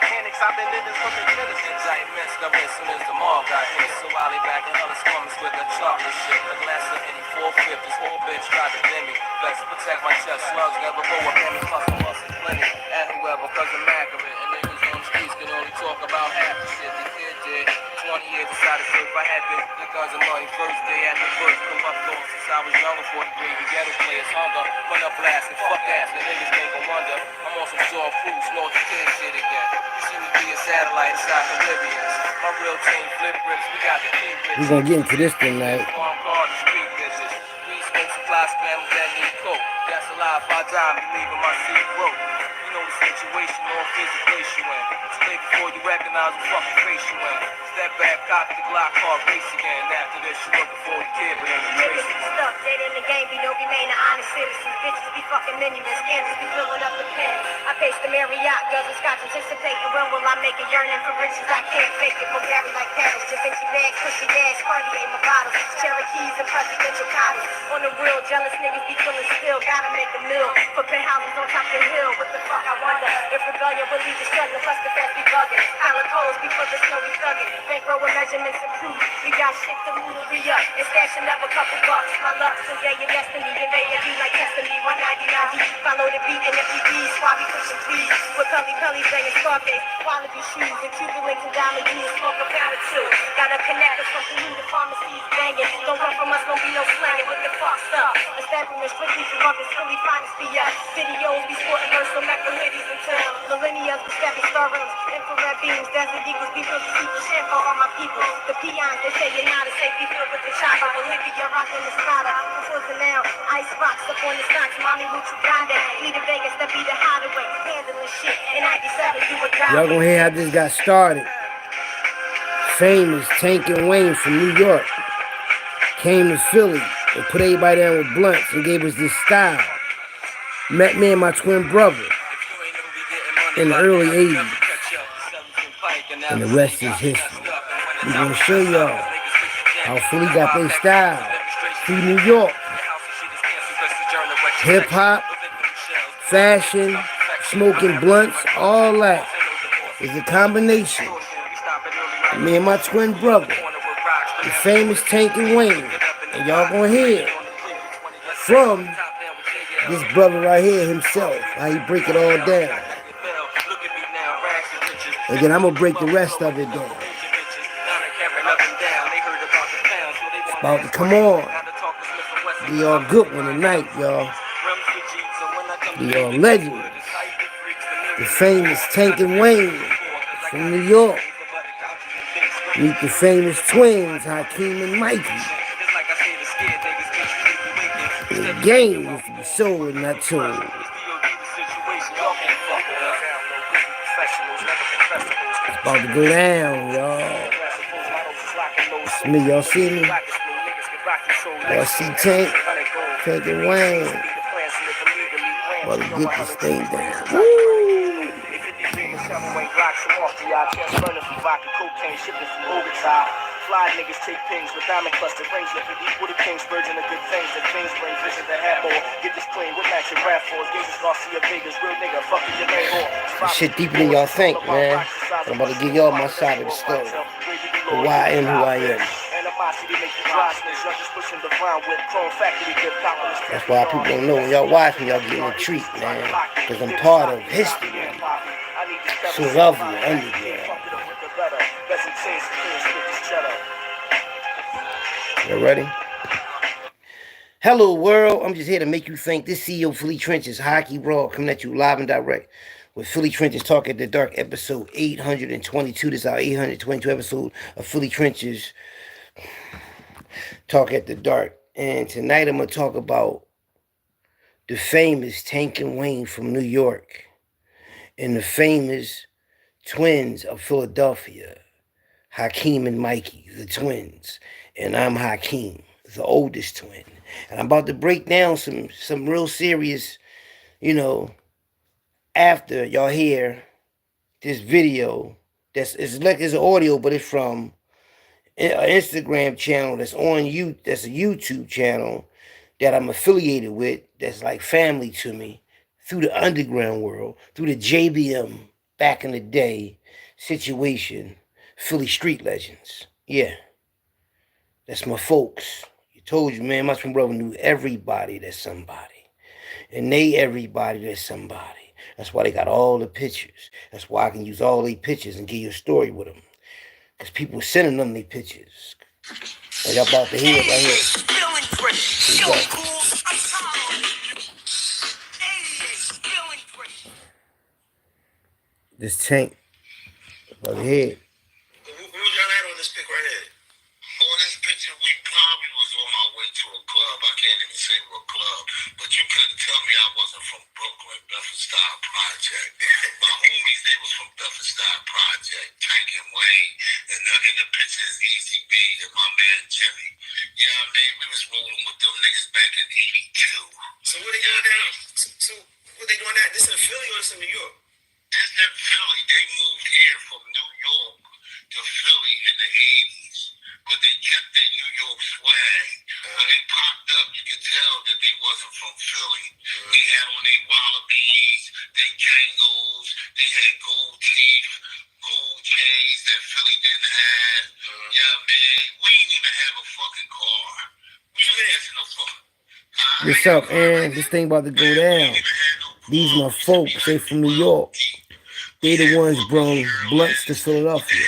mechanics. I've been living from the Genesis. I immense the as soon as the mall got hit. So I'll be back in other slumbers with the chocolate shit. A glass of any 450. This whole bitch tried to dim me. Best protect my chest. Slugs never go up. Any muscle muscle plenty. And whoever, cause I'm mad of it. And niggas on the streets can only talk about half the shit the kid did. 20 years decided to if I had the guns and money. First day at the birth. Come up north since I was younger. 4th grade. The ghetto players hunger. Run up blasting. Fuck ass. The niggas make a wonder. I'm on some jaw fruit. Snort the kid shit again. You see me be a satellite inside the Libyans. My real team flip bricks. We got the king bitches. We're gonna get into this tonight. Farm card, street bitches. We smoke supply spam that need coke. That's a lie. If I die, I'm leaving my seat broke. You know the situation, all physical place you in. Too late before you recognize the fucking face you in. Step back, cock the Glock, car race again. After this, you look before the kid, but in the niggas be stuck, dead in the game, we don't remain an honest citizens. Bitches be fucking minions, scandals be filling up the pen. I pace the Marriott, girls with scotch anticipating. When will I make it? Yearning for riches, I can't fake it. Bulgari like Paris, Da Vinci bags, cushy ass, Cartier my bottles, Cherokees and presidential cottons. On the real, jealous niggas be feeling still. Gotta make a meal for penthouses on top of the hill. What the fuck, I wonder if rebellion will lead to struggling. Plus the fast be bugging, pilot holes before the snow be thugging. Bankrolling measurements improved. We got shit to move to re-up and stashing up a couple bucks. My luck, today your destiny, invading you like destiny. 199 deep, follow the beat and FTDs. Why we pushing trees with Pelly saying Scarface, quality shoes and Cuban links and diamond jewels. Smoke a pound or two. Gotta connect us from polluted pharmacies banging. Don't run from us, don't be no slanging. What the fuck stuff? Establishment strictly for rubbers, Philly finest be up. Videos be sporting versatile metal hoodies in town. Millennials be stepping starrooms, infrared beams, desert eagles be built to keep the shit for all my people. The peons, they say you're not a safety filled with the chopper. Bolivia, rockin' the Strata. Before the now, ice rocks up on the stocks. Mommy, Lucha Grande. Lead to Vegas, that be the hideaway. Handling shit. In 97, you would die. Y'all gonna hear how this got started. Famous Tank and Wayne from New York came to Philly and put everybody down with blunts and gave us this style. Met me and my twin brother in the early 80s. And the rest is history. We're gonna show y'all how Philly got their style through New York. Hip hop, fashion, smoking blunts, all that is a combination. Me and my twin brother, the famous Tank and Wayne. And y'all gonna hear from this brother right here himself, how he break it all down. And then I'm gonna break the rest of it down. It's about to come on. We all good one tonight, y'all. We all legends. The famous Tank and Wayne from New York. Meet the famous twins, Hakim and Mikey. The game is to be sold, not told. It's about to go down, y'all. It's me, y'all see me? Y'all see Tank and Wayne. About to get this thing down. Woo! Fly niggas take pings with diamond cluster rings. If it equal to kings, virgin of good things. The kings bring vision to have more. Get this clean with matching rap for Gazes Garcia Vegas, real nigga, fucking your main whore. This shit deeper than y'all think, man. I'm about to give y'all my side of the story. Of why I am who I am. That's why people don't know when y'all watch me, y'all getting a treat, man. Because I'm part of history. Philadelphia, underground. You ready? Hello, world. I'm just here to make you think. This CEO Philly Trenches, Hockey Raw, coming at you live and direct with Philly Trenches Talk at the Dark, episode 822. This is our 822 episode of Philly Trenches Talk at the Dark. And tonight I'm going to talk about the famous Tank and Wayne from New York and the famous twins of Philadelphia, Hakim and Mikey, the twins. And I'm Hakim, the oldest twin. And I'm about to break down some real serious, after y'all hear this video. It's like it's audio, but it's from an Instagram channel that's on that's a YouTube channel that I'm affiliated with, that's like family to me, through the underground world, through the JBM back in the day situation, Philly street legends. Yeah, that's my folks. You told you, man, my twin brother knew everybody that's somebody. And they everybody that's somebody. That's why they got all the pictures. That's why I can use all their pictures and give you a story with them. Because people sending them their pictures. Like I'm about to hear it right here. This tank. About to hear it. Who was y'all at on this pic right here? On this picture, we probably was on our way to a club. I can't even say what club, but you couldn't tell me I wasn't from Brooklyn, Bedford-Stuyvesant Project. My homies, they was from Bedford-Stuyvesant Project, Tank and Wayne, and in the picture is Easy B and my man Jimmy. Yeah, I mean, we was rolling with them niggas back in '82. So what they doing now? So what they doing now? This in Philly or this in New York? This in Philly. They moved here from New York to Philly in the '80s. But they kept their New York swag. When they popped up, you could tell that they wasn't from Philly. They had on their wallabies, they Kangos, they had gold teeth, gold chains that Philly didn't have. Yeah, man, we ain't even have a fucking car. We was missing a fuck. What's up, Aaron? This thing about to go down. These my folks, they from New York. They the ones brought blunts to Philadelphia.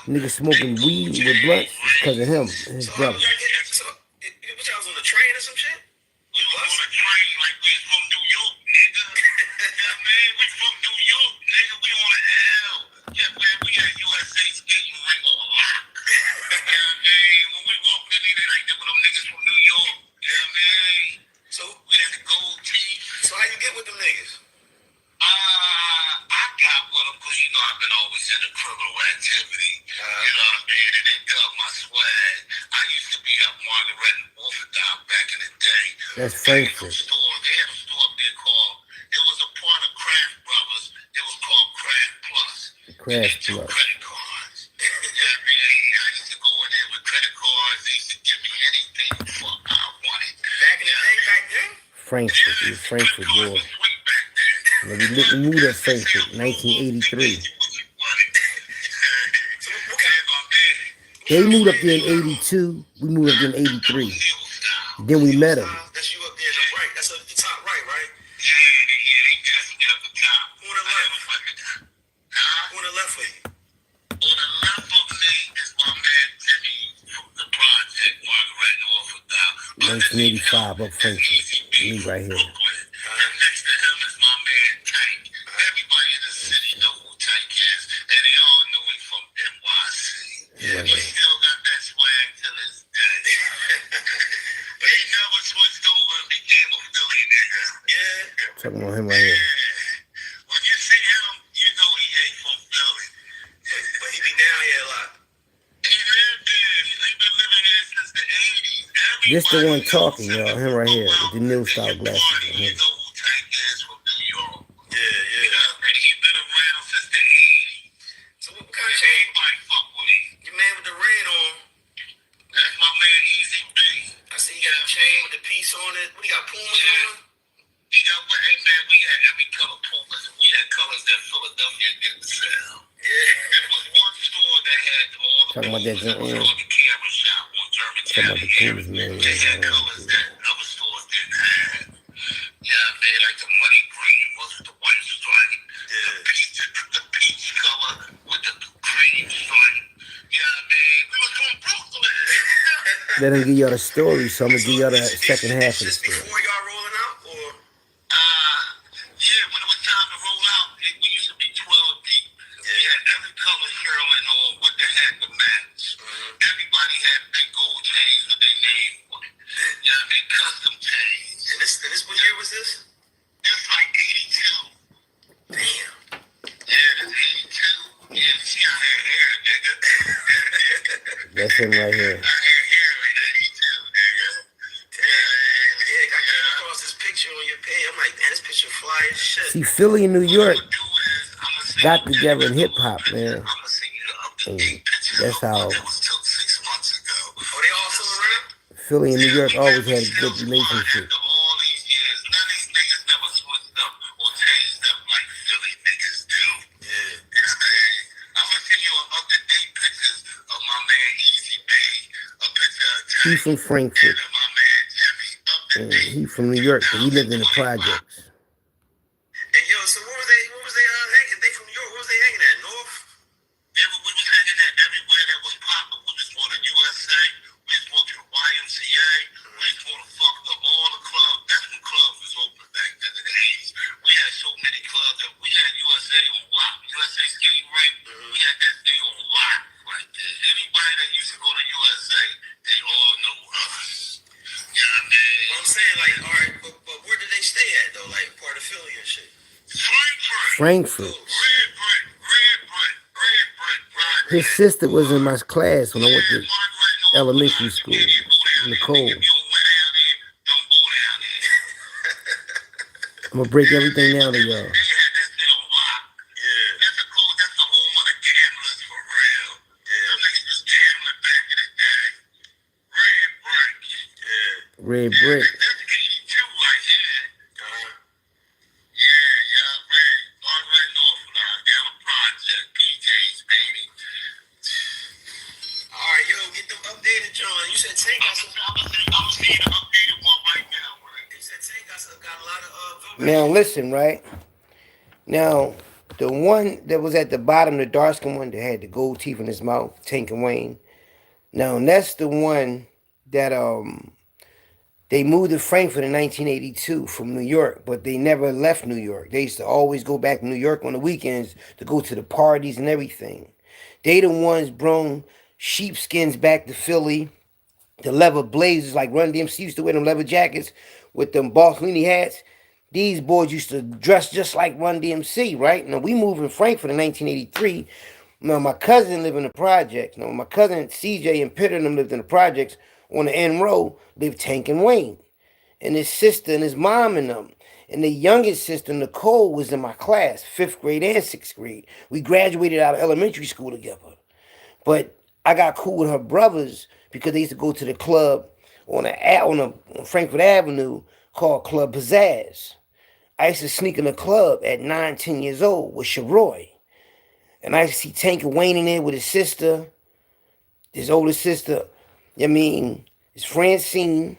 Niggas smoking weed with blunts because of him and his brother. So, what y'all was on the train or some shit? We was on a train like we from New York, nigga. Yeah, man, we from New York, nigga. We on the L. Yeah, man, we had USA skating ring on lock. Yeah, man, when we walked in there, like them niggas from New York. Yeah, man. So we had the gold teeth. So how you get with them niggas? I got with them because, you know, I've been always into criminal activity. You know what I mean? And they dug my swag. I used to be up Margaret and Orthodox back in the day. That's Frankfurt. They had a store up there called, it was a part of Kraft Brothers. It was called Kraft Plus. Kraft Plus. Plus. Credit cards. Yeah, man, I used to go in there with credit cards. They used to give me anything the fuck I wanted. Back in the day, back then? Frankfurt. It was Frankfurt, boy. And we moved up Frankfurt, 1983. They moved up there in 82. We moved up there in 83. Then we met them. That's you up there in the right. That's up the top right, right? Yeah, they just get up the top. Who on the left? Who on the left for you? On the left of me is my man Jimmy from the project, Margaret and Orthodox. 1985 up Frankfurt. Me right here. And next to him is my man Tank. Everybody in the city know who Tank is, and they all know he's from NYC. Right. He still got that swag till this day. But he never switched over and became a Philly nigga. Yeah. Talking about him right here. When you see him, you know he ain't from Philly. But he be down here a lot. He lived there. He been living here since the 80s. This the one talking, y'all. Him right here with the new style glasses. You know who Tank is from New York. Yeah. He been around since the 80s. So what kind of chain? Everybody fuck with him. Your man with the red on. That's my man Easy B. I see you got a chain with the piece on it. We got Pumas on. He got, hey man, we had every color Pumas, and we had colors that Philadelphia didn't sell. Yeah. There was one store that had all the Talking about that Pumas. It was called the Camera Shop on Germantown. Talking about the Pumas, man. They had colors that other stores didn't have. Yeah, man, like the money green was with the white stripe. The peach color with the cream stripe. Yeah, man, we was from Brooklyn. Let him give y'all the story, so I'm gonna give y'all the second half of the story. Before y'all rolling out, or? Yeah, when it was time to roll out, we used to be 12 deep. We had every color Sherlin on with the hat to match. Everybody had big gold chains with their name on it. Yeah, I mean, custom chains. And this what year was this? This like 82. Damn. Yeah, this 82. Yeah, see, I had hair, nigga. That's him right here. I had hair in 82, nigga. Yeah, I came across this picture on your page. I'm like, man, this picture fly as shit. See, Philly and New York got together in hip hop, man. And that's how Oh, they all still around? Philly and New York always had a good relationship. After all these years, none of these niggas never switched up or changed up like Philly niggas do. He from Frankfurt. And he from New York, but he lived in the projects. And yo, so what was they hanging? They from New York. What was they hanging at? North? We was hanging at everywhere that was popping. We just want to USA. We just want to the YMCA. We just want to fuck up all the clubs. That's when clubs was open back then in the 80s. We had so many clubs that we had USA on lock. USA skating rink. We had that thing on lock right there. Anybody that used to go to USA, they all know us. You know what I mean? Well, I'm saying, like, all right, but where did they stay at, though? Like, part of Philly and shit? Frankfurt. Red brick. His sister was in my class when I went to elementary school. Nicole. I'm gonna break everything down to y'all. Red brick. Now listen, right? Now, the one that was at the bottom, the dark skin one that had the gold teeth in his mouth, Tank and Wayne. Now that's the one that they moved to Frankfurt in 1982 from New York, but they never left New York. They used to always go back to New York on the weekends to go to the parties and everything. They the ones brung sheepskins back to Philly, the leather blazers like Run DMC used to wear them leather jackets with them Barcelona hats. These boys used to dress just like Run DMC, right? Now, we moved in Frankfurt in 1983. Now, my cousin lived in the projects. Now, my cousin CJ and Peter and them lived in the projects. On the end row lived Tank and Wayne. And his sister and his mom and them. And the youngest sister, Nicole, was in my class, 5th grade and 6th grade. We graduated out of elementary school together. But I got cool with her brothers because they used to go to the club on Frankfurt Avenue called Club Pizzazz. I used to sneak in the club at 9, 10 years old with Sharoy. And I used to see Tank and Wayne in there with his sister, his older sister. It's Francine.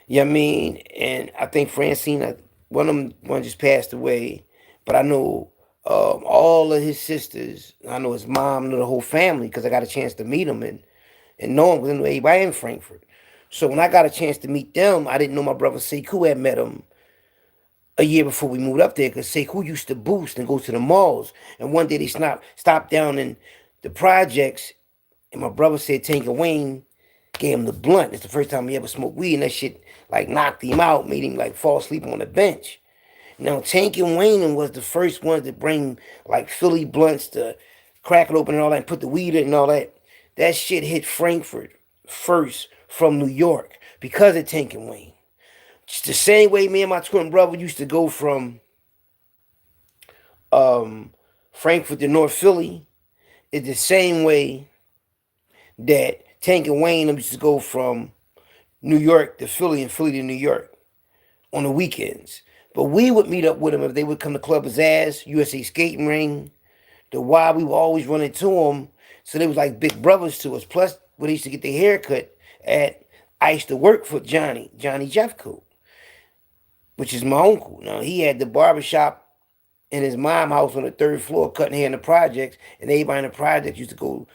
And I think Francine, one just passed away. But I know all of his sisters. I know his mom, I know the whole family because I got a chance to meet them and know him because I know everybody in Frankfurt. So when I got a chance to meet them, I didn't know my brother Sekou had met him a year before we moved up there because Sekou used to boost and go to the malls. And one day they stopped down in the projects and my brother said Tank and Wayne gave him the blunt. It's the first time he ever smoked weed and that shit like knocked him out, made him like fall asleep on the bench. Now Tank and Wayne was the first ones to bring like Philly blunts to crack it open and all that and put the weed in and all that. That shit hit Frankfurt first from New York because of Tank and Wayne. It's the same way me and my twin brother used to go from Frankfurt to North Philly. It's the same way that Tank and Wayne used to go from New York to Philly and Philly to New York on the weekends. But we would meet up with them if they would come to Club Pizzazz, USA Skating Ring, the Y. We would always run into them. So they was like big brothers to us. Plus, when they used to get their haircut at, I used to work for Johnny Jeffcoat, which is my uncle. Now, he had the barbershop in his mom's house on the 3rd floor, cutting hair in the projects, and everybody in the projects used to go,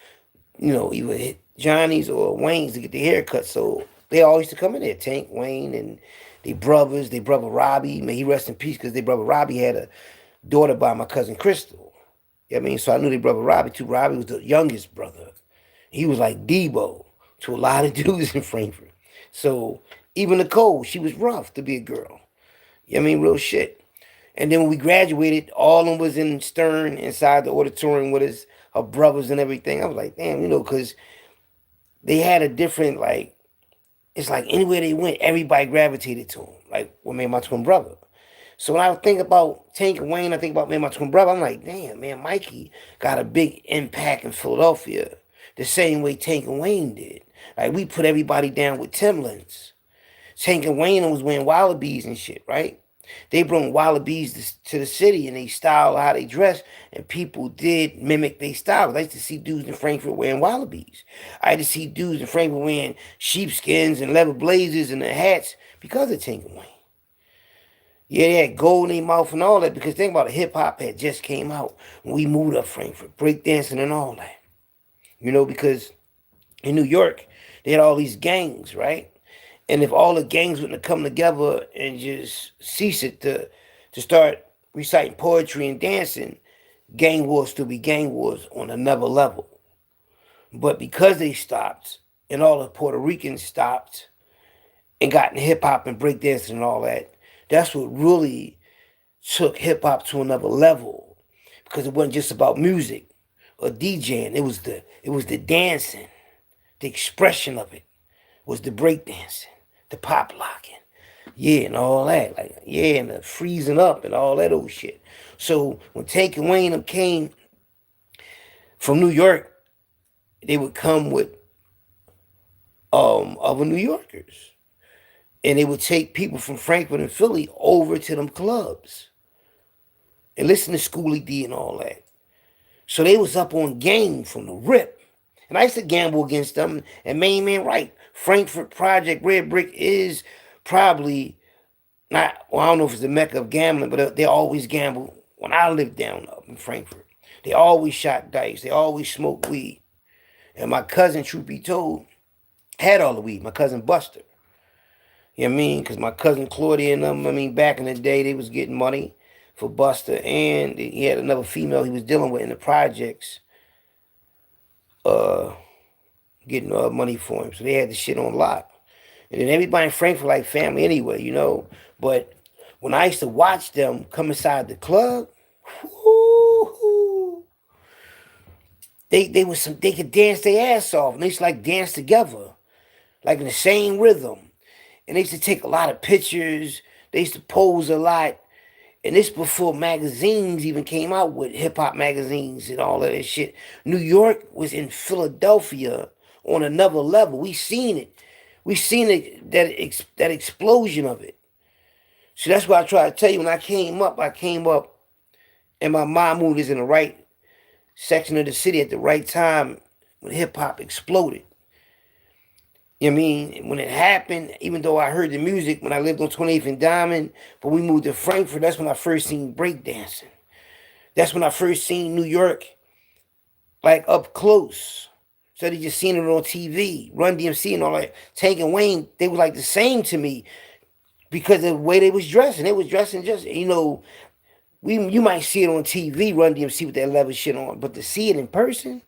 either hit Johnny's or Wayne's to get their hair cut. So they all used to come in there, Tank, Wayne, and their brother Robbie. May he rest in peace, because their brother Robbie had a daughter by my cousin Crystal. So I knew their brother Robbie too. Robbie was the youngest brother. He was like Debo to a lot of dudes in Frankfurt. So even Nicole, she was rough to be a girl. Real shit. And then when we graduated, all of them was in Stern inside the auditorium with us, her brothers and everything. I was like, damn, because they had a different, like, it's like anywhere they went, everybody gravitated to them. Like with me and my twin brother. So when I think about Tank and Wayne, I think about me and my twin brother, I'm like, damn, man, Mikey got a big impact in Philadelphia the same way Tank and Wayne did. Like, we put everybody down with Timberlands. Tank and Wayne was wearing Wallabies and shit, right? They brought wallabies to the city, and they style how they dress, and people did mimic their style. I used to see dudes in Frankfurt wearing wallabies. I used to see dudes in Frankfurt wearing sheepskins and leather blazers and the hats because of Tinker Wayne. Yeah, they had gold in their mouth and all that, because think about it, hip hop had just came out when we moved up Frankfurt, breakdancing and all that. You know, because in New York, they had all these gangs, right? And if all the gangs wouldn't have come together and just cease it to start reciting poetry and dancing, gang wars still be gang wars on another level. But because they stopped, and all the Puerto Ricans stopped and got in hip hop and breakdancing and all that, that's what really took hip hop to another level. Because it wasn't just about music or DJing. It was the dancing, the expression of it was the breakdancing, the pop locking, yeah, and all that, like, yeah, and the freezing up and all that old shit. So when Tank and Wayne came from New York, they would come with other New Yorkers, and they would take people from Frankfurt and Philly over to them clubs and listen to Schoolie D and all that. So they was up on game from the rip. And I used to gamble against them. And main man, right, Frankfurt Project Red Brick is probably not, well, I don't know if it's the mecca of gambling, but they always gamble. When I lived down up in Frankfurt, they always shot dice. They always smoked weed. And my cousin, truth be told, had all the weed. My cousin Buster. You know what I mean? Because my cousin Claudia and them, I mean, back in the day, they was getting money for Buster. And he had another female he was dealing with in the projects. Getting money for him. So they had the shit on lock. And then everybody in Frankfurt like family anyway, you know. But when I used to watch them come inside the club, whoo, they could dance their ass off. And they used to like dance together. Like in the same rhythm. And they used to take a lot of pictures. They used to pose a lot. And this before magazines even came out with hip-hop magazines and all of that shit. New York was in Philadelphia on another level. We seen it. We seen it, that explosion of it. So that's why I try to tell you, when I came up, and my mom moved us in the right section of the city at the right time when hip-hop exploded. You know what I mean? When it happened, even though I heard the music when I lived on 28th and Diamond, but we moved to Frankfurt, that's when I first seen breakdancing. That's when I first seen New York, like, up close. So they just seen it on TV, Run DMC and all that. Tank and Wayne, they were like the same to me because of the way they was dressing. They was dressing just, you know, you might see it on TV, Run DMC with that leather shit on, but to see it in person,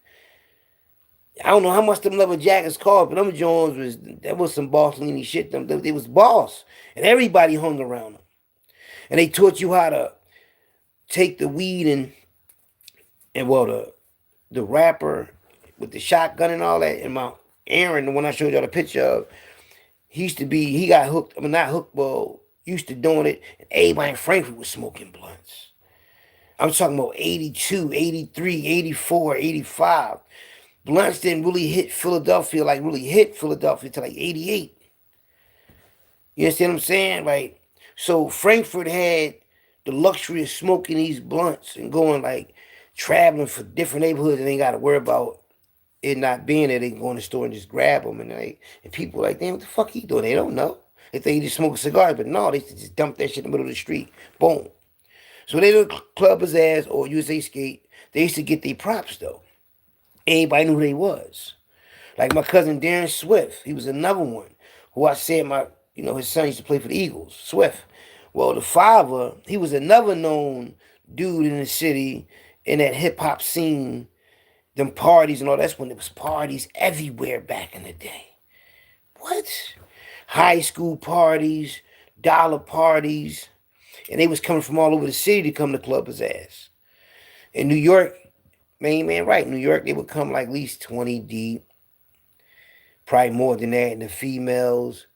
I don't know how much them leather jackets cost, but them Jones was some Boston shit. They was boss, and everybody hung around them. And they taught you how to take the weed and well, the rapper with the shotgun and all that. And my Aaron, the one I showed y'all the picture of, he got hooked. I mean, not hooked, well, used to doing it. And everybody in Frankfurt was smoking blunts. I'm talking about 82, 83, 84, 85. Blunts didn't really hit Philadelphia till like 88. You understand what I'm saying? Like, so Frankfurt had the luxury of smoking these blunts and going, like, traveling for different neighborhoods, and they got to worry about it not being there. They can go in the store and just grab them, and people are like, damn, what the fuck he doing? They don't know. They think he just smoking cigars, but no, they just dump that shit in the middle of the street. Boom. So they did Club Pizzazz or USA Skate. They used to get their props, though. Everybody knew who they was. Like my cousin Darren Swift, he was another one who I said his son used to play for the Eagles, Swift. Well, the father, he was another known dude in the city in that hip hop scene, them parties and all. That's when there was parties everywhere back in the day. What? High school parties, dollar parties, and they was coming from all over the city to come to Club Pizzazz. In New York, right. New York, they would come like at least 20 deep. Probably more than that. And the females.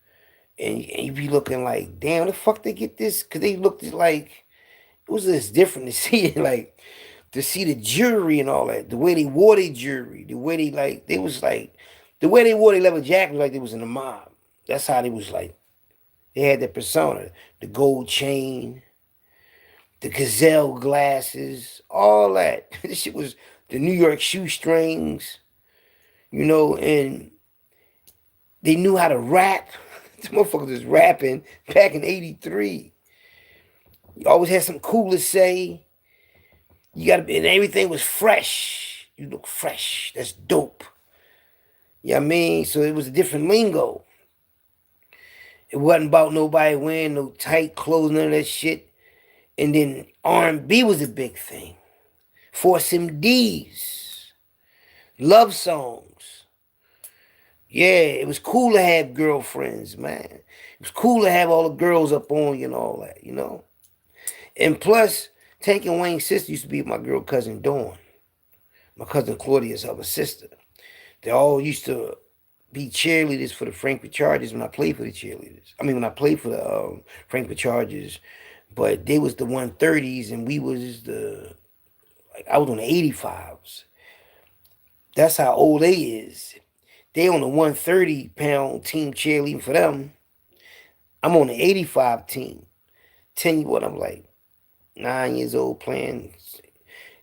And you be looking like, damn, the fuck they get this? Because they looked like, it was just different to see it. Like, to see the jewelry and all that. The way they wore their jewelry. The way the way they wore their leather jacket was like they was in the mob. That's how they was like. They had that persona, the gold chain, the gazelle glasses, all that. This shit was the New York shoestrings, and they knew how to rap. The motherfuckers was rapping back in '83. You always had something cool to say. And everything was fresh. You look fresh. That's dope. You know what I mean? So it was a different lingo. It wasn't about nobody wearing no tight clothes, none of that shit. And then R&B was a big thing. Force MDs, love songs. Yeah, it was cool to have girlfriends, man. It was cool to have all the girls up on you and all that. And plus, Tank and Wayne's sister used to be my girl cousin Dawn. My cousin Claudia's other sister. They all used to be cheerleaders for the Frankfurt Chargers when I played for the cheerleaders. I mean, when I played for the Frankfurt Chargers. But they was the 130s and we was I was on the 85s. That's how old they is. They on the 130-pound team cheerleading for them. I'm on the 85 team. Tell you what, I'm like 9 years old playing.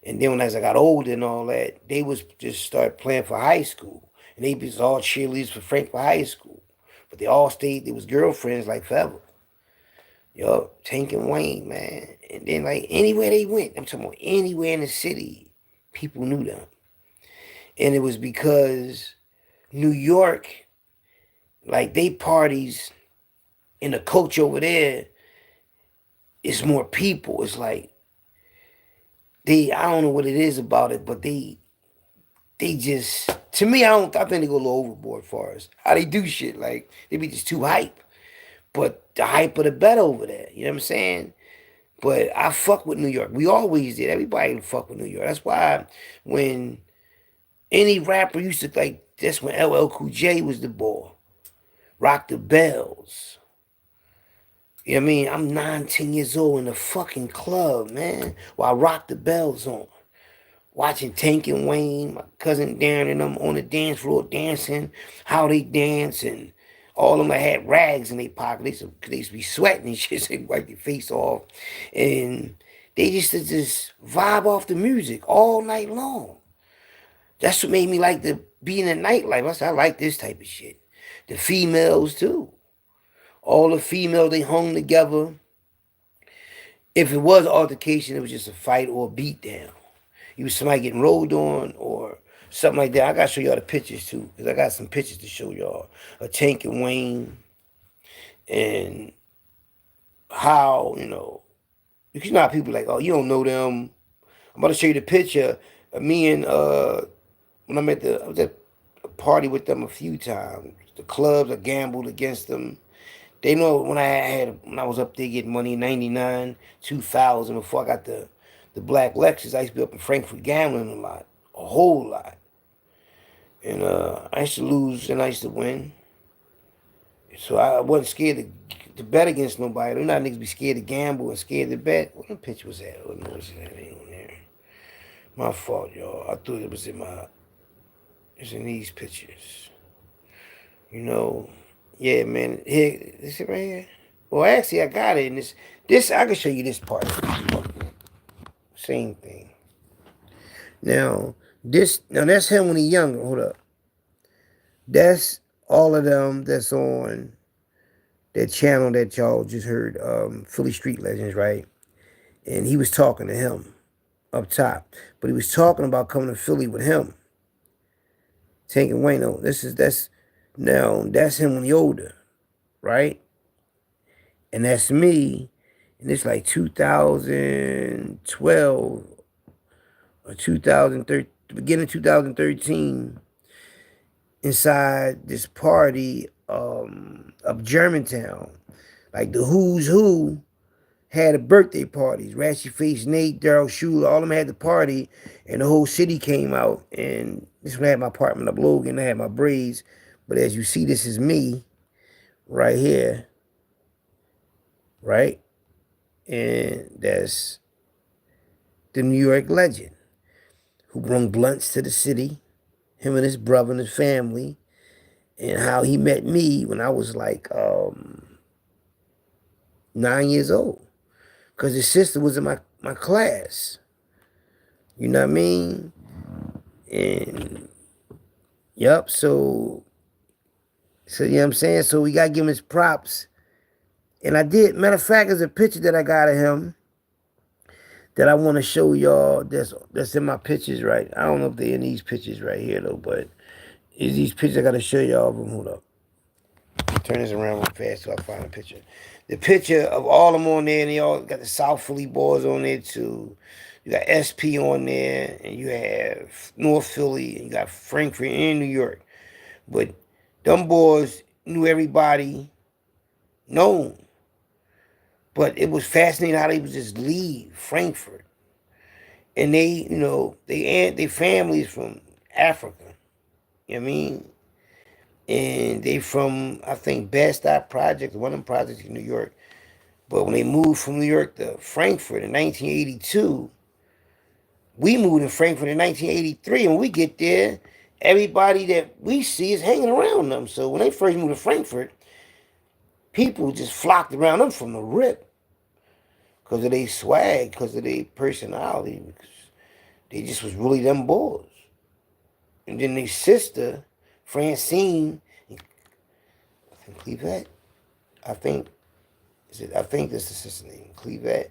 And then as I got older and all that, they was just start playing for high school. And they was all cheerleaders for Frankfurt High School. But they all stayed, they was girlfriends like forever. Yo, Tank and Wayne, man. And then like anywhere they went, I'm talking about anywhere in the city, people knew them. And it was because New York, like they parties in the culture over there, it's more people. It's like I don't know what it is about it, but they just, to me, I think they go a little overboard for us. How they do shit, like they be just too hype. But the hype of the better over there, you know what I'm saying? But I fuck with New York. We always did. Everybody fuck with New York. That's why when any rapper used to, like, that's when LL Cool J was the boy. Rock the Bells. You know what I mean? I'm 9, 10 years old in a fucking club, man, while Rock the Bells on. Watching Tank and Wayne, my cousin Darren and them on the dance floor dancing, how they dance, and all of them had rags in their pocket. They used to be sweating and shit, so they wipe their face off. And they used to just vibe off the music all night long. That's what made me like to be in the nightlife. I said, I like this type of shit. The females, too. All the females, they hung together. If it was altercation, it was just a fight or a beat down. You was somebody getting rolled on or something like that. I got to show y'all the pictures, too, because I got some pictures to show y'all. A Tank and Wayne and how, because you know how people like, oh, you don't know them. I'm about to show you the picture of me and, when I was at a party with them a few times. The clubs, I gambled against them. They know when I was up there getting money in 99, 2000, before I got the black Lexus, I used to be up in Frankfurt gambling a lot, a whole lot. And I used to lose and I used to win. So I wasn't scared to bet against nobody. They're not niggas be scared to gamble and scared to bet. What the picture was that? What was that? Ain't on there. My fault, y'all. I thought it was it's in these pictures. Yeah, man. Here, this it right here. Well, actually, I got it. And this I can show you this part. Same thing. Now that's him when he's younger. Hold up. That's all of them that's on that channel that y'all just heard, Philly Street Legends, right? And he was talking to him up top. But he was talking about coming to Philly with him. Tank and Wayne, that's him when he older, right? And that's me, and it's like 2012 or 2013, beginning of 2013, inside this party of Germantown. Like the who's who had a birthday parties. Ratchet Face Nate, Daryl Schuler, all of them had the party, and the whole city came out. And this one I had my apartment up Logan, I had my braids. But as you see, this is me right here, right? And that's the New York legend who brought blunts to the city, him and his brother and his family, and how he met me when I was like 9 years old. Because his sister was in my class. You know what I mean? And, yep, so you know what I'm saying? So we got to give him his props. And I did. Matter of fact, there's a picture that I got of him that I want to show y'all that's in my pictures, right? I don't know if they're in these pictures right here, though, but it's these pictures I got to show y'all of them. Hold up. Turn this around real fast so I find a picture. The picture of all of them on there, and they all got the South Philly boys on there, too. You got SP on there, and you have North Philly, and you got Frankfurt and New York. But them boys knew everybody known. But it was fascinating how they would just leave Frankfurt. And they, you know, they families from Africa. You know what I mean? And they from, I think, Bed-Stuy Project, one of them projects in New York. But when they moved from New York to Frankfurt in 1982, we moved to Frankfurt in 1983. And when we get there, everybody that we see is hanging around them. So when they first moved to Frankfurt, people just flocked around them from the rip. Because of their swag, because of their personality. Because they just was really them boys. And then their sister, Francine, I think Clevette. I think that's the sister's name, Clevette.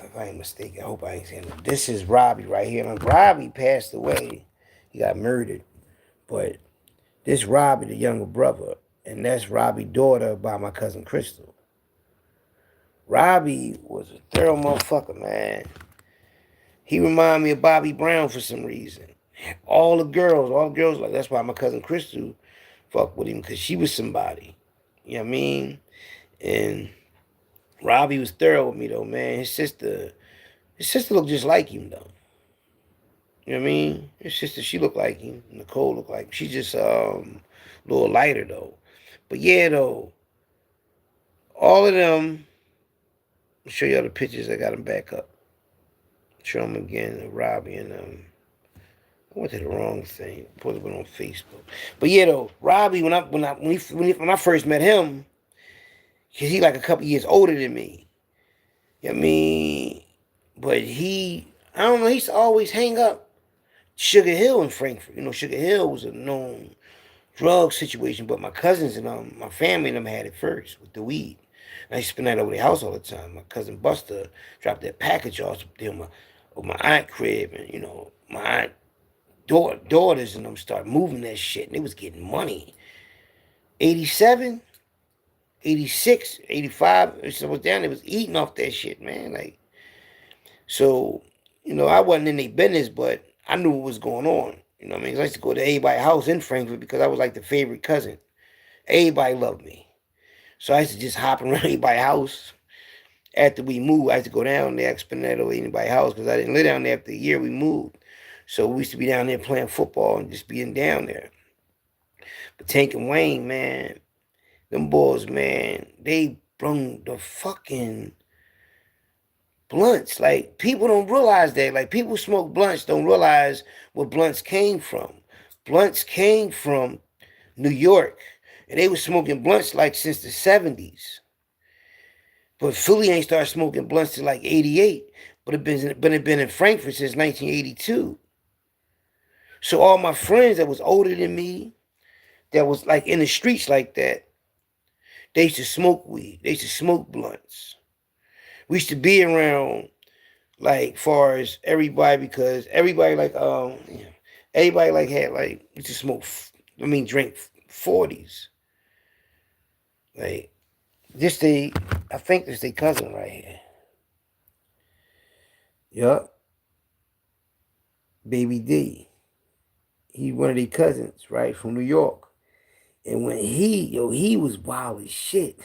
If I ain't mistaken, I hope I ain't saying that. This is Robbie right here. And Robbie passed away. He got murdered. But this Robbie, the younger brother, and that's Robbie's daughter by my cousin Crystal. Robbie was a thorough motherfucker, man. He reminded me of Bobby Brown for some reason. All the girls, like, that's why my cousin Crystal fucked with him, because she was somebody. You know what I mean? And Robbie was thorough with me, though, man. His sister looked just like him, though. You know what I mean? His sister, she looked like him. Nicole looked like him. She just a little lighter, though. But yeah, though, all of them, I'll show y'all the pictures. I got them back up. Show them again, Robbie and I went to the wrong thing. Put it on Facebook. But yeah, though, Robbie, when I first met him, cause he like a couple years older than me. You know what I mean? But I don't know, he used to always hang up Sugar Hill in Frankfurt. You know, Sugar Hill was a known drug situation, but my cousins and my family and them had it first with the weed. And I used to spend that over their house all the time. My cousin Buster dropped that package off there on my aunt crib, and you know, my aunt daughters and them started moving that shit, and they was getting money. 87, 86, 85, so I was down there, was eating off that shit, man. Like, so, you know, I wasn't in their business, but I knew what was going on. You know what I mean? I used to go to everybody's house in Frankfurt because I was like the favorite cousin. Everybody loved me. So I used to just hop around everybody's house. After we moved, I used to go down there, spend that over anybody's house because I didn't live down there after the year we moved. So we used to be down there playing football and just being down there. But Tank and Wayne, man, them boys, man, they brung the fucking blunts. Like, people don't realize that. Like, people smoke blunts, don't realize where blunts came from. Blunts came from New York. And they were smoking blunts like since the 70s. But Philly ain't started smoking blunts till like 88. But it been in Frankfurt since 1982. So all my friends that was older than me, that was like in the streets like that, they used to smoke weed. They used to smoke blunts. We used to be around, like, far as everybody, because everybody like everybody like had like used to smoke. Drink 40s. Like, I think this their cousin right here. Yup. Baby D. He one of their cousins, right, from New York. And when he was wild as shit.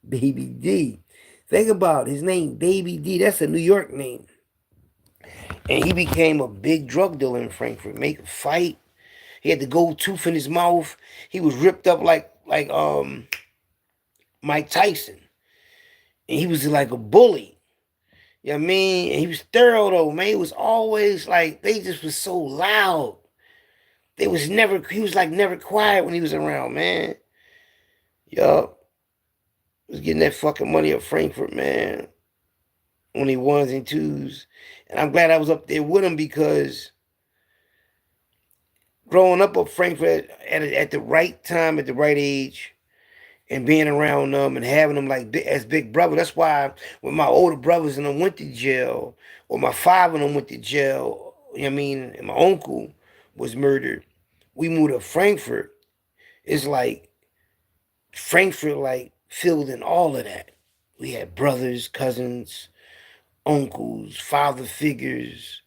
Baby D. Think about it, his name, Baby D. That's a New York name. And he became a big drug dealer in Frankfurt. Make a fight. He had the gold tooth in his mouth. He was ripped up like Mike Tyson. And he was like a bully. You know what I mean? And he was thorough though, man. He was always like, they just was so loud. He was like never quiet when he was around, man. Yup. Was getting that fucking money up Frankfurt, man. On the ones and twos. And I'm glad I was up there with him because growing up Frankfurt at the right time, at the right age, and being around them and having them like as big brother. That's why when my older brothers and them went to jail, or my father and them went to jail, you know what I mean, and my uncle was murdered, we moved to Frankfurt. It's like Frankfurt like filled in all of that. We had brothers, cousins, uncles, father figures,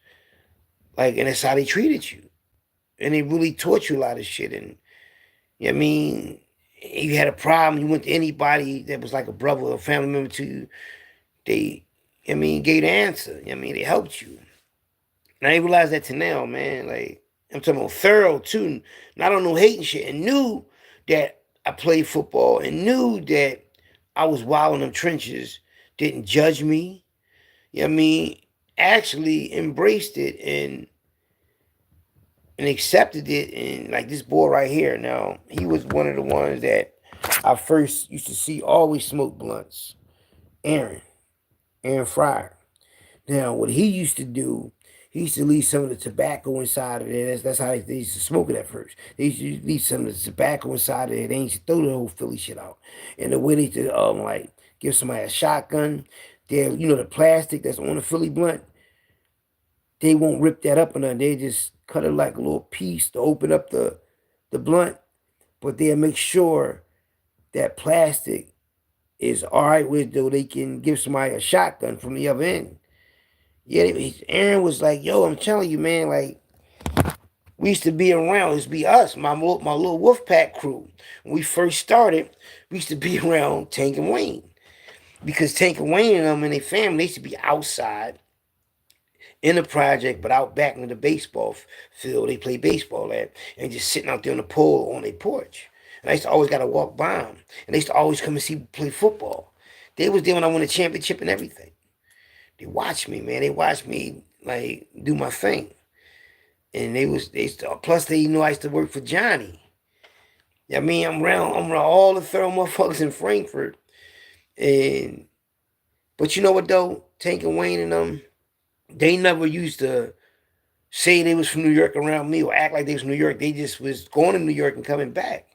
like, and that's how they treated you. And they really taught you a lot of shit. And you know what I mean, if you had a problem, you went to anybody that was like a brother or a family member to you, they, I mean, gave the answer. I mean, they helped you. And I didn't realize that to now, man. Like, I'm talking about thorough too. Not on no hating shit. And knew that I played football and knew that I was wild in them trenches. Didn't judge me. You know what I mean? Actually embraced it and accepted it. And like this boy right here now, he was one of the ones that I first used to see always smoke blunts. Aaron Fryer. Now, what he used to do, he used to leave some of the tobacco inside of it. That's how they used to smoke it at first. They used to leave some of the tobacco inside of it. They used to throw the whole Philly shit out. And the way they used to like give somebody a shotgun, they, you know, the plastic that's on the Philly blunt, they won't rip that up or nothing. They just cut it like a little piece to open up the blunt, but they'll make sure that plastic is all right with, though they can give somebody a shotgun from the other end. Yeah, Aaron was like, yo, I'm telling you, man, like, we used to be around, it used to be us, my little Wolfpack crew. When we first started, we used to be around Tank and Wayne. Because Tank and Wayne and them and their family, they used to be outside in the project, but out back in the baseball field they play baseball at, and just sitting out there on the pole on their porch. And I used to always got to walk by them. And they used to always come and see me play football. They was there when I won a championship and everything. They watched me, man. They watched me like do my thing. And plus they know I used to work for Johnny. I mean, I'm around all the thorough motherfuckers in Frankfurt. And but you know what though? Tank and Wayne and them, they never used to say they was from New York around me or act like they was from New York. They just was going to New York and coming back.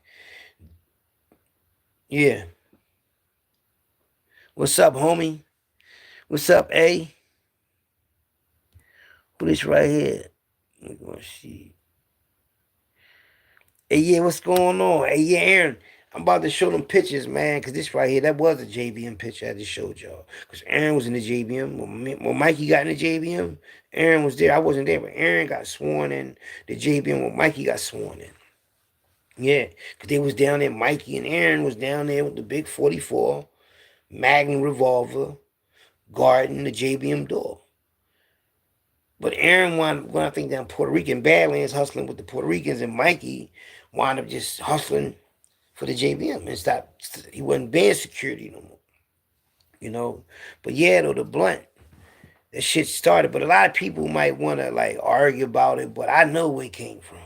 Yeah. What's up, homie? What's up, A? Who this right here? We're gonna see. Hey, yeah, what's going on? Hey, yeah, Aaron, I'm about to show them pictures, man, because this right here, that was a JBM picture I just showed y'all. Because Aaron was in the JBM. When Mikey got in the JBM, Aaron was there. I wasn't there, but Aaron got sworn in the JBM when Mikey got sworn in. Yeah, because they was down there. Mikey and Aaron was down there with the big 44, Magnum revolver, guarding the JBM door. But Aaron wound up going, I think, down Puerto Rican Badlands, hustling with the Puerto Ricans, and Mikey wound up just hustling for the JBM and stopped. He wasn't band security no more, you know. But yeah, though, the blunt, that shit started. But a lot of people might want to like argue about it, but I know where it came from.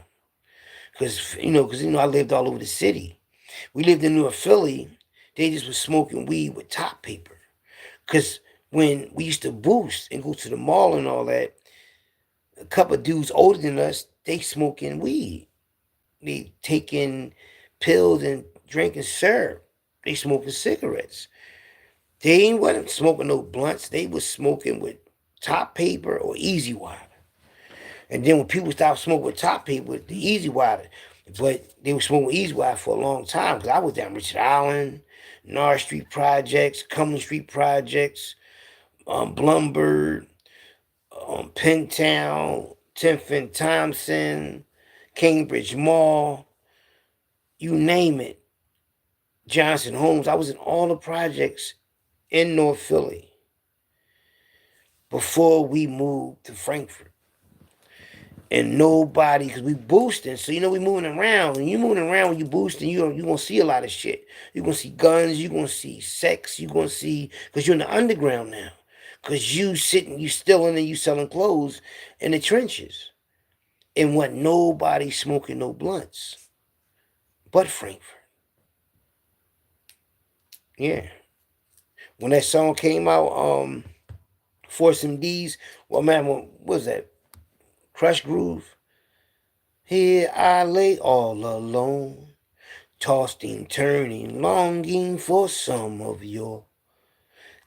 Because I lived all over the city. We lived in North Philly. They just was smoking weed with top paper. Because when we used to boost and go to the mall and all that, a couple of dudes older than us, they smoking weed. They taking pills and drinking syrup. They smoking cigarettes. They ain't wasn't smoking no blunts. They was smoking with top paper or easy water. And then when people stopped smoking with top paper, with the easy water, but they were smoking easy water for a long time because I was down Richard Island, North Street Projects, Cumberland Street Projects, Blumberg, Pentown, 10th and Thompson, Cambridge Mall, you name it. Johnson Homes. I was in all the projects in North Philly before we moved to Frankfurt. And nobody, because we boosting, so we moving around. And you moving around when you boosting, you gonna see a lot of shit. You're gonna see guns, you're gonna see sex, you're gonna see, because you're in the underground now. Because you still in there, you selling clothes in the trenches. And what nobody smoking no blunts but Frankfurt. Yeah. When that song came out, For Some D's, well, man, what was that? Crush Groove? Here I lay all alone, tossing, turning, longing for some of your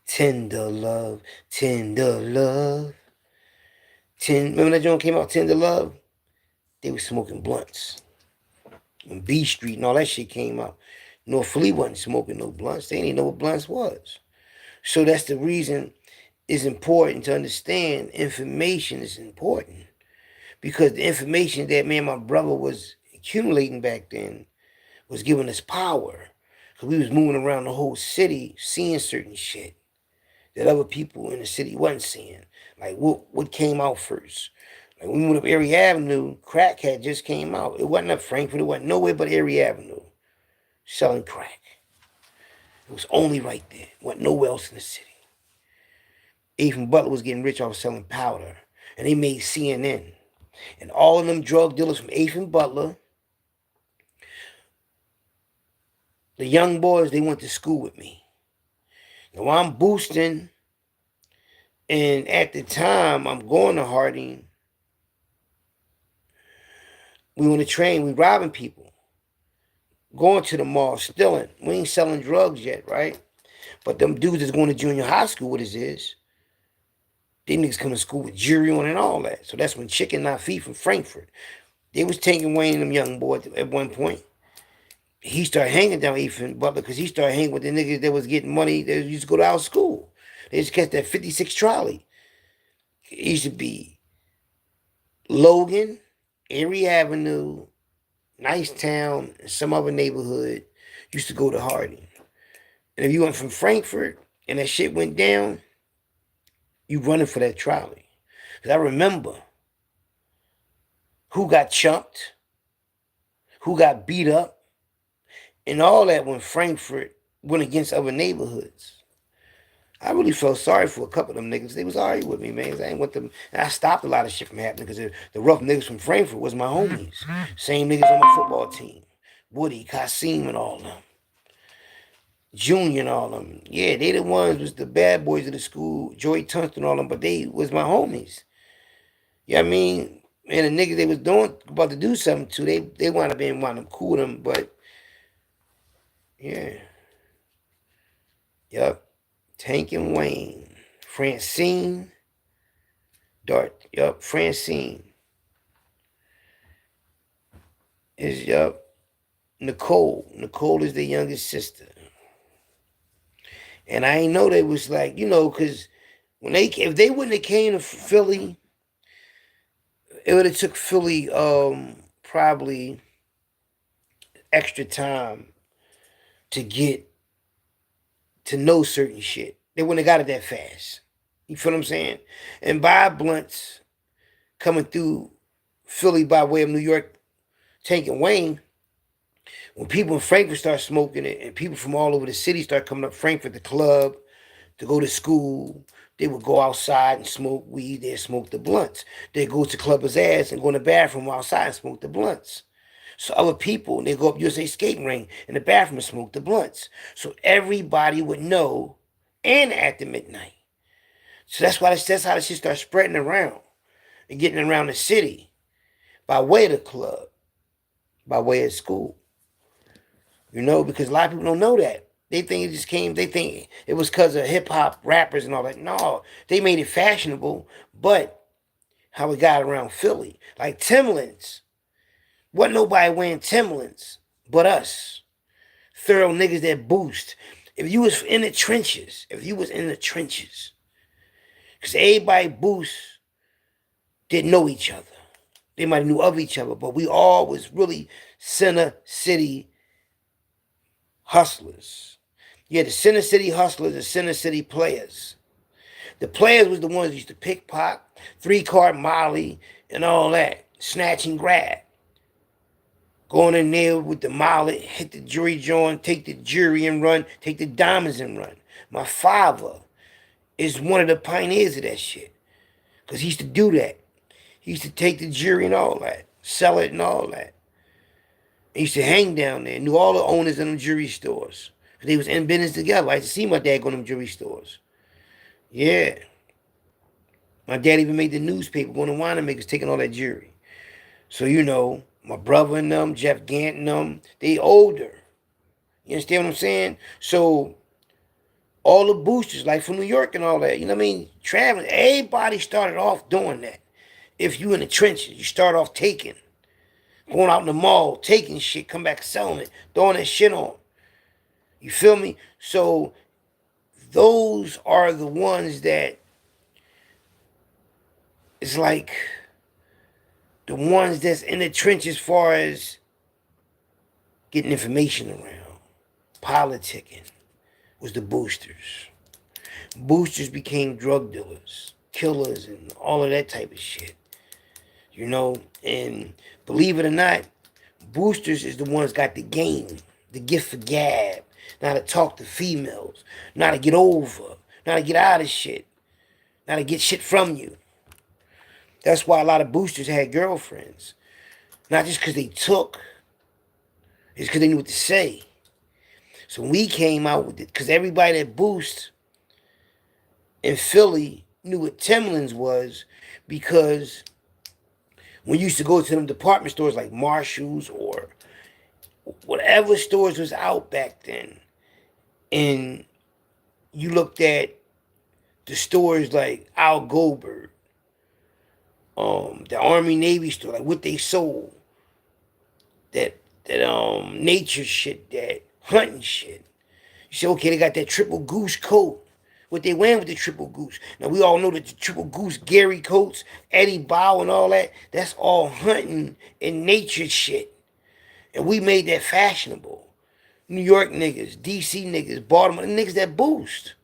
tender love, tender love. Remember that joint came out, Tender Love? They was smoking blunts. When B Street and all that shit came out, North Philly wasn't smoking no blunts. They didn't even know what blunts was. So that's the reason it's important to understand information is important. Because the information that me and my brother was accumulating back then was giving us power. Because we was moving around the whole city seeing certain shit that other people in the city wasn't seeing. Like what came out first. Like when we went up Erie Avenue, crack had just came out. It wasn't up Frankfurt, it wasn't nowhere but Erie Avenue selling crack. It was only right there. It wasn't nowhere else in the city. Ethan Butler was getting rich off selling powder. And they made CNN. And all of them drug dealers from Ethan Butler, the young boys, they went to school with me. Now I'm boosting, and at the time I'm going to Harding. We on the train, we robbing people. Going to the mall, stealing. We ain't selling drugs yet, right? But them dudes that's going to junior high school, what it is, they niggas come to school with jury on and all that. So that's when Chicken Not Feet from Frankfurt. They was taking Wayne and them young boys at one point. He started hanging down Ethan Butler because he started hanging with the niggas that was getting money that used to go to our school. They just catch that 56 trolley. It used to be Logan, Erie Avenue, Nicetown, and some other neighborhood used to go to Harding. And if you went from Frankfurt and that shit went down, you running for that trolley. Because I remember who got chumped, who got beat up, and all that when Frankfurt went against other neighborhoods. I really felt sorry for a couple of them niggas. They was alright with me, man. I ain't want them. And I stopped a lot of shit from happening because the rough niggas from Frankfurt was my homies. Same niggas on my football team. Woody, Kasim, and all them. Junior and all them. Yeah, they the ones was the bad boys of the school. Joey Tunstall and all them, but they was my homies. You know what I mean? And the niggas they was about to do something to, they wound up being wanting to cool them, but yeah. Yup. Tank and Wayne. Francine. Dart. Yup. Francine. Is yup. Nicole. Nicole is the youngest sister. And I ain't know they was like, you know, because if they wouldn't have came to Philly, it would have took Philly probably extra time to get to know certain shit. They wouldn't have got it that fast. You feel what I'm saying? And by blunts coming through Philly by way of New York, Tank and Wayne, when people in Frankfurt start smoking it and people from all over the city start coming up Frankfurt, the club, to go to school, they would go outside and smoke weed. They'd smoke the blunts. They'd go to Clubber's ass and go in the bathroom outside and smoke the blunts. So other people, they go up USA skating ring in the bathroom and smoke the blunts. So everybody would know and at the midnight. So that's how the shit starts spreading around and getting around the city by way of the club, by way of school. You know, because a lot of people don't know that. They think it just came, they think it was because of hip-hop rappers and all that. No, they made it fashionable, but how it got around Philly. Like Timberlands. Wasn't nobody wearing Timberlands but us. Thorough niggas that boost. If you was in the trenches, because everybody boost didn't know each other. They might have knew of each other, but we all was really center city hustlers. You had the center city hustlers and center city players. The players was the ones that used to pickpocket, 3-card Molly, and all that. Snatch and grab. Going in there with the mallet, hit the jury joint, take the jury and run, take the diamonds and run. My father is one of the pioneers of that shit. Because he used to do that. He used to take the jury and all that, sell it and all that. He used to hang down there, knew all the owners in them jury stores. They was in business together. I used to see my dad go to them jewelry stores. Yeah. My dad even made the newspaper going to winemakers taking all that jewelry. So, you know, my brother and them, Jeff Gant and them, they older. You understand what I'm saying? So, all the boosters, like from New York and all that, you know what I mean? Traveling, everybody started off doing that. If you in the trenches, you start off taking. Going out in the mall, taking shit, come back selling it, throwing that shit on. You feel me? So, those are the ones that, it's like, the ones that's in the trench as far as getting information around. Politicking was the boosters. Boosters became drug dealers, killers, and all of that type of shit. You know, and believe it or not, boosters is the ones got the game, the gift for gab, now to talk to females, now to get over, now to get out of shit, now to get shit from you. That's why a lot of boosters had girlfriends. Not just because they took, it's because they knew what to say. So when we came out with it, because everybody that boost in Philly knew what Timberlands was, because when you used to go to them department stores like Marshall's or whatever stores was out back then, and you looked at the stores like Al Goldberg, the Army Navy store, like what they sold, that nature shit, that hunting shit. You say, okay, they got that triple goose coat. What they wearing with the triple goose? Now we all know that the triple goose Gary coats, Eddie Bow and all that, that's all hunting and nature shit. And we made that fashionable. New York niggas, DC niggas, Baltimore niggas that boost.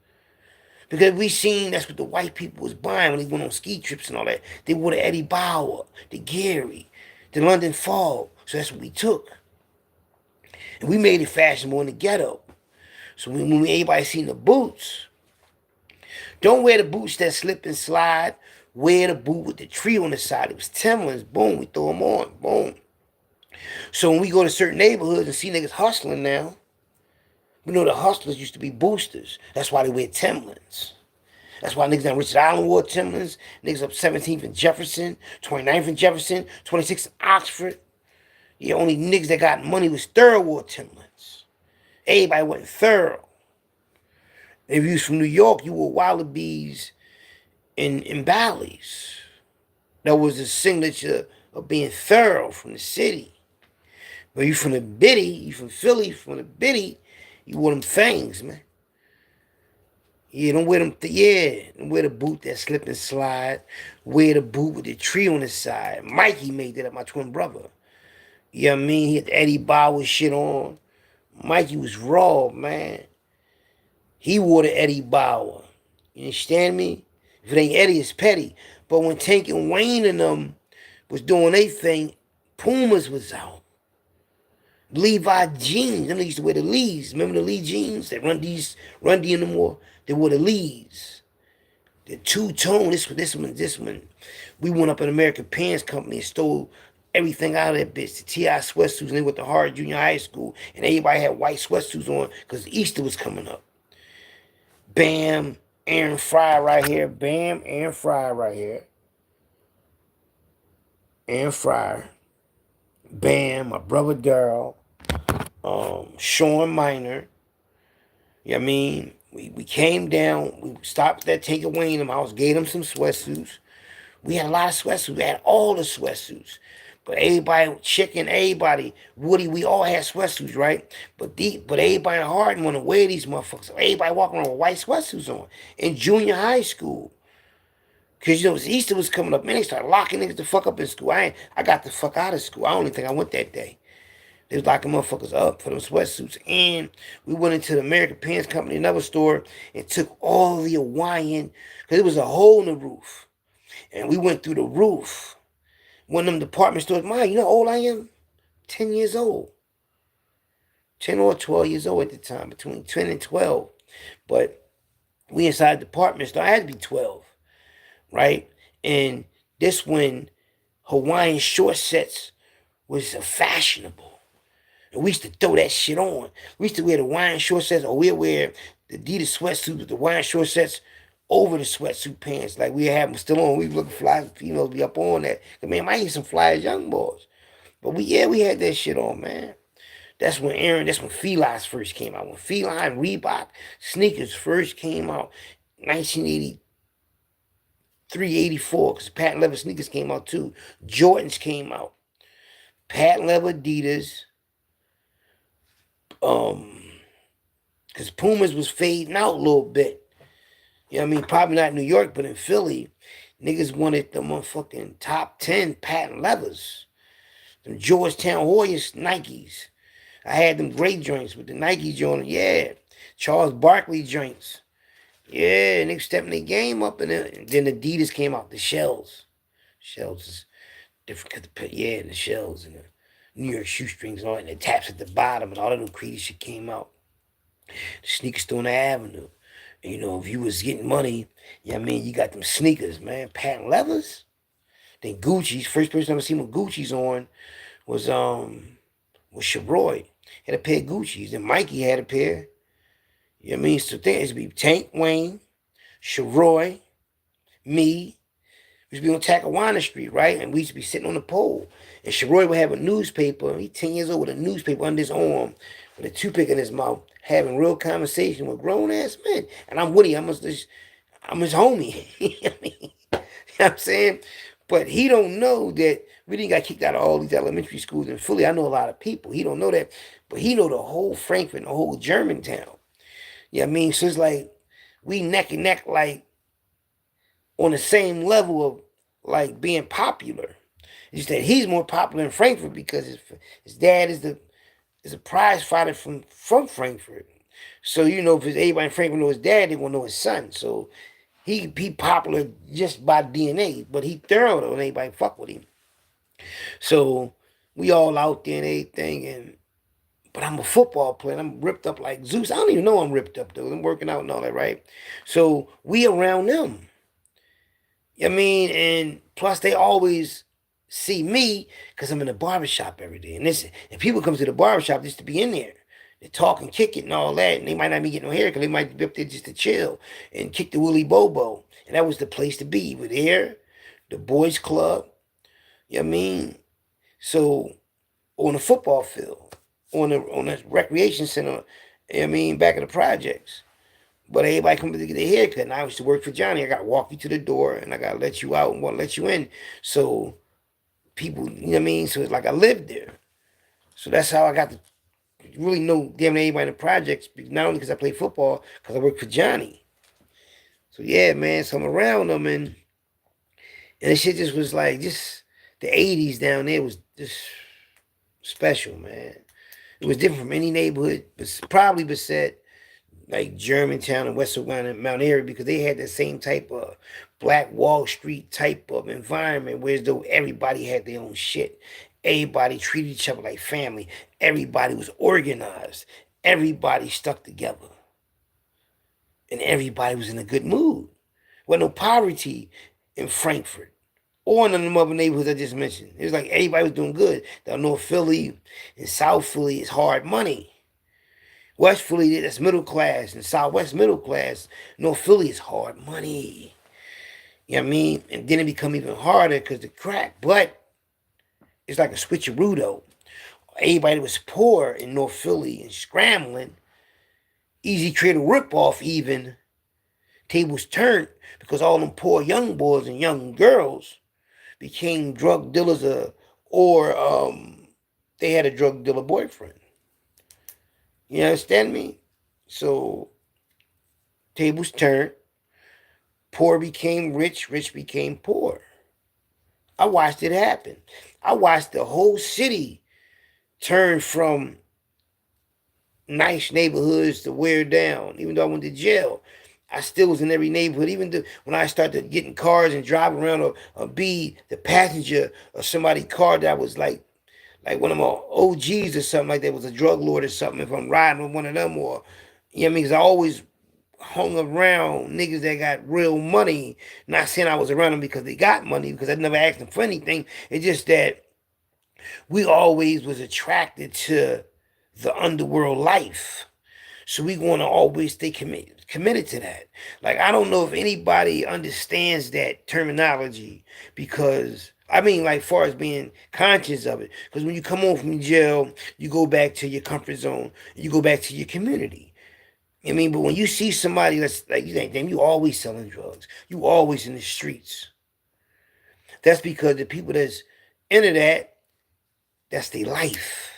Because we seen that's what the white people was buying when they went on ski trips and all that. They wore the Eddie Bauer, the Gary, the London Fog. So that's what we took. And we made it fashionable in the ghetto. So when everybody seen the boots, don't wear the boots that slip and slide. Wear the boot with the tree on the side. It was Timberlands. Boom, we throw them on. Boom. So when we go to certain neighborhoods and see niggas hustling now, we know the hustlers used to be boosters. That's why they wear Timberlands. That's why niggas down Richard Island wore Timberlands. Niggas up 17th and Jefferson, 29th and Jefferson, 26th and Oxford. Yeah, only niggas that got money was thorough wore Timberlands. Everybody wasn't thorough. If you was from New York, you wore Wallabies and Bally's. That was the signature of being thorough from the city. But you from the bitty, you from Philly, from the bitty, you wore them things, man. Yeah, don't wear them, don't wear the boot that slip and slide. Wear the boot with the tree on the side. Mikey made that up, my twin brother. You know what I mean? He had the Eddie Bauer shit on. Mikey was raw, man. He wore the Eddie Bauer. You understand me? If it ain't Eddie, it's Petty. But when Tank and Wayne and them was doing their thing, Pumas was out. Levi jeans. Them used to wear the Lees. Remember the Lee jeans that Run D no more? They wore the Lees. The two-tone. This one. We went up an American Pants Company and stole everything out of that bitch. The T.I. sweatsuits, and they went to Hard Junior High School, and everybody had white sweatsuits on because Easter was coming up. Bam, Aaron Fry right here. Bam, Aaron Fry right here. Aaron Fry. Bam, my brother Daryl. Sean Minor. You know what I mean? We came down. We stopped that Take Away in them house. Gave them some sweatsuits. We had a lot of sweatsuits. We had all the sweatsuits. But everybody, Chicken, everybody, Woody, we all had sweatsuits, right? But everybody in Hardin want to wear these motherfuckers. So everybody walking around with white sweatsuits on in junior high school. Because, you know, Easter was coming up. Man, they started locking niggas the fuck up in school. I got the fuck out of school. I don't even think I went that day. They was locking motherfuckers up for them sweatsuits. And we went into the American Pants Company, another store, and took all the Hawaiian, because it was a hole in the roof. And we went through the roof. One of them department stores. Man, you know how old I am? 10 years old. 10 or 12 years old at the time, between 10 and 12. But we inside the department store. I had to be 12, right? And this when Hawaiian short sets was fashionable. And we used to throw that shit on. We used to wear the wine short sets, or we'd wear the Adidas sweatsuit with the wine short sets over the sweatsuit pants. Like we had them still on. We looking fly, females be up on that. I mean, I hear some fly as young boys. But we had that shit on, man. That's when Felines first came out. When Feline Reebok sneakers first came out, 1983, 84, because patent leather sneakers came out too. Jordans came out. Patent leather Adidas. Because Pumas was fading out a little bit. You know what I mean? Probably not in New York, but in Philly, niggas wanted the motherfucking top 10 patent leathers. Them Georgetown Warriors Nikes. I had them great joints with the Nike joint. Yeah. Charles Barkley joints. Yeah, niggas stepping their game up. And then Adidas came out. The Shells. Shells is different. Yeah, the Shells and the New York shoestrings and all that. And the taps at the bottom and all of them creedy shit came out. The sneaker store on the avenue. And, you know, if you was getting money, you know what I mean, you got them sneakers, man. Patent leathers. Then Gucci's. First person I ever seen with Gucci's on was Sharoy. Had a pair of Gucci's. Then Mikey had a pair. You know what I mean? So things would be Tank Wayne, Sharoy, me. We used to be on Tackawana Street, right? And we used to be sitting on the pole. And Sharoy would have a newspaper. He 10 years old with a newspaper under his arm, with a toothpick in his mouth, having real conversation with grown-ass men. And I'm Woody. I'm his homie. You know what I mean? You know what I'm saying? But he don't know that we didn't got kicked out of all these elementary schools in Philly. I know a lot of people. He don't know that. But he know the whole Frankfurt and the whole Germantown. You know what I mean? So it's like we neck and neck, like on the same level of like being popular. It's just that he's more popular in Frankfurt because his dad is a prize fighter from Frankfurt. So, you know, if everybody in Frankfurt know his dad, they gonna know his son. So he popular just by DNA, but he thorough though, and anybody fuck with him. So we all out there and everything, but I'm a football player. I'm ripped up like Zeus. I don't even know I'm ripped up though. I'm working out and all that, right? So we around them. I mean, and plus they always see me because I'm in the barbershop every day. And people come to the barbershop just to be in there. They talk and kick it and all that. And they might not be getting no hair because they might be up there just to chill and kick the Willy Bobo. And that was the place to be. With there, the boys club. You know what I mean? So on the football field, on the recreation center, you know what I mean, back in the projects. But everybody come to get their haircut. And I used to work for Johnny. I got to walk you to the door and I got to let you out and want to let you in. So people, you know what I mean? So it's like I lived there. So that's how I got to really know damn near everybody in the projects, not only because I play football, because I work for Johnny. So yeah, man, so I'm around them, and the shit just was like, just the 80s down there was just special, man. It was different from any neighborhood, but probably beset like Germantown and West Atlanta and Mount Airy, because they had the same type of Black Wall Street type of environment, whereas though everybody had their own shit. Everybody treated each other like family. Everybody was organized. Everybody stuck together. And everybody was in a good mood. There was no poverty in Frankfurt or in the other neighborhoods I just mentioned. It was like everybody was doing good. Down North Philly and South Philly is hard money. West Philly, that's middle class, and Southwest middle class. North Philly is hard money. You know what I mean? And then it become even harder because the crack. But it's like a switcheroo though. Everybody was poor in North Philly and scrambling. Easy trade a rip-off even. Tables turned because all them poor young boys and young girls became drug dealers or they had a drug dealer boyfriend. You understand me? So tables turned. Poor became rich, rich became poor. I watched it happen. I watched the whole city turn from nice neighborhoods to wear down. Even though I went to jail, I still was in every neighborhood. Even when I started getting cars and driving around or be the passenger of somebody's car that was like one of my OGs or something like that, was a drug lord or something, if I'm riding with one of them, or, you know what I mean? Because I always hung around niggas that got real money. Not saying I was around them because they got money, because I never asked them for anything. It's just that we always was attracted to the underworld life. So we want to always stay committed to that. Like, I don't know if anybody understands that terminology, because I mean, like, far as being conscious of it. Because when you come home from jail, you go back to your comfort zone. You go back to your community. I mean, but when you see somebody that's like, you think, damn, you always selling drugs. You always in the streets. That's because the people that's into that, that's their life.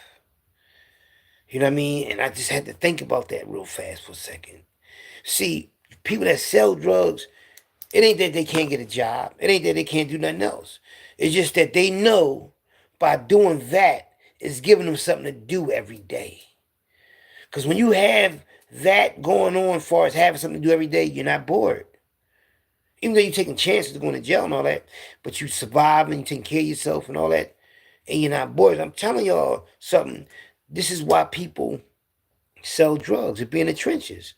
You know what I mean? And I just had to think about that real fast for a second. See, people that sell drugs, it ain't that they can't get a job. It ain't that they can't do nothing else. It's just that they know by doing that, it's giving them something to do every day. Because when you have that going on as far as having something to do every day, you're not bored. Even though you're taking chances of going to jail and all that, but you survive and you're taking care of yourself and all that, and you're not bored. I'm telling y'all something. This is why people sell drugs and be in the trenches,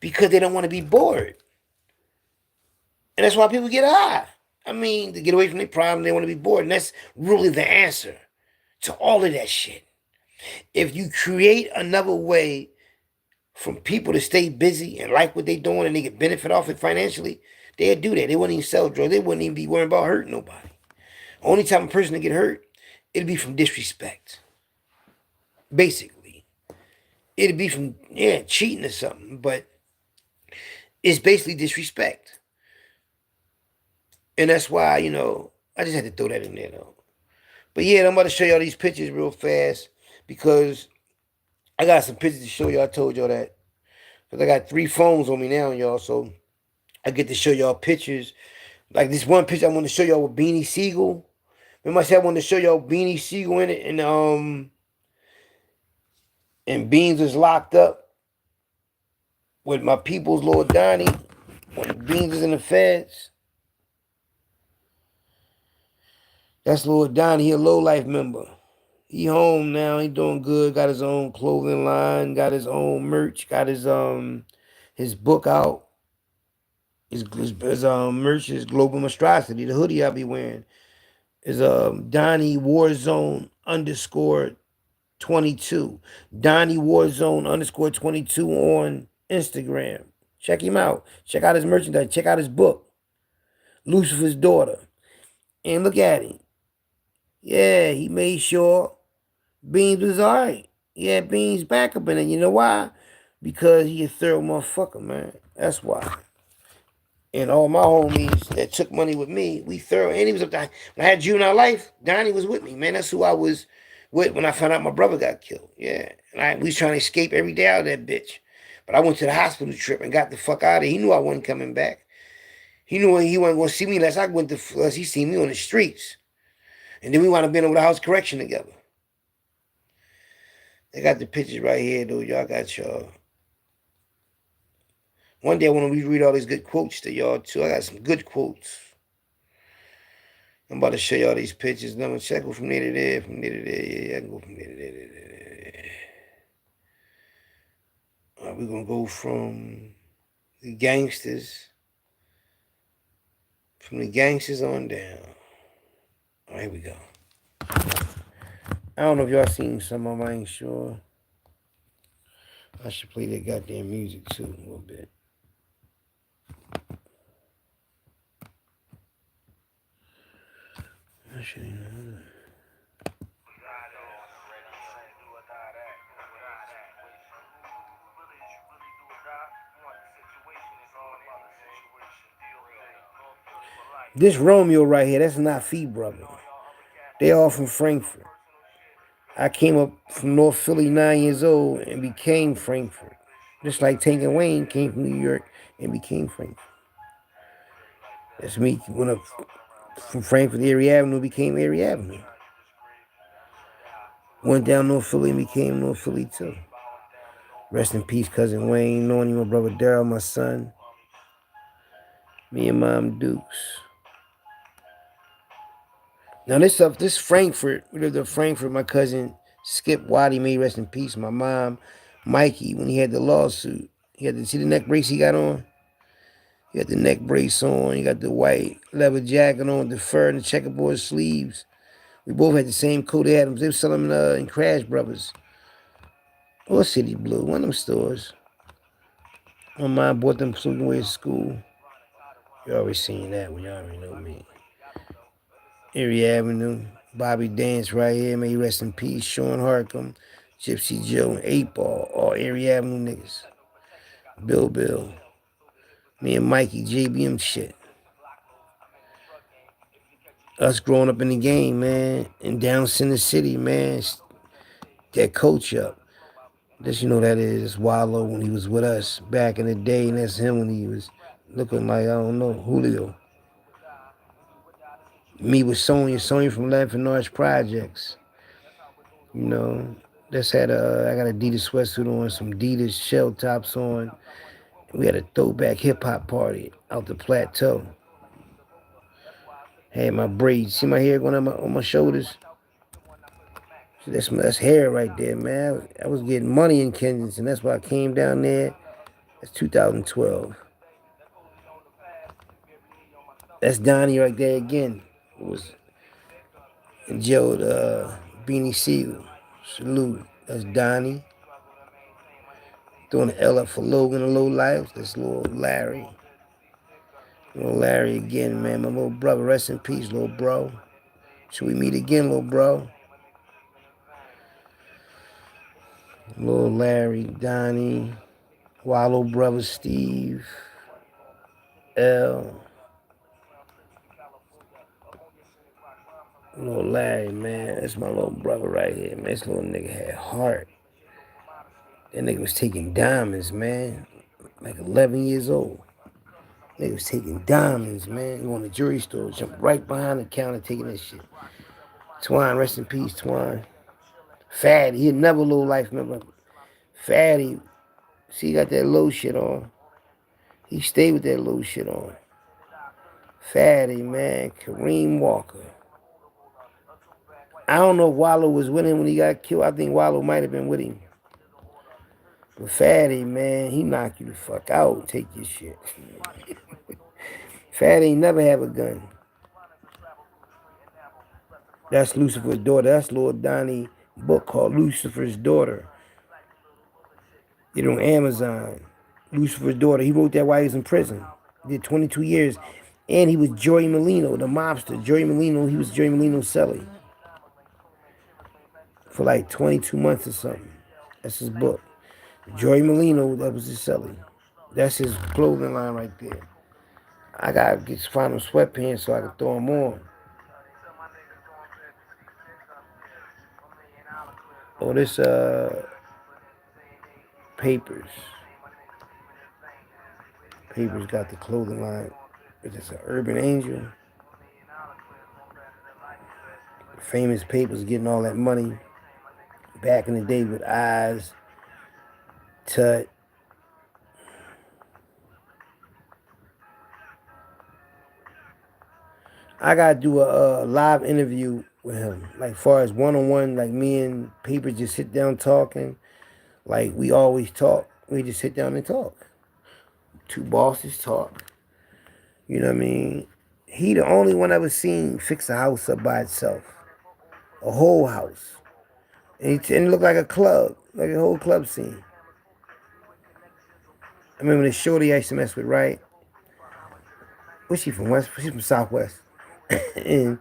because they don't want to be bored. And that's why people get high. I mean, to get away from their problem, they want to be bored. And that's really the answer to all of that shit. If you create another way from people to stay busy and like what they're doing and they get benefit off it financially, they'd do that. They wouldn't even sell drugs. They wouldn't even be worrying about hurting nobody. Only time a person to get hurt, it'd be from disrespect. Basically. It'd be from, cheating or something. But it's basically disrespect. And that's why, I just had to throw that in there, though. But yeah, I'm about to show y'all these pictures real fast, because I got some pictures to show y'all. I told y'all that. Because I got 3 phones on me now, y'all. So I get to show y'all pictures. Like this one picture I want to show y'all with Beanie Siegel. Remember I said I wanted to show y'all Beanie Siegel in it. And Beans was locked up with my people's Lord Donnie when Beans was in the feds. That's Lord Donnie. He a low-life member. He home now. He doing good. Got his own clothing line. Got his own merch. Got his book out. His merch is Global Monstrosity. The hoodie I be wearing is Donnie Warzone _22. Donnie Warzone _22 on Instagram. Check him out. Check out his merchandise. Check out his book, Lucifer's Daughter. And look at him. Yeah, he made sure Beans was all right. He had Beans back up in it. You know why? Because he a thorough motherfucker, man. That's why. And all my homies that took money with me, we thorough. And he was up there. When I had Juvenile Life, Donnie was with me, man. That's who I was with when I found out my brother got killed. Yeah. And we was trying to escape every day out of that bitch. But I went to the hospital trip and got the fuck out of there. He knew I wasn't coming back. He knew he wasn't going to see me unless he seen me on the streets. And then we wound up being over the house correction together. They got the pictures right here, though. Y'all got y'all. One day I want to read all these good quotes to y'all, too. I got some good quotes. I'm about to show y'all these pictures. And I'm going to check from there to there, from there to there. Yeah, I can go from there to there. All right, we're going to go from the gangsters. From the gangsters on down. All right, here we go. I don't know if y'all seen some of them, I ain't sure. I should play that goddamn music too a little bit. I shouldn't know that. This Romeo right here, that's not Fee brother. They all from Frankfurt. I came up from North Philly 9 years old and became Frankfurt. Just like Tank and Wayne came from New York and became Frankfurt. That's me. Went up from Frankfurt to Erie Avenue, became Erie Avenue. Went down North Philly and became North Philly too. Rest in peace, cousin Wayne. Knowing you, my brother Daryl, my son. Me and Mom Dukes. Now this Frankfurt, we lived in Frankfurt. My cousin Skip Waddy, may rest in peace. My mom, Mikey, when he had the lawsuit, he had to see the neck brace he got on. He had the neck brace on. He got the white leather jacket on, the fur and the checkerboard sleeves. We both had the same coat. They were selling them in Crash Brothers. Or City Blue, one of them stores. My mom bought them so we can wear to school. You always seen that when you already know me. Erie Avenue, Bobby Dance right here, may he rest in peace. Sean Harcum, Gypsy Joe, and 8 Ball, all Erie Avenue niggas. Bill, me and Mikey, JBM shit. Us growing up in the game, man, in down Center City, man, that coach up. This you know that is Wallow when he was with us back in the day, and that's him when he was looking like, I don't know, Julio. Me with Sonya from Laughing Arch Projects. You know, that's had I got Adidas sweatsuit on, some Adidas shell tops on. We had a throwback hip hop party out the plateau. Had my braids. See my hair going on my shoulders? That's hair right there, man. I was getting money in Kensington. That's why I came down there. That's 2012. That's Donnie right there again. It was Joe Beanie Siegel. Salute. That's Donnie. Throwing the L up for Logan and Low Life. That's little Larry. Little Larry again, man. My little brother. Rest in peace, little bro. Should we meet again, little bro? Little Larry, Donnie, Wallow brother Steve, L. Little Larry, man. That's my little brother right here, man. This little nigga had heart. That nigga was taking diamonds, man. Like 11 years old. Nigga was taking diamonds, man. He went to the jewelry store, jumped right behind the counter taking that shit. Twine, rest in peace, Twine. Fatty, he never low life, remember? Fatty, see, he got that low shit on. He stayed with that low shit on. Fatty, man. Kareem Walker. I don't know if Wallow was with him when he got killed. I think Wallow might have been with him. But Fatty, man, he knock you the fuck out. Take your shit. Fatty ain't never have a gun. That's Lucifer's daughter. That's Lord Donnie book called Lucifer's Daughter. Get it on Amazon. Lucifer's Daughter. He wrote that while he was in prison. He did 22 years. And he was Joey Molino, the mobster. Joey Molino, he was Joey Molino's celly. For like 22 months or something. That's his book. Joey Molino, that was his celly. That's his clothing line right there. I gotta find them sweatpants so I can throw them on. Oh, this Papers. Papers got the clothing line. It's an Urban Angel. Famous Papers getting all that money back in the day with Eyes, Tut. I gotta do a live interview with him, like far as one-on-one, like me and Papers just sit down talking, like we always talk. We just sit down and talk. Two bosses talk. You know what I mean? He the only one I ever seen fix a house up by itself, a whole house, and it looked like a club, like a whole club scene. I remember the shorty I used to mess with, right? Where's she from? West? She's from Southwest. And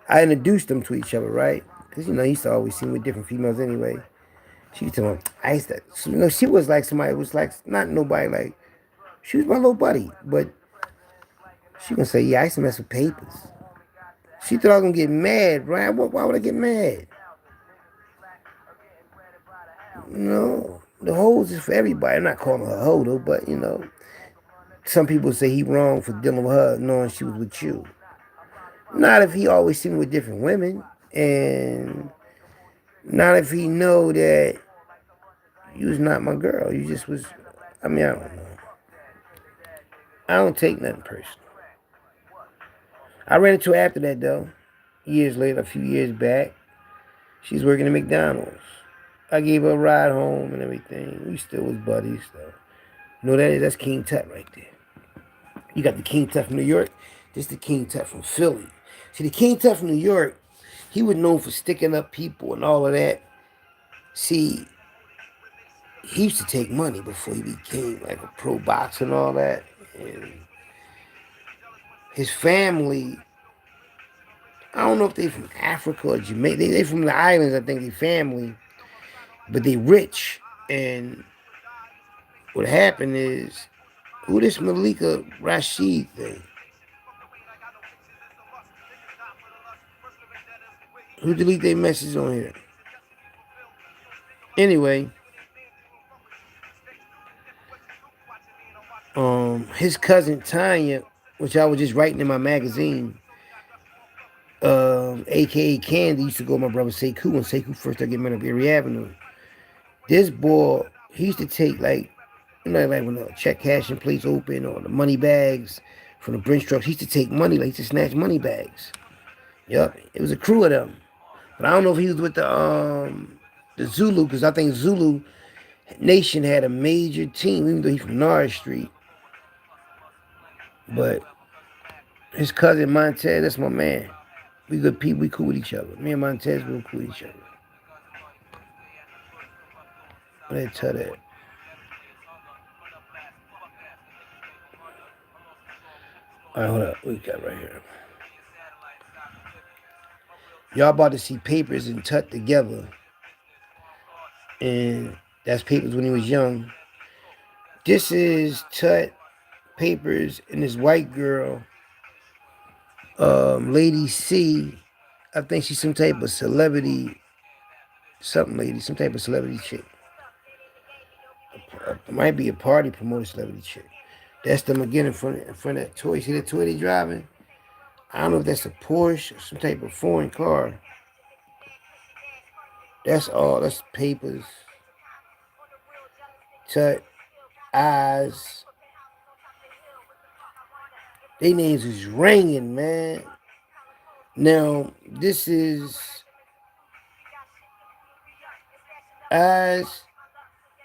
I introduced them to each other, right? Because, you know, he used to always see me with different females anyway. She used to tell me, I used to, you know, she was like somebody, was like, not nobody, like, she was my little buddy. But she gonna say, yeah, I used to mess with Papers. She thought I was gonna get mad, right? Why would I get mad? You know, the hoes is for everybody. I'm not calling her a hoe, though, but, you know, some people say he wrong for dealing with her knowing she was with you. Not if he always seen me with different women, and not if he know that you was not my girl. You just was, I mean, I don't know. I don't take nothing personal. I ran into her after that, though. Years later, a few years back. She's working at McDonald's. I gave her a ride home and everything. We still was buddies, though. You know that is? That's King Tut right there. You got the King Tut from New York. This is the King Tut from Philly. See, the King Tut from New York, he was known for sticking up people and all of that. See, he used to take money before he became like a pro boxer and all that. And his family, I don't know if they from Africa or Jamaica. They from the islands, I think they family, but they rich. And what happened is, who this Malika Rashid thing? Who delete their message on here? Anyway, his cousin Tanya, which I was just writing in my magazine, aka Candy, used to go with my brother Sekou when Sekou first started getting married on Erie Avenue. This boy, he used to take like, like when the check cashing place open or the money bags from the Brinks trucks, he used to take money, like he used to snatch money bags. Yup, it was a crew of them. But I don't know if he was with the Zulu, because I think Zulu Nation had a major team, even though he's from Norris Street. But his cousin Montez, that's my man. We good people, we cool with each other. Me and Montez, we cool with each other. Let's tell that. Alright, hold up. What we got right here? Y'all about to see Papers and Tut together. And that's Papers when he was young. This is Tut, Papers, and this white girl, Lady C. I think she's some type of celebrity, something lady, some type of celebrity chick. It might be a party promoter celebrity chick. That's them again in front of that toy. See that toy they driving? I don't know if that's a Porsche or some type of foreign car. That's all. That's Papers. Tut, Eyes. They names is ringing, man. Now, this is Eyes,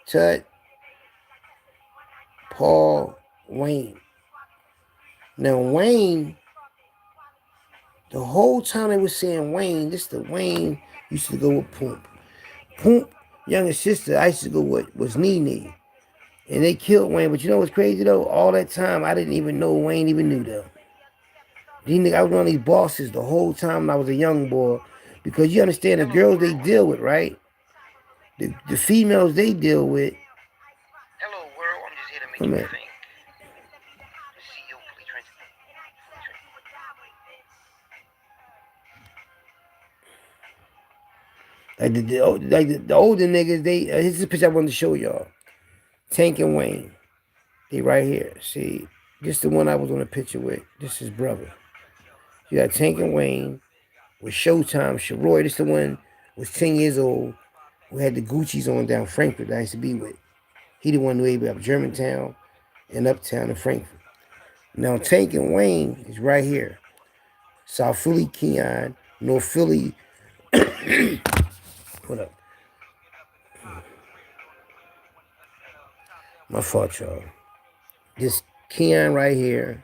Tut, Paul, Wayne. Now, Wayne, the whole time they was saying Wayne, this the Wayne used to go with Poomp. Poomp, younger sister, I used to go with was Nene. And they killed Wayne. But you know what's crazy though? All that time, I didn't even know Wayne even knew them. I was one of these bosses the whole time I was a young boy. Because you understand the girls they deal with, right? The females they deal with. Hello world, I'm just here to make you think. Like the older niggas, here's the picture I wanted to show y'all. Tank and Wayne. They right here. See, this is the one I was on a picture with. This is brother. You got Tank and Wayne with Showtime. Sharoy, this the one was 10 years old who had the Gucci's on down Frankfurt that I used to be with. He the one who ate up Germantown and Uptown in Frankfurt. Now Tank and Wayne is right here. South Philly, Keon, North Philly. What up? My fault, y'all. This Keon right here.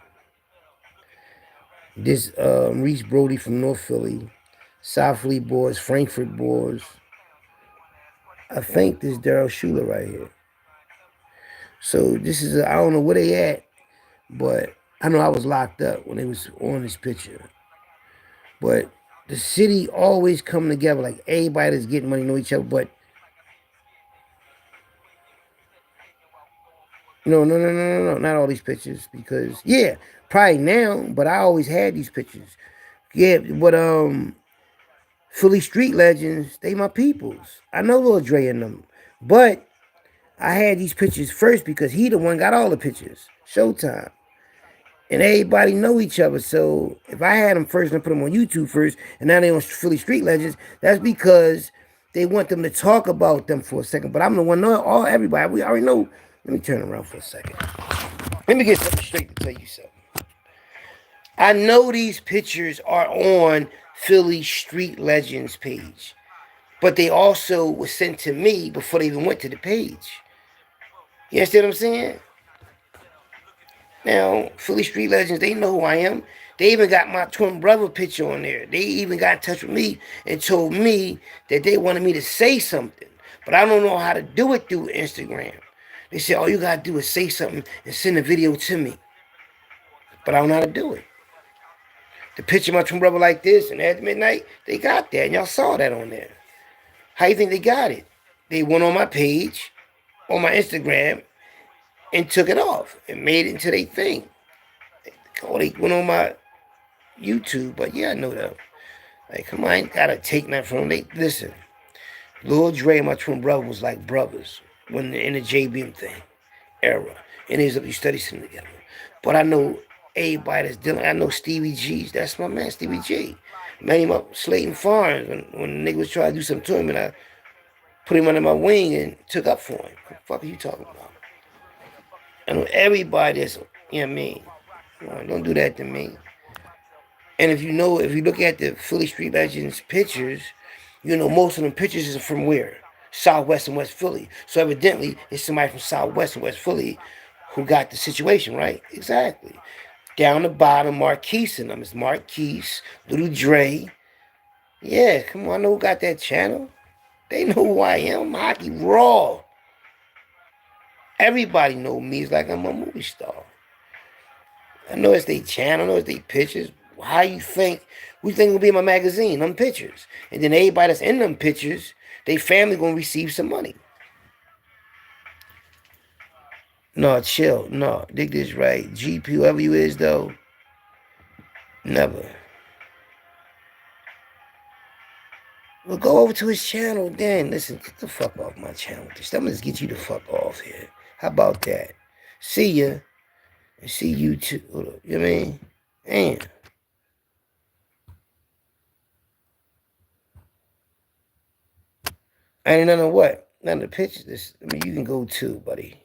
This Reese Brody from North Philly. South Philly boys, Frankfurt boys. I think this Daryl Schuler right here. So this is, I don't know where they at, but I know I was locked up when they was on this picture. But the city always come together, like everybody that's getting money know each other, but no, not all these pictures, because, yeah, probably now, but I always had these pictures. Yeah, but, Philly Street Legends, they my peoples. I know Lil Dre and them, but I had these pictures first because he the one got all the pictures, Showtime. And everybody know each other, so if I had them first and put them on YouTube first, and now they on Philly Street Legends, that's because they want them to talk about them for a second. But I'm the one know all everybody. We already know. Let me turn around for a second. Let me get something straight to tell you something. I know these pictures are on Philly Street Legends page, but they also were sent to me before they even went to the page. You understand what I'm saying? Now, Philly Street Legends, they know who I am. They even got my twin brother picture on there. They even got in touch with me and told me that they wanted me to say something. But I don't know how to do it through Instagram. They say, all you gotta do is say something and send a video to me. But I don't know how to do it. The picture of my twin brother like this and at midnight, they got that. And y'all saw that on there. How you think they got it? They went on my page, on my Instagram, and took it off and made it into their thing. Oh, they went on my YouTube, but yeah, I know them. Like, come on, I ain't gotta take nothing from them. They, listen, Lil Dre and my twin brother was like brothers when in the JBM thing era. And they up studied them together. But I know everybody that's dealing. I know Stevie G's. That's my man, Stevie G. Met him up Slayton Farms when the nigga was trying to do something to him, and I put him under my wing and took up for him. What the fuck are you talking about? I know everybody that's, you know what I mean? No, don't do that to me. And if you look at the Philly Street Legends pictures, you know most of them pictures is from where? Southwest and West Philly. So evidently, it's somebody from Southwest and West Philly who got the situation, right? Exactly. Down the bottom, Marquise and them. It's Marquise, Little Dre. Yeah, come on, I know who got that channel. They know who I am. Hockey Raw. Everybody know me. It's like I'm a movie star. I know it's their channel. I know it's their pictures. How you think? We think it'll be in my magazine, them pictures. And then everybody that's in them pictures, they family gonna receive some money. No, chill. No, dig this right. GP, whoever you is though, never. Well, go over to his channel then. Listen, get the fuck off my channel. I'm gonna just get you the fuck off here. How about that? See ya. And see you too. You know what I mean? Damn. I ain't none of what? None of the pictures. I mean, you can go too, buddy.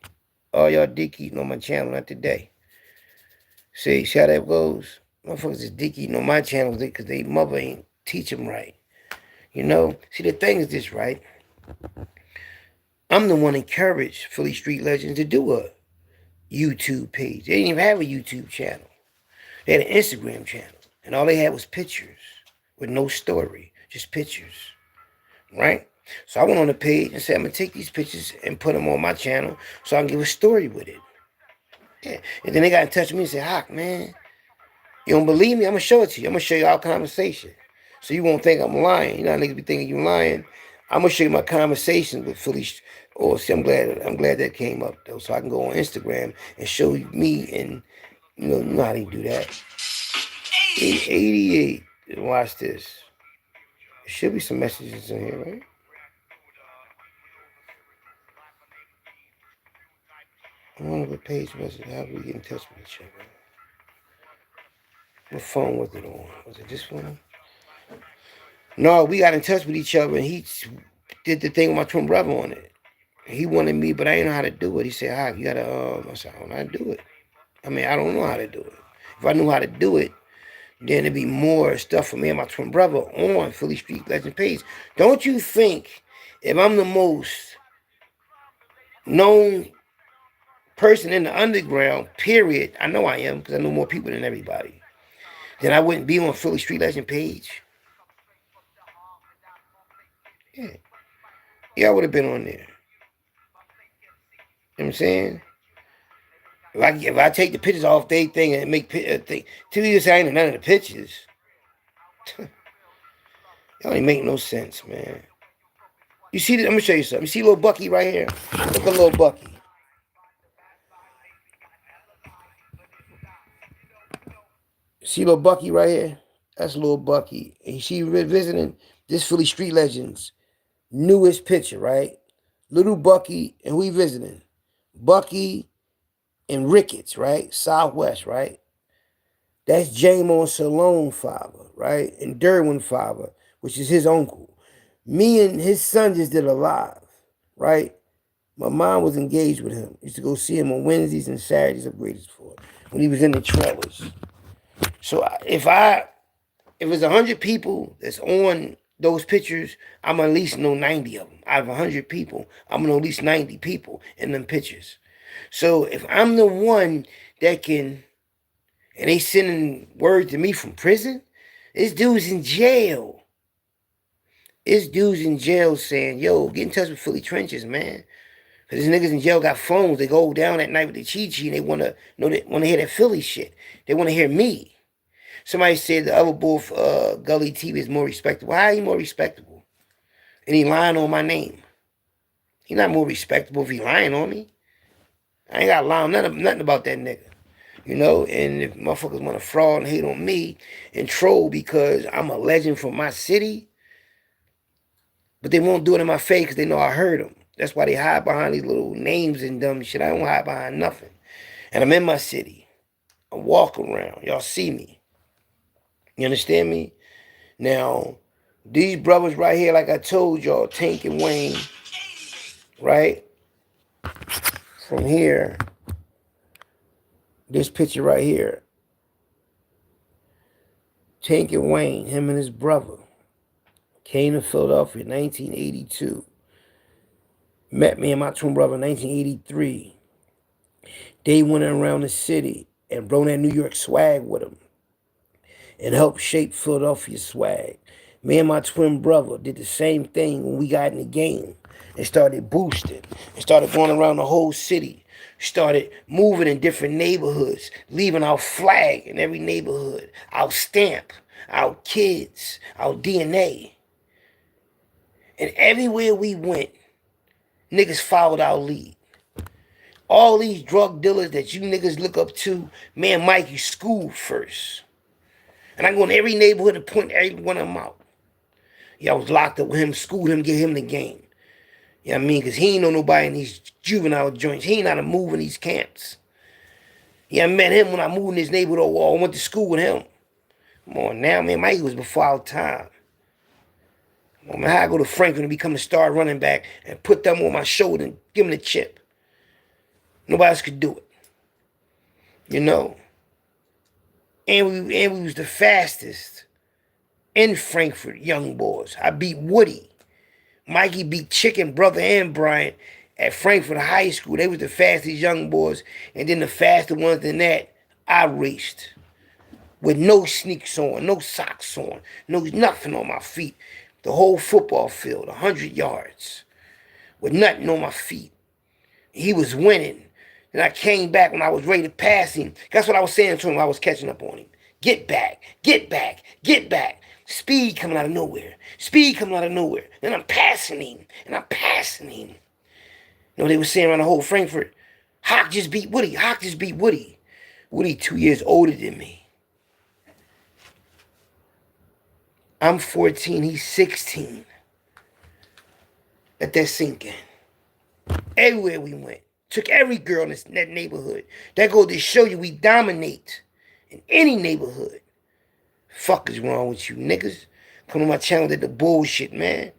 All y'all dick eating on my channel, not today. See how that goes? Motherfuckers is dick eating on my channel because they mother ain't teach them right. You know? See, the thing is this, right? I'm the one encouraged Philly Street Legends to do a YouTube page. They didn't even have a YouTube channel. They had an Instagram channel. And all they had was pictures with no story. Just pictures. Right? So I went on the page and said, I'm going to take these pictures and put them on my channel so I can give a story with it. Yeah. And then they got in touch with me and said, Hawk, man, you don't believe me? I'm going to show it to you. I'm going to show you our conversation. So you won't think I'm lying. You know how niggas be thinking you lying. I'm going to show you my conversation with Philly. Oh, see, I'm glad that came up, though. So I can go on Instagram and show you me and, you know how they do that. 88. Watch this. There should be some messages in here, right? I wonder what page was it? How do we get in touch with each other? What phone was it on? Was it this phone? No, we got in touch with each other and he did the thing with my twin brother on it. He wanted me, but I didn't know how to do it. He said, Hi, you gotta, I said, I don't know how to do it. I mean, I don't know how to do it. If I knew how to do it, then there'd be more stuff for me and my twin brother on Philly Street Legend page. Don't you think if I'm the most known person in the underground, period, I know I am because I know more people than everybody, then I wouldn't be on Philly Street Legend page? Yeah, I would have been on there. You know what I'm saying? If I take the pictures off they thing and make thing, till you say I ain't none of the pictures, it don't even make no sense, man. You see, I'm gonna show you something. You see little Bucky right here? Look at little Bucky. See little Bucky right here? That's little Bucky. And she visiting this Philly Street Legends newest picture, right? Little Bucky, and who he visiting? Bucky and Ricketts, right? Southwest, right? That's Jamon Salone father, right? And Derwin father, which is his uncle. Me and his son just did a live, right? My mom was engaged with him. Used to go see him on Wednesdays and Saturdays of Greatest Fort when he was in the trailers. So if it's 100 people that's on those pictures, I'm at least know 90 of them. Out of 100 people, I'm gonna know at least 90 people in them pictures. So if I'm the one that can, and they sending word to me from prison, this dude's in jail. It's dudes in jail saying, yo, get in touch with Philly Trenches, man. Cause these niggas in jail got phones. They go down at night with the Chi-Chi and they wanna hear that Philly shit. They wanna hear me. Somebody said the other boy Gully TV is more respectable. How he more respectable? And he lying on my name. He not more respectable if he lying on me. I ain't got to lie on nothing about that nigga. You know, and if motherfuckers want to fraud and hate on me and troll because I'm a legend from my city, but they won't do it in my face because they know I heard them. That's why they hide behind these little names and dumb shit. I don't hide behind nothing. And I'm in my city. I walk around. Y'all see me. You understand me? Now, these brothers right here, like I told y'all, Tank and Wayne, right? From here, this picture right here, Tank and Wayne, him and his brother, came to Philadelphia in 1982. Met me and my twin brother in 1983. They went around the city and brought that New York swag with them and helped shape Philadelphia swag. Me and my twin brother did the same thing when we got in the game and started boosting and started going around the whole city. Started moving in different neighborhoods, leaving our flag in every neighborhood, our stamp, our kids, our DNA. And everywhere we went, niggas followed our lead. All these drug dealers that you niggas look up to, me and Mikey schooled first. And I go in every neighborhood and point every one of them out. Yeah, I was locked up with him, schooled him, get him the game. You know what I mean? Because he ain't know nobody in these juvenile joints. He ain't how to move in these camps. Yeah, I met him when I moved in this neighborhood. I went to school with him. Come on now, man. Mikey was before our time. Come on, man. How I go to Franklin and become a star running back and put them on my shoulder and give him the chip. Nobody else could do it. You know? And we was the fastest in Frankfurt, young boys. I beat Woody. Mikey beat Chicken, brother and Brian at Frankfurt High School. They was the fastest young boys. And then the faster ones than that, I raced. With no sneaks on, no socks on, no nothing on my feet. The whole football field, 100 yards. With nothing on my feet. He was winning. And I came back when I was ready to pass him. That's what I was saying to him when I was catching up on him. Get back, get back, get back. Speed coming out of nowhere. Speed coming out of nowhere. Then I'm passing him. And I'm passing him. You know, they were saying around the whole Frankfurt, Hawk just beat Woody. Hawk just beat Woody. Woody 2 years older than me. I'm 14. He's 16. Let that sink in. Everywhere we went. Took every girl in that neighborhood. That goes to show you we dominate in any neighborhood. Fuck is wrong with you niggas? Come to my channel with the bullshit, man.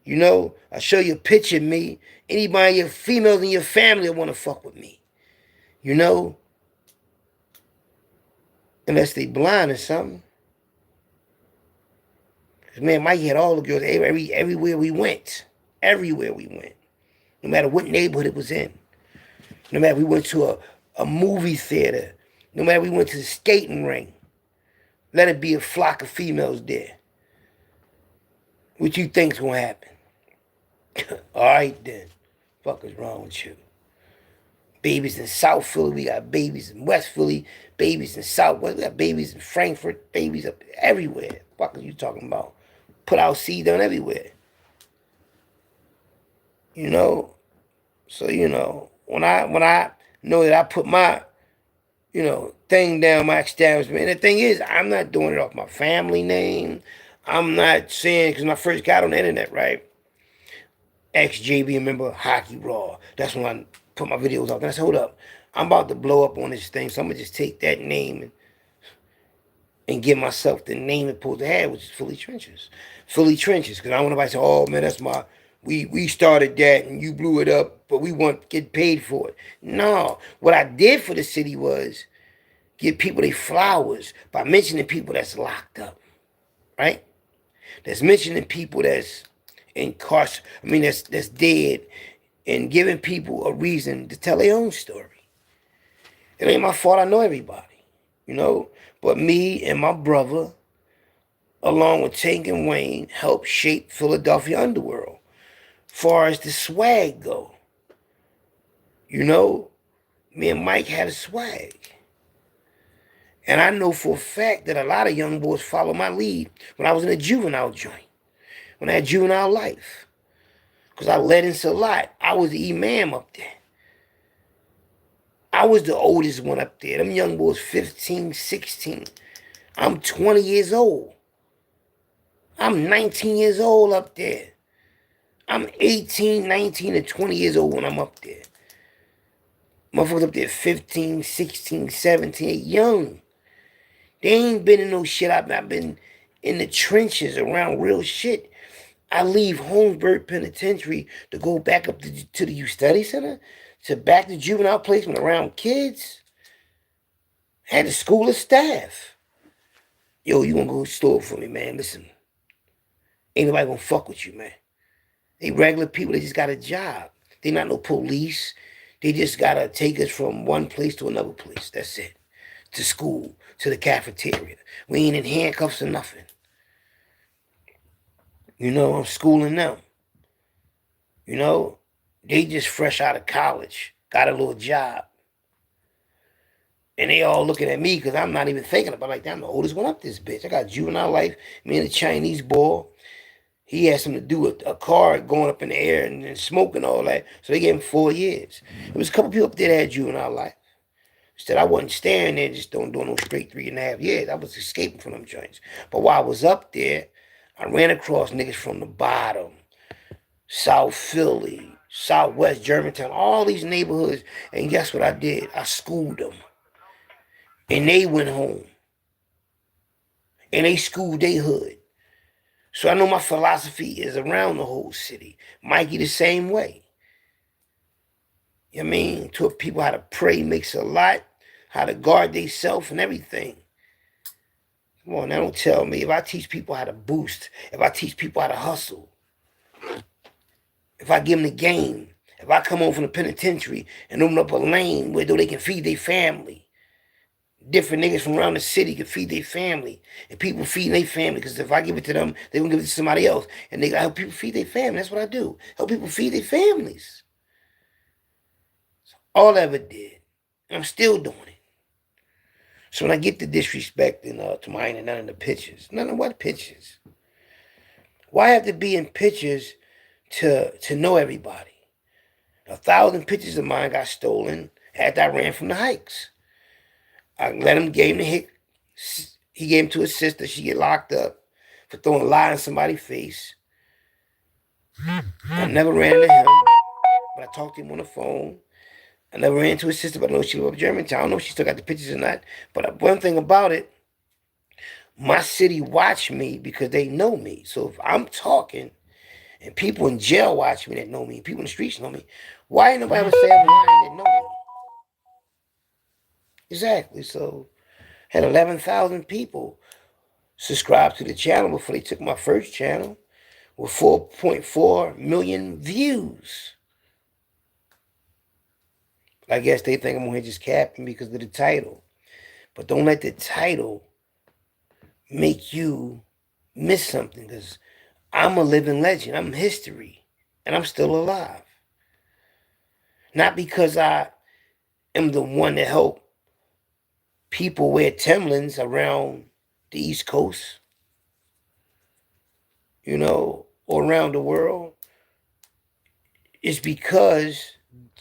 You know, I show you a picture of me. Anybody, your females in your family want to fuck with me. You know? Unless they blind or something. Cause man, Mikey had all the girls everywhere we went. Everywhere we went. No matter what neighborhood it was in. No matter if we went to a movie theater. No matter if we went to the skating ring. Let it be a flock of females there. What you think's gonna happen? Alright then. Fuck is wrong with you? Babies in South Philly, we got babies in West Philly, babies in Southwest, we got babies in Frankfurt, babies up everywhere. Fuck are you talking about? Put our seed down everywhere. You know? So, you know, when I know that I put my, you know, thing down, my establishment, and the thing is, I'm not doing it off my family name. I'm not saying, because when I first got on the internet, right? Ex-JB, remember, Hockey Raw. That's when I put my videos up. And I said, hold up, I'm about to blow up on this thing, so I'm going to just take that name and give myself the name it's supposed to have, which is Philly Trenches. Philly Trenches, because I don't want nobody to say, oh, man, that's my, we started that and you blew it up, but we want to get paid for it. No, what I did for the city was give people their flowers by mentioning people that's locked up, right? That's mentioning people that's that's dead, and giving people a reason to tell their own story. It ain't my fault, I know everybody, you know? But me and my brother, along with Tank and Wayne, helped shape Philadelphia underworld. Far as the swag go, you know, me and Mike had a swag. And I know for a fact that a lot of young boys followed my lead when I was in a juvenile joint, when I had juvenile life. Because I led into a lot. I was the imam up there. I was the oldest one up there. Them young boys 15, 16. I'm 20 years old. I'm 19 years old up there. I'm 18, 19, and 20 years old when I'm up there. Motherfuckers up there 15, 16, 17, young. They ain't been in no shit. I've been in the trenches around real shit. I leave Holmesburg Penitentiary to go back up to the Youth Study Center, to back to juvenile placement around kids. Had a school of staff. Yo, you gonna go to the store for me, man? Listen, ain't nobody gonna fuck with you, man. They regular people, they just got a job. They not no police. They just gotta take us from one place to another place. That's it. To school, to the cafeteria. We ain't in handcuffs or nothing. You know, I'm schooling them. You know, they just fresh out of college, got a little job. And they all looking at me because I'm not even thinking about it like that. I'm the oldest one up this bitch. I got juvenile life. Me and the Chinese boy. He had something to do with a car going up in the air and smoking all that. So they gave him 4 years. There was a couple people up there that had juvenile life. Instead, I wasn't staying there just doing no straight 3.5 years. I was escaping from them joints. But while I was up there, I ran across niggas from the bottom, South Philly, Southwest Germantown, all these neighborhoods. And guess what I did? I schooled them. And they went home. And they schooled their hood. So I know my philosophy is around the whole city. Mikey the same way. You know what I mean? Taught people how to pray makes a lot, how to guard themselves and everything. Come on, now don't tell me. If I teach people how to boost, if I teach people how to hustle, if I give them the game, if I come home from the penitentiary and open up a lane where they can feed their family, different niggas from around the city can feed their family, and people feed their family, because if I give it to them, they gonna give it to somebody else, and they gotta help people feed their family. That's what I do. Help people feed their families. That's all I ever did. And I'm still doing it. So when I get to disrespecting to mine and none of the pictures, none of what pictures? Why have to be in pictures to know everybody? 1,000 pictures of mine got stolen after I ran from the hikes. I let him, gave him the hit. He gave him to his sister. She get locked up for throwing a lie in somebody's face. I never ran into him, but I talked to him on the phone. I never ran into his sister, but I know she lived in Germantown. I don't know if she still got the pictures or not. But one thing about it, my city watch me because they know me. So if I'm talking and people in jail watch me that know me, people in the streets know me, why ain't nobody ever say I'm lying that know me? Exactly. So had 11,000 people subscribe to the channel before they took my first channel with 4.4 million views. I guess they think I'm on here just capping because of the title. But don't let the title make you miss something, because I'm a living legend. I'm history. And I'm still alive. Not because I am the one that helped people wear Timberlands around the East Coast, you know, or around the world. It's because,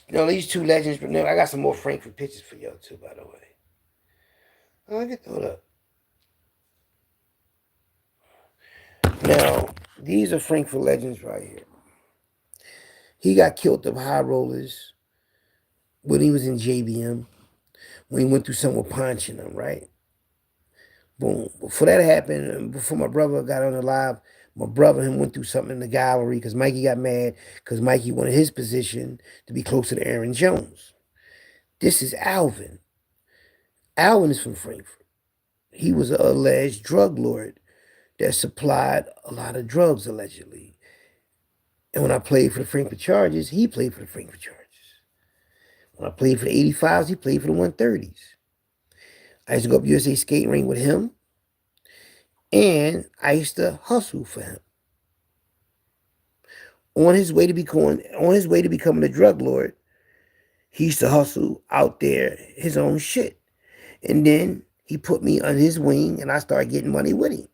you know, these two legends, but I got some more Frankfurt pictures for y'all too, by the way. I'll get those up. Now, these are Frankfurt legends right here. He got killed up high rollers when he was in JBM, when he went through something with punching them, right? Boom. Before that happened, before my brother got on the live, my brother and him went through something in the gallery because Mikey got mad because Mikey wanted his position to be closer to Aaron Jones. This is Alvin. Alvin is from Frankfurt. He was an alleged drug lord that supplied a lot of drugs, allegedly. And when I played for the Frankfurt Chargers, he played for the Frankfurt Chargers. When I played for the 85s, he played for the 130s. I used to go up USA skating ring with him And I used to hustle for him. On his way to becoming a drug lord, he used to hustle out there his own shit. And then he put me under his wing and I started getting money with him.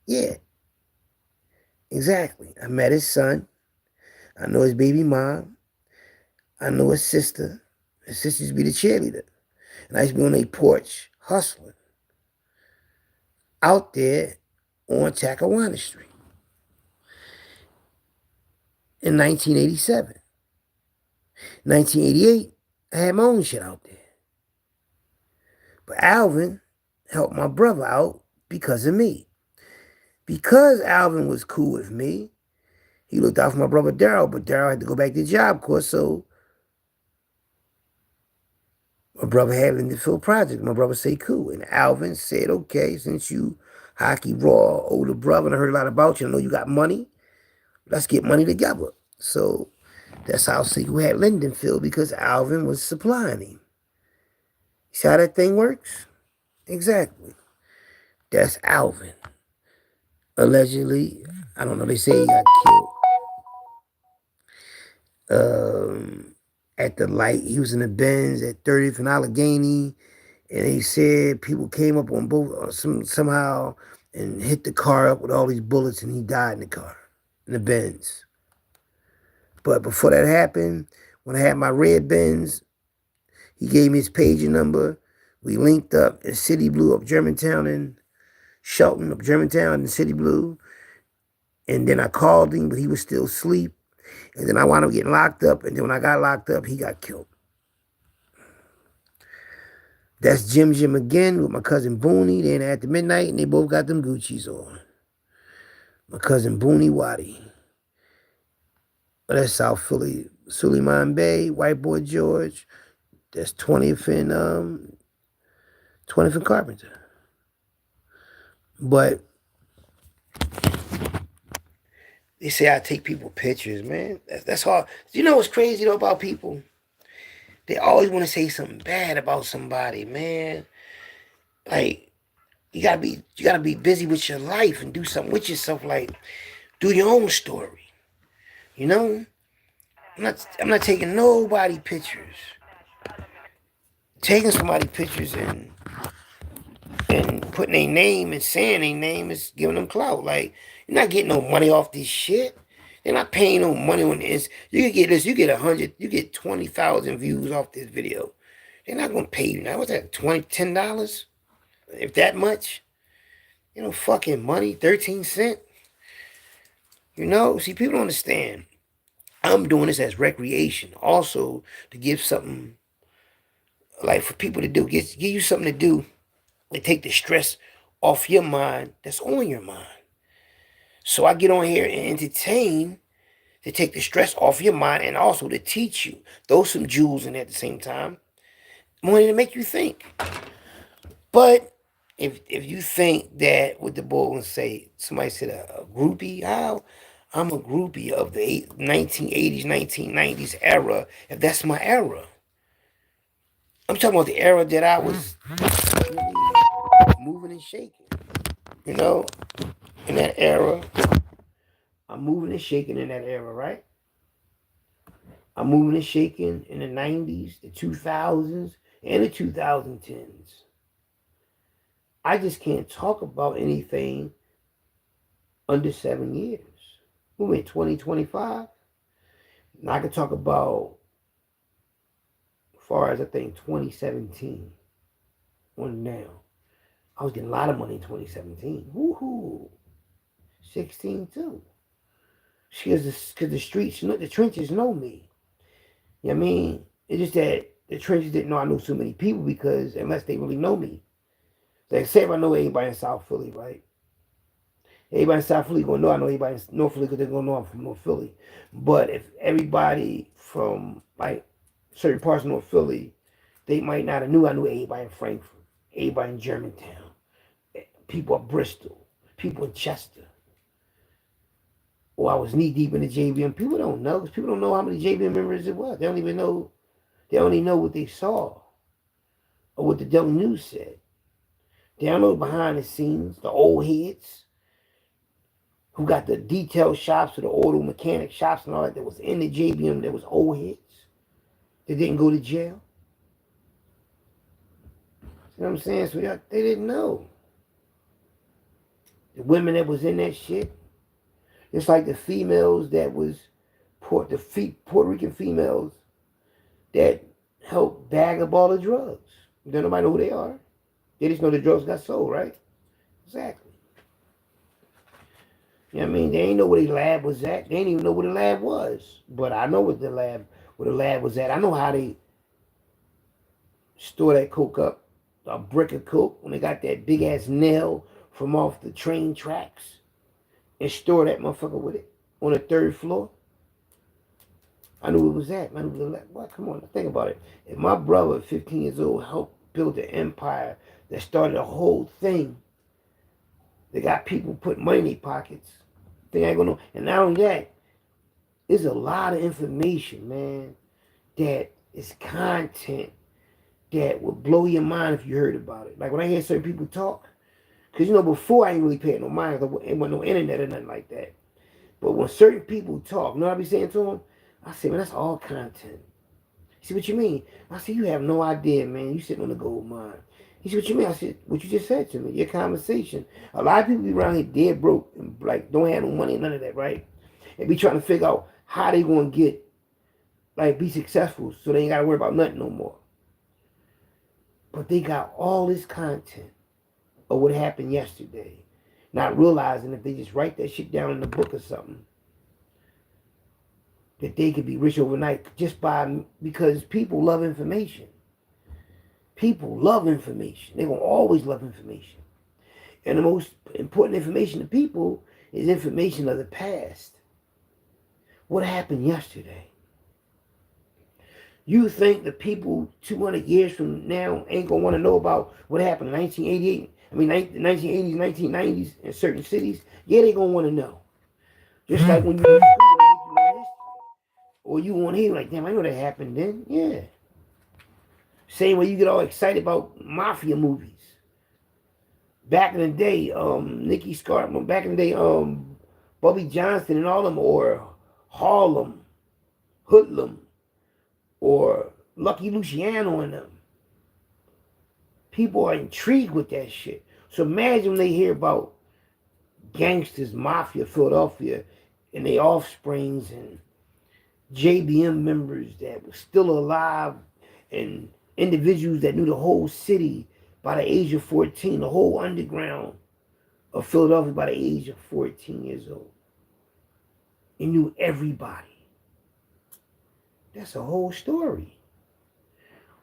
Yeah, exactly. I met his son. I know his baby mom. I know his sister. His sister used to be the cheerleader. And I used to be on a porch hustling out there on Chakawana Street in 1987. 1988, I had my own shit out there. But Alvin helped my brother out because of me. Because Alvin was cool with me, he looked out for my brother Daryl, but Daryl had to go back to Job Corps, so my brother had an field project. My brother said, cool. And Alvin said, okay, since you hockey raw older brother, and I heard a lot about you, I know you got money, let's get money together. So that's how Sequel had Lindenfield, because Alvin was supplying him. See how that thing works? Exactly. That's Alvin. Allegedly, I don't know, they say he got killed at the light. He was in the Benz at 30th and Allegheny, and he said people came up on both somehow and hit the car up with all these bullets, and he died in the car, in the Benz. But before that happened, when I had my red Benz, he gave me his pager number. We linked up in City Blue up Germantown and Shelton up Germantown and City Blue. And then I called him, but he was still asleep. And then I wound up getting locked up. And then when I got locked up, he got killed. That's Jim again with my cousin Booney. Then after midnight, and they both got them Gucci's on. My cousin Booney Waddy. That's South Philly. Suleiman Bay, White Boy George. That's 20th and 20th and Carpenter. But they say I take people pictures, man. That's hard. You know what's crazy though about people? They always want to say something bad about somebody, man. Like you gotta be busy with your life and do something with yourself. Like do your own story. You know, I'm not taking nobody pictures. Taking somebody pictures and putting their name and saying their name is giving them clout. Like you're not getting no money off this shit. They're not paying no money on this. You can get this. You get 100. You get 20,000 views off this video. They're not gonna pay you now. What's that? $10? If that much? You know, fucking money. 13 cents. You know. See, people don't understand. I'm doing this as recreation, also to give something like for people to do. Give you something to do and take the stress off your mind that's on your mind. So I get on here and entertain to take the stress off your mind and also to teach you. Throw some jewels in at the same time. Money to make you think. But if you think that what the boy gonna say, somebody said a groupie, how? I'm a groupie of the 1980s, 1990s era, if that's my era. I'm talking about the era that I was moving and shaking. You know, in that era. I'm moving and shaking in that era, right? I'm moving and shaking in the 90s, the 2000s, and the 2010s. I just can't talk about anything under 7 years. We're in 2025. Now I can talk about, as far as I think 2017 on now. I was getting a lot of money in 2017. Woohoo! 16 too. Because the streets, the trenches know me. You know what I mean? It's just that the trenches didn't know I knew so many people because unless they really know me. Like say if I know everybody in South Philly, right? Everybody in South Philly gonna know I know everybody in North Philly because they're gonna know I'm from North Philly. But if everybody from like certain parts of North Philly, they might not have knew I knew everybody in Frankfurt, everybody in Germantown, people at Bristol, people in Chester. Or I was knee deep in the JVM. People don't know because people don't know how many JVM members it was. They don't even know. They only know what they saw or what the Daily News said. Download behind the scenes, the old heads who got the detail shops or the auto mechanic shops and all that was in the JBM that was old heads that didn't go to jail. You know what I'm saying? So they didn't know. The women that was in that shit, it's like the females that was Puerto Rican females that helped bag up all the drugs. Don't nobody know who they are. They just know the drugs got sold, right? Exactly. You know what I mean? They ain't know where the lab was at. They didn't even know where the lab was. But I know where the lab was at. I know how they store that coke up. A brick of coke when they got that big ass nail from off the train tracks and store that motherfucker with it on the 3rd floor. I knew it was that. I knew it was that. Well, come on, think about it. If my brother, 15 years old, helped build the empire that started the whole thing, they got people putting money in their pockets. They ain't gonna know. And not only that, there's a lot of information, man, that is content that would blow your mind if you heard about it. Like when I hear certain people talk, because before I ain't really paying no mind, there wasn't no internet or nothing like that. But when certain people talk, you know what I be saying to them? I say, man, that's all content. You see what you mean? I say, you have no idea, man. You sitting on a gold mine. He said, what you mean? I said, what you just said to me, your conversation. A lot of people be around here dead broke and like don't have no money, none of that, right? And be trying to figure out how they gonna get, like, be successful so they ain't gotta worry about nothing no more. But they got all this content of what happened yesterday, not realizing if they just write that shit down in a book or something, that they could be rich overnight because people love information. People love information. They're going to always love information. And the most important information to people is information of the past. What happened yesterday? You think the people 200 years from now ain't going to want to know about what happened in 1988? I mean, the 1980s, 1990s in certain cities? Yeah, they going to want to know. Just like when you in school, they make you learn history. Or you want to hear, like, damn, I know that happened then. Yeah. Same way you get all excited about mafia movies. Back in the day, Nicky Scarpa, back in the day, Bobby Johnson and all them, or Harlem, Hoodlum, or Lucky Luciano and them. People are intrigued with that shit. So imagine when they hear about gangsters, mafia, Philadelphia, and their offsprings and JBM members that were still alive, and individuals that knew the whole city by the age of 14, the whole underground of Philadelphia by the age of 14 years old. He knew everybody. That's a whole story.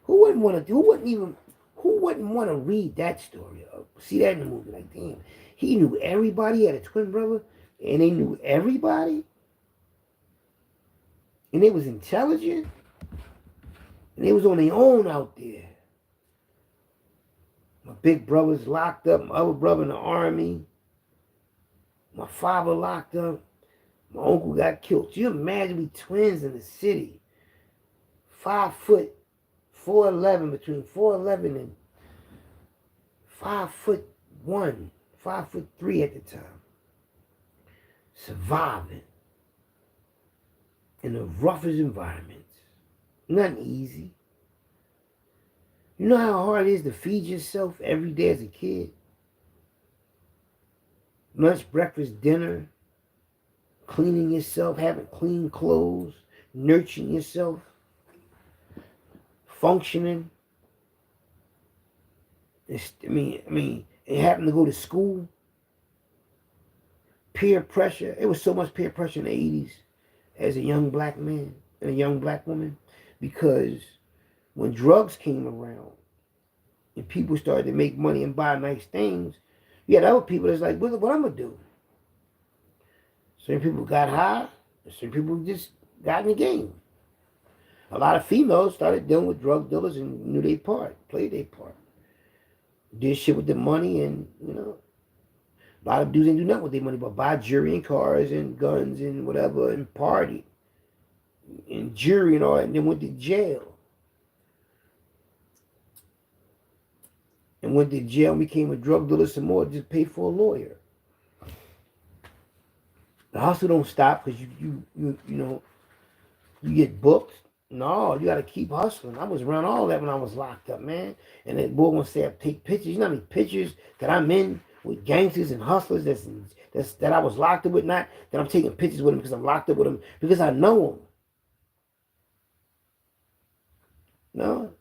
Who wouldn't want to read that story? See that in the movie? Like, damn, he knew everybody. He had a twin brother, and they knew everybody. And they was intelligent. And they was on their own out there. My big brother's locked up. My other brother in the army. My father locked up. My uncle got killed. Can you imagine we twins in the city? 5 foot, 4'11", between 4'11" and 5'1", 5'3" at the time. Surviving in the roughest environments. Nothing easy. You know how hard it is to feed yourself every day as a kid? Lunch, breakfast, dinner, cleaning yourself, having clean clothes, nurturing yourself, functioning. And having to go to school. Peer pressure. It was so much peer pressure in the 80s as a young black man and a young black woman, because when drugs came around and people started to make money and buy nice things, you had other people that's like, what I'm going to do? Certain people got high, and certain people just got in the game. A lot of females started dealing with drug dealers and knew their part, played their part. Did shit with the money, and, a lot of dudes didn't do nothing with their money but buy jewelry and cars and guns and whatever and party and jury and all that, and then went to jail. and went to jail and became a drug dealer some more, just paid for a lawyer. The hustle don't stop because you know, you get booked. No, you got to keep hustling. I was around all that when I was locked up, man. And that boy wants to say I take pictures. You know how many pictures that I'm in with gangsters and hustlers that I was locked up with, not that I'm taking pictures with them because I'm locked up with them, because I know them. No.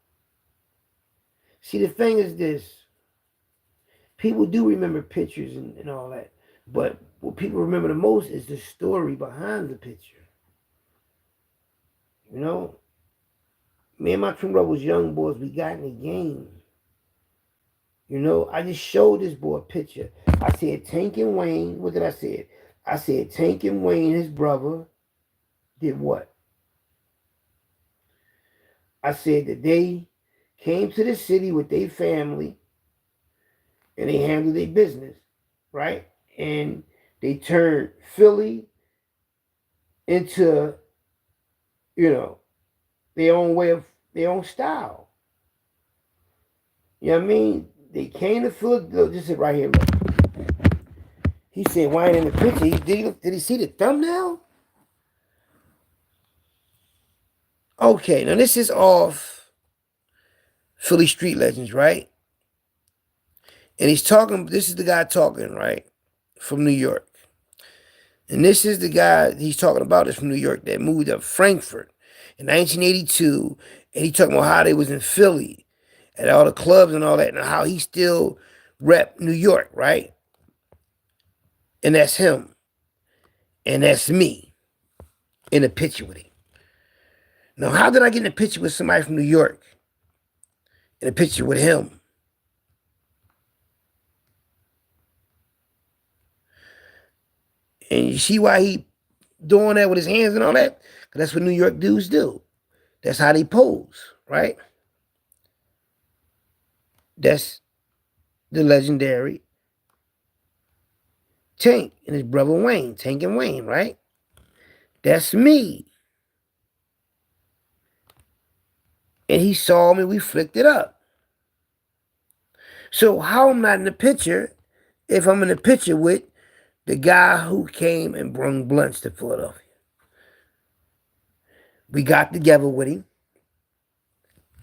See, the thing is this. People do remember pictures and all that. But what people remember the most is the story behind the picture. You know? Me and my twin brothers, young boys, we got in the game. You know, I just showed this boy a picture. I said Tank and Wayne. What did I say? I said Tank and Wayne, his brother, did what? I said that they came to the city with their family and they handled their business, right? And they turned Philly into, you know, their own way of, their own style. You know what I mean? They came to Philly. Look, this is right here. Look. He said, "Wine in the picture." Did he see the thumbnail? Okay, now this is off Philly Street Legends, right? And he's talking, this is the guy talking, right? From New York. And this is the guy he's talking about is from New York that moved to Frankfurt in 1982. And he talking about how they was in Philly at all the clubs and all that, and how he still rep New York, right? And that's him. And that's me in a picture with him. Now, how did I get in a picture with somebody from New York? In a picture with him? And you see why he doing that with his hands and all that? Because that's what New York dudes do. That's how they pose, right? That's the legendary Tank and his brother Wayne, Tank and Wayne, right? That's me. And he saw me, we flicked it up. So how I'm not in the picture if I'm in the picture with the guy who came and brung blunts to Philadelphia? We got together with him,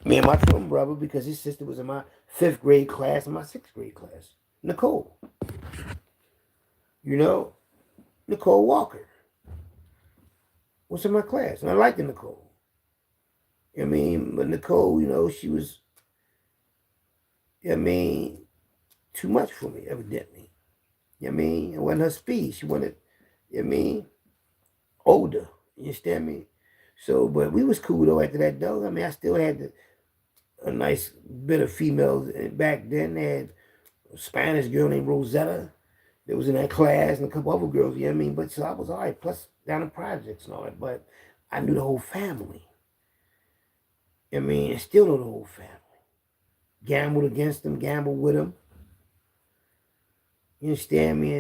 me and my twin brother, because his sister was in my 5th grade class and my 6th grade class, Nicole. You know, Nicole Walker was in my class, and I liked Nicole. You know what I mean? But Nicole, you know, she was, you know what I mean, too much for me, evidently. You know what I mean? It wasn't her speed. She wanted, you know what I mean, older. You understand me? So, but we was cool though after that though. I mean, I still had a nice bit of females. And back then they had a Spanish girl named Rosetta that was in that class and a couple other girls, you know what I mean? But so I was all right, plus down in projects and all that. But I knew the whole family. You know what I mean? I still know the whole family. Gambled against them, gambled with them. You understand me?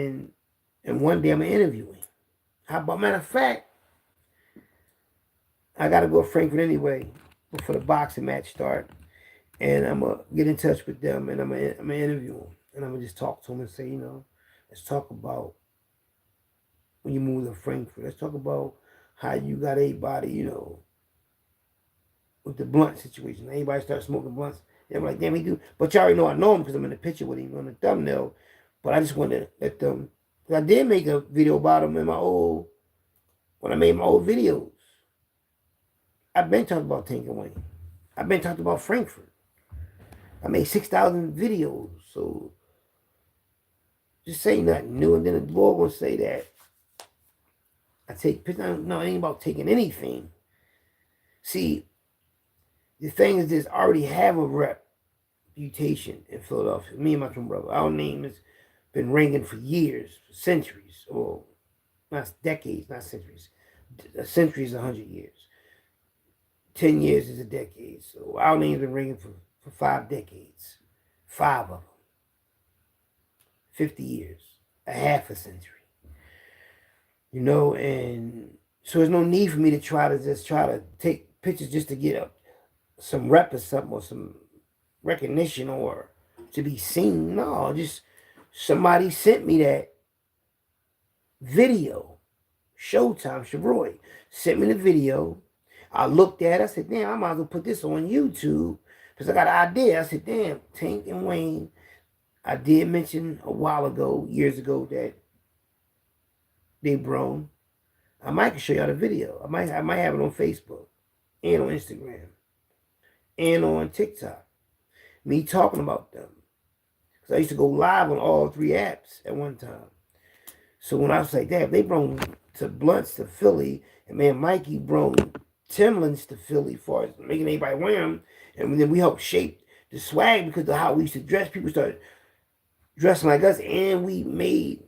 And one day I'm interviewing. How about, matter of fact, I got to go to Frankfurt anyway before the boxing match start. And I'm going to get in touch with them and I'm going to interview them. And I'm going to just talk to them and say, you know, let's talk about when you move to Frankfurt. Let's talk about how you got everybody, you know, with the blunt situation. Everybody starts smoking blunts. And I'm like, damn, he do. But you already know I know him because I'm in the picture with him on the thumbnail. But I just wanted to let them, because I did make a video about him in my old, when I made my old videos. I've been talking about Tank and Wayne. I've been talking about Frankfurt. I made 6,000 videos. So just say nothing new. And then the Lord gonna say that I take pictures. No, it ain't about taking anything. See, the thing is this, I already have a reputation in Philadelphia. Me and my twin brother. Our name has been ringing for years, for centuries. Or not decades, not centuries. A century is 100 years. 10 years is a decade. So our name's been ringing for 5 decades. 5 of them. 50 years. A half a century. You know, and so there's no need for me to try to take pictures just to get some rep or something or some recognition or to be seen. No, just somebody sent me that video. Showtime, Shavroy sent me the video. I looked at it. I said, damn, I might as well put this on YouTube because I got an idea. I said, damn, Tank and Wayne. I did mention a while ago, years ago, that they grown. I might show y'all the video. I might have it on Facebook and on Instagram and on TikTok. Me talking about them. Because I used to go live on all 3 apps at one time. So when I was like, damn, they brought to Blunts to Philly, and man, Mikey brought Timberlands to Philly for making everybody wear them. And then we helped shape the swag because of how we used to dress. People started dressing like us, and we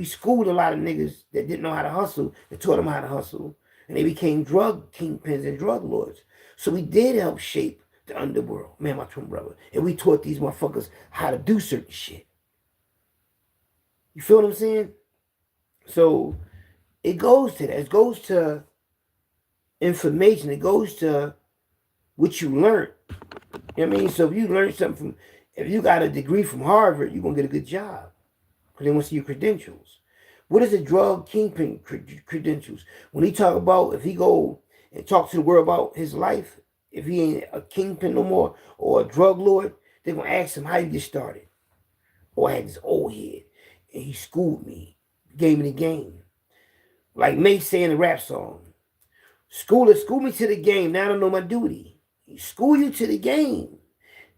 schooled a lot of niggas that didn't know how to hustle, that taught them how to hustle, and they became drug kingpins and drug lords. So we did help shape the underworld, man, my twin brother. And we taught these motherfuckers how to do certain shit. You feel what I'm saying? So it goes to that. It goes to information. It goes to what you learned. You know what I mean? So if you learn something if you got a degree from Harvard, you're going to get a good job. Because they want to see your credentials. What is a drug kingpin credentials? When he talk about, if he go and talk to the world about his life, if he ain't a kingpin no more, or a drug lord, they're going to ask him how you get started. Or I had this old head, and he schooled me, gave me the game. Like May say in a rap song, school me to the game, now I don't know my duty. He school you to the game,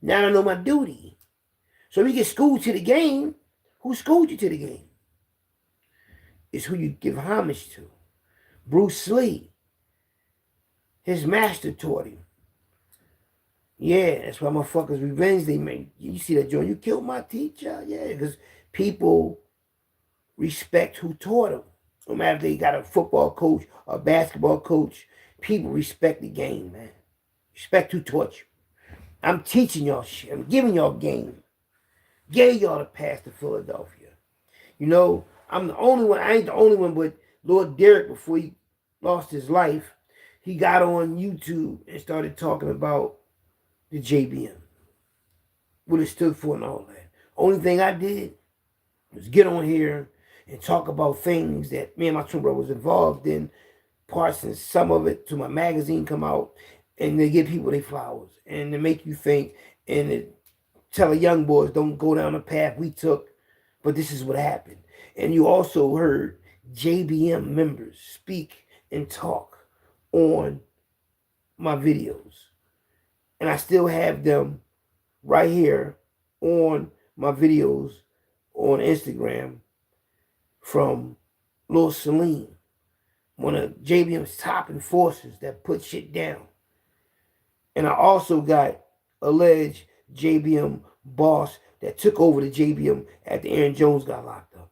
now I don't know my duty. So if you get schooled to the game, who schooled you to the game? It's who you give homage to. Bruce Lee, his master taught him. Yeah, that's why motherfuckers revenge they make. You see that, John? You killed my teacher? Yeah, because people respect who taught them. No matter if they got a football coach or a basketball coach, people respect the game, man. Respect who taught you. I'm teaching y'all shit. I'm giving y'all game. Gave y'all the pass to Philadelphia. You know, I'm the only one. I ain't the only one, but Lord Derek, before he lost his life, he got on YouTube and started talking about the JBM. What it stood for and all that. Only thing I did was get on here and talk about things that me and my twin brother was involved in, parts and some of it to my magazine come out, and they give people their flowers and to make you think and to tell the young boys don't go down the path we took, but this is what happened. And you also heard JBM members speak and talk on my videos. And I still have them right here on my videos on Instagram from Lil Salim, one of JBM's top enforcers that put shit down. And I also got alleged JBM boss that took over the JBM after Aaron Jones got locked up.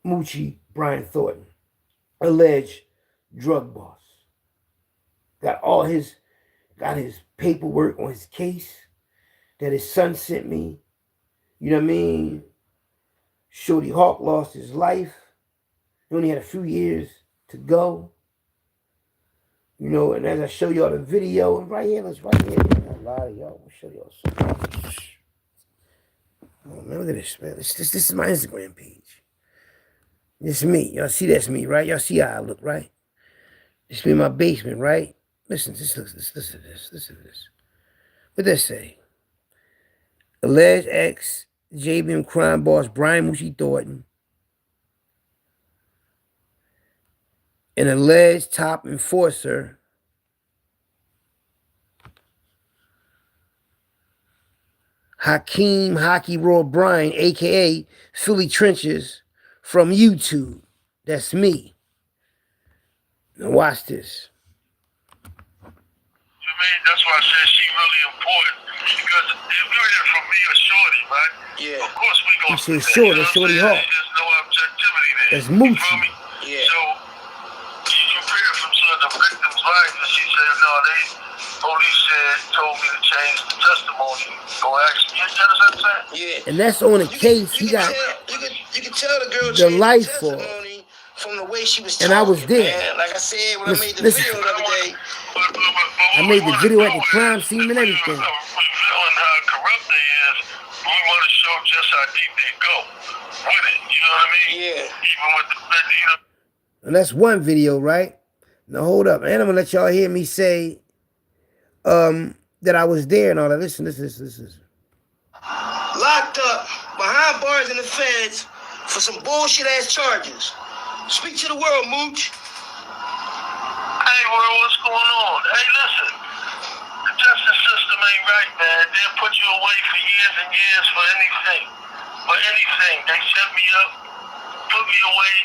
Moochie Brian Thornton, alleged drug boss. Got his paperwork on his case that his son sent me. You know what I mean? Shorty Hawk lost his life. He only had a few years to go. You know, and as I show y'all the video, and right here, man, a lot of y'all. I'll show y'all something. Oh, man, look at this, man. This is my Instagram page. This is me. Y'all see that's me, right? Y'all see how I look, right? This me in my basement, right? Listen to this. What that say? Alleged ex JBM crime boss Brian Moochie Thornton, an alleged top enforcer Hakim Hockey Roy Bryan, aka Philly Trenches, from YouTube. That's me. Now watch this. That's why I said she really important, because if you hear from me or Shorty, right? Yeah. Of course we gonna say Shorty, Shorty Hawk. There's no objectivity there. That's Moochie. You feel me? Yeah. So you hear from some of the victims' wives, and she said, no, police told me to change the testimony. Go ask me. You understand what I'm saying? Yeah. And that's on a case he got you can tell the girl the life for. From the way she was talking, and I was there. Man. Like I said, when I made the video the other day. I made the video at the crime scene and everything. Revealing how deep they go with it. You know what I mean? Yeah. Even with the you know. And that's one video, right? Now hold up, and I'm gonna let y'all hear me say that I was there and all that. Listen. Locked up behind bars in the feds for some bullshit ass charges. Speak to the world, Mooch. Hey, world, what's going on? Hey, listen. The justice system ain't right, man. They'll put you away for years and years for anything. For anything. They set me up, put me away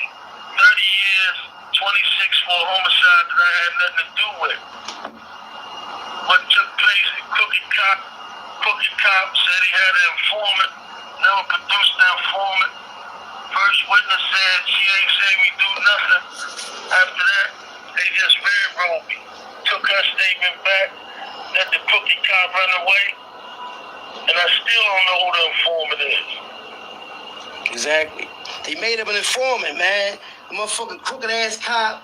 30 years, 26 for a homicide that I had nothing to do with. What took place at Cookie Cop said he had an informant, never produced the informant. First witness said she ain't say me do nothing. After that, they just railroaded me. Took her statement back, let the Cookie Cop run away, and I still don't know who the informant is. Exactly. They made up an informant, man. The motherfucking crooked ass cop,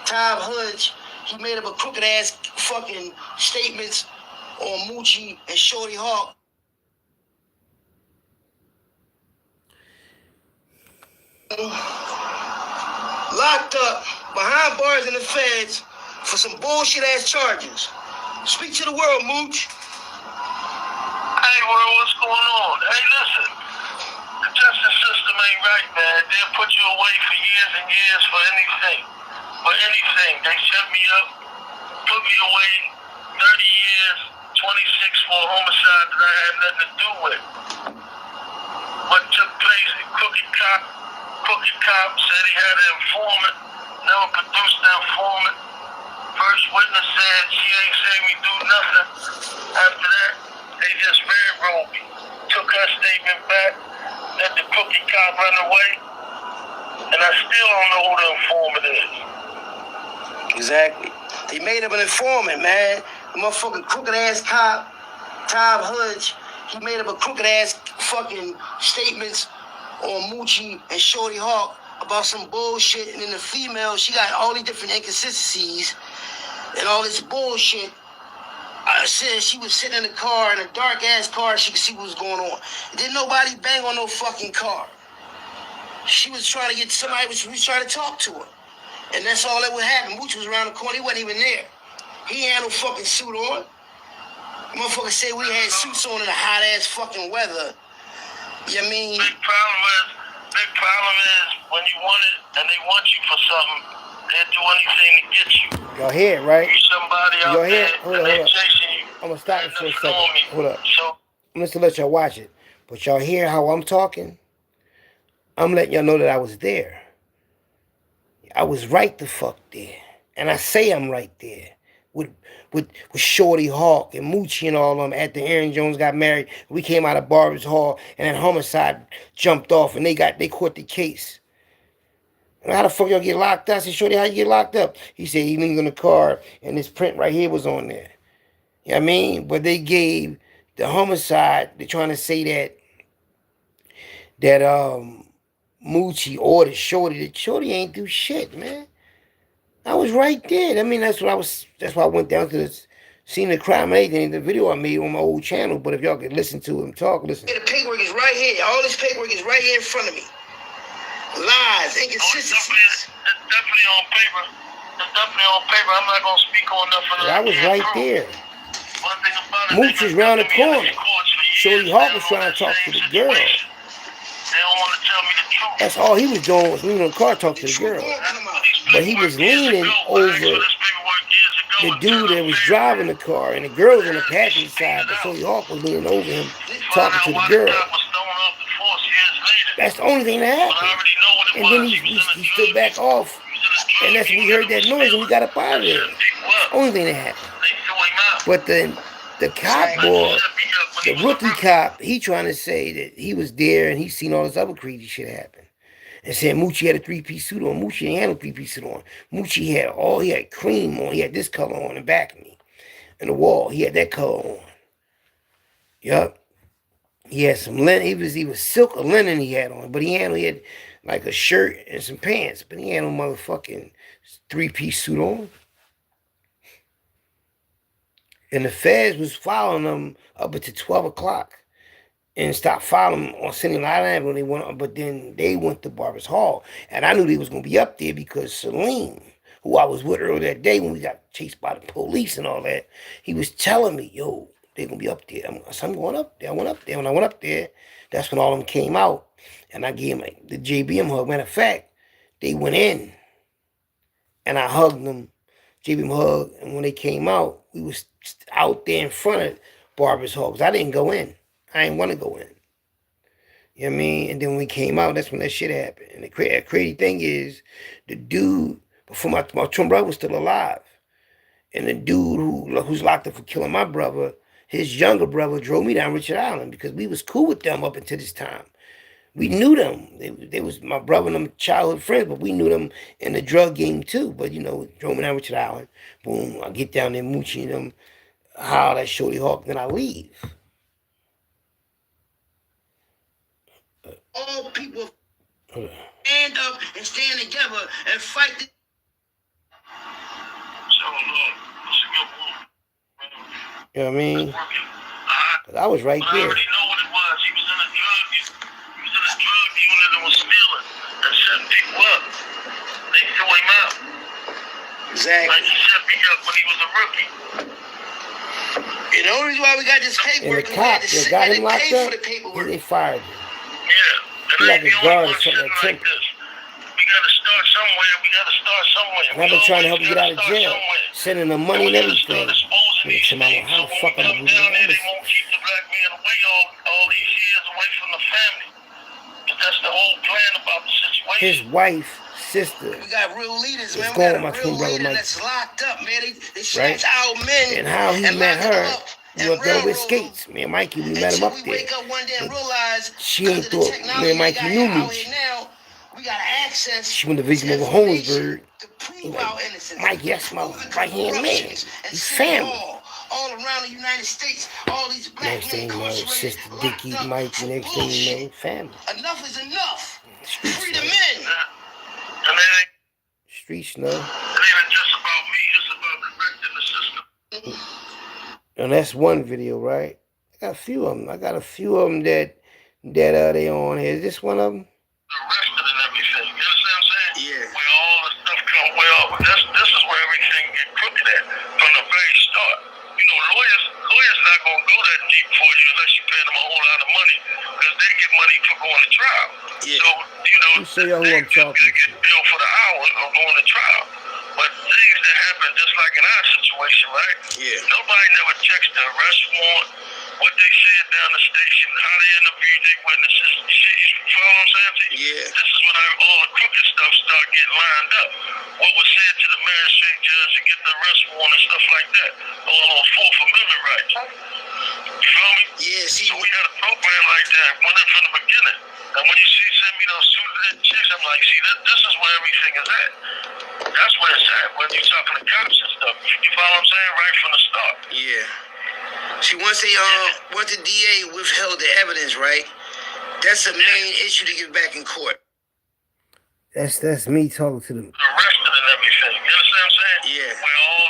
Tom Hudge, he made up a crooked ass fucking statements on Moochie and Shorty Hawk. Locked up behind bars in the feds for some bullshit ass charges. Speak to the world, Mooch. Hey, world, what's going on? Hey, listen. The justice system ain't right, man. They'll put you away for years and years for anything. For anything. They set me up, put me away 30 years, 26 for a homicide that I had nothing to do with. What took place at Cookie Cop said he had an informant, never produced the informant. First witness said she ain't say me do nothing. After that, they just railroaded me. Took her statement back, let the Cookie Cop run away, and I still don't know who the informant is. Exactly. They made up an informant, man. The motherfucking crooked ass cop, Tom Hudge, he made up a crooked ass fucking statements on Moochie and Shorty Hawk about some bullshit, and then the female, she got all these different inconsistencies and all this bullshit. I said she was sitting in the car, in a dark ass car, she could see what was going on. Didn't nobody bang on no fucking car. She was trying to get somebody, was trying to talk to her. And that's all that would happen. Mooch was around the corner, he wasn't even there. He had no fucking suit on. Motherfucker said we had suits on in the hot ass fucking weather. You know what I mean? Big problem is when you want it and they want you for something, they'll do anything to get you. Y'all hear it, right? You somebody out Y'all hear there it? Hold and up. they chasing you. I'm gonna stop it for a Nothing second. on me. Hold up. So I'm just to let y'all watch it. But y'all hear how I'm talking? I'm letting y'all know that I was there. I was right the fuck there. And I say I'm right there. With Shorty Hawk and Moochie and all of them after Aaron Jones got married. We came out of Barber's Hall and that homicide jumped off and they caught the case. And how the fuck y'all get locked up? I said, Shorty, how you get locked up? He said he leaned on the car and this print right here was on there. You know what I mean? But they gave the homicide, they're trying to say that Moochie ordered Shorty. That Shorty ain't do shit, man. I was right there. I mean, that's why I went down to the scene of crime and everything. The video I made on my old channel. But if y'all could listen to him talk, listen. The paperwork is right here. All this paperwork is right here in front of me. Lies, inconsistencies. It's definitely on paper. It's definitely on paper. I'm not gonna speak on nothing. But I was right there. One thing about it, Mooch was around the corner. Shorty Hawk was trying to talk to the girl. They don't want to tell me the truth. That's all he was doing was leaning on the car talking to the girl. But he was leaning over the dude that was driving the car, and the girl was on the passenger side, but Shorty Hawk was leaning over him talking to the girl. That's the only thing that happened. And then he stood back off, and that's when we heard that noise, and we got up out of there. That's the only thing that happened. But the cop boy, the rookie cop, he trying to say that he was there and he seen all this other crazy shit happen. And said Moochie had a three-piece suit on. Moochie ain't had no three-piece suit on. Moochie he had cream on. He had this color on in the back of me. And the wall, he had that color on. Yup. He had some linen. He was silk or linen he had on. But he had like a shirt and some pants. But he had no motherfucking three-piece suit on. And the feds was following him up until 12 o'clock. and stopped following on City Line when they went, but then they went to Barbers Hall, and I knew they was gonna be up there because Salim, who I was with earlier that day when we got chased by the police and all that, he was telling me, "Yo, they gonna be up there." I'm going up there. I went up there. When I went up there, that's when all of them came out, and I gave them the JBM hug. Matter of fact, they went in, and I hugged them, JBM hug, and when they came out, we was out there in front of Barbers Hall. 'Cause I didn't go in. I didn't want to go in. You know what I mean? And then when we came out, that's when that shit happened. And the crazy thing is, the dude, before my twin brother was still alive, and the dude who's locked up for killing my brother, his younger brother drove me down Richard Island because we was cool with them up until this time. We knew them. They was my brother and them childhood friends, but we knew them in the drug game too. But, you know, drove me down Richard Island. Boom, I get down there, mooching them, holler at Shorty Hawk, then I leave. All people stand up and stand together and fight. You know what I mean? 'Cause I was right But I there. already know what it was. He was in a drug unit and was stealing and setting people up. They threw him out. Exactly. Like he set me up when he was a rookie. And the only reason why we got this And the paperwork is we cop had to that sit got and him locked pay up, for the paperwork. they fired him. Yeah. And He I like ain't a the guard only or one something sitting at like Temple. this. We gotta start somewhere. And I've been trying to help him get out of jail, sending him money and everything. Nigga, somebody, how the fuck I'm gonna do They this? won't keep the black man away all these years away from the family. But that's the whole plan about the situation. His wife, sister, We got real leaders, It's man. We going got my a twin real brother, leader Mikey. that's locked up, man. They Right? snatch our men and how he met lock them her, up we and went there with railroad them skates. Me and Mikey, we met him until up we there. wake up one day and realize She ain't because of the thought technology me and we Mikey got knew out me. here now, we got access She went to visit to over information Holmesburg. to He prove like, our innocence. Mikey, that's my Prove the right-hand man. corruptions and He's City family. Hall, all around the United States, all these black Next men thing you know, incarcerated, Sister locked Dickie, up Mikey, for next thing you bullshit. know, family. Enough is enough. Streets Free the know. men. And it Streets know. ain't just about me. It's about correcting the system. And that's one video, right? I got a few of them. that they on here. Is this one of them? Arrested and everything. You understand what I'm saying? Yeah. Where all the stuff come, this is where everything get crooked at from the very start. You know, lawyers not gonna go that deep for you unless you pay them a whole lot of money because they get money for going to trial. Yeah. So you know, Let me show y'all who I'm talking get billed for the hour of going to trial. But things that happen just like in our situation, right? Yeah. Nobody never checks the arrest warrant, what they said down the station, how they interviewed their witnesses. You follow what I'm saying to you? Yeah. This is when all the crooked stuff start getting lined up. What was said to the magistrate judge to get the arrest warrant and stuff like that. All on Fourth Amendment rights. You feel me? Yeah, see, So we had a program like that, went in from the beginning. And when you send me those suited chicks, I'm like, see, this is where everything is at. That's where it's at when you're talking to cops and stuff. You follow what I'm saying? Right from the start. yeah. See, once the DA withheld the evidence, right? That's the main issue to get back in court. That's me talking to them. Arrested and everything. You understand what I'm saying? Yeah. Where all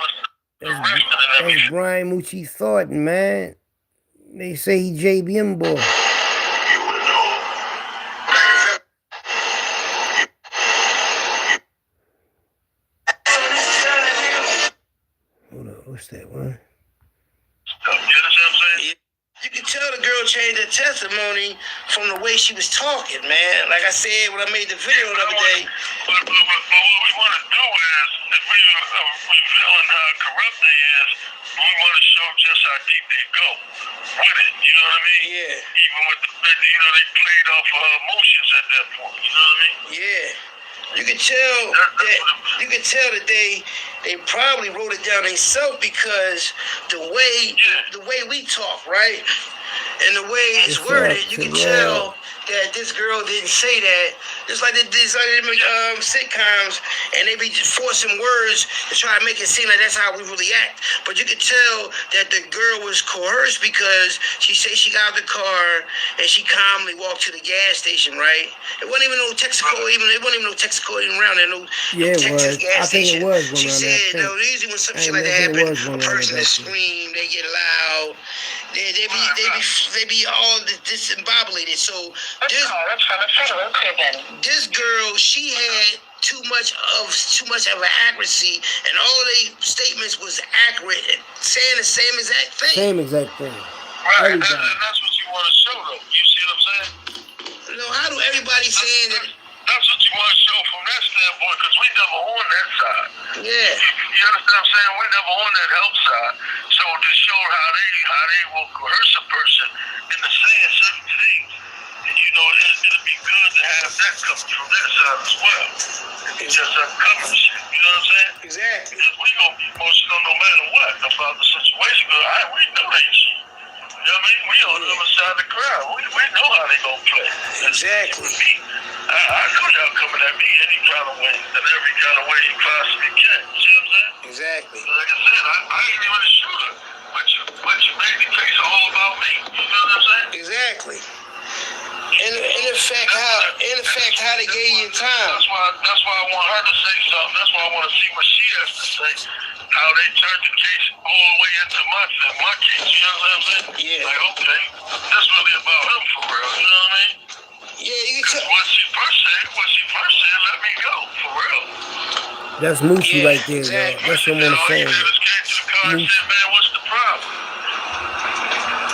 the arrested and That's everything. Brian Moochie Thornton, man. They say he JBM boy. Hold on, what's that one? You understand what I'm saying? You can tell the girl changed her testimony from the way she was talking, man. Like I said when I made the video the other day. But what we want to do is, if we revealing how corrupt they is, we want to show just how deep they go with it. You know what I mean? Yeah. Even with they played off of her emotions at that point. You know what I mean? Yeah. You can tell that they probably wrote it down themselves because the way we talk, right? And the way it's worded, you can tell that this girl didn't say that. Just like they did sitcoms, and they be just forcing words to try to make it seem like that's how we really act. But you could tell that the girl was coerced because she said she got out of the car and she calmly walked to the gas station, right? It wasn't even no Texaco, around there, no Texas gas station. She said, no, usually when some shit like that happen, a person that scream, they get loud. They be all disembobulated. So this girl, she had too much of an accuracy, and all they statements was accurate, saying the same exact thing. Same exact thing. Right, and that's what you want to show them. You see what I'm saying? No, how do everybody saying that? That's what you want to show from that standpoint, because we never on that side. Yeah. You understand what I'm saying? We never on that help side. So to show how they will coerce a person into saying certain things, you know, it'll be good to have that coming from that side as well. It's just uncover shit. You know what I'm saying? Exactly. Because we gonna be emotional no matter what about the situation. Because we know they cheat. You know what I mean? We on the other side of the crowd. We know how they gonna play. Exactly. I know y'all coming at me any kind of way, and every kind of way you possibly can. You see what I'm saying? Exactly. Like I said, I ain't even a shooter, but you made the case all about me. You know what I'm saying? Exactly. In effect, how they gave you time. That's why I want her to say something. That's why I want to see what she has to say. How they turned the case all the way into my case. You know what I'm saying? Yeah. Like, okay, this really about him for real. You know what I mean? Yeah, you can Because tell. what she first said, let me go for real. That's Moochie Yeah, right there, exactly. y'all. That's what I'm All he saying. did is came to the car and said, man, what's the problem?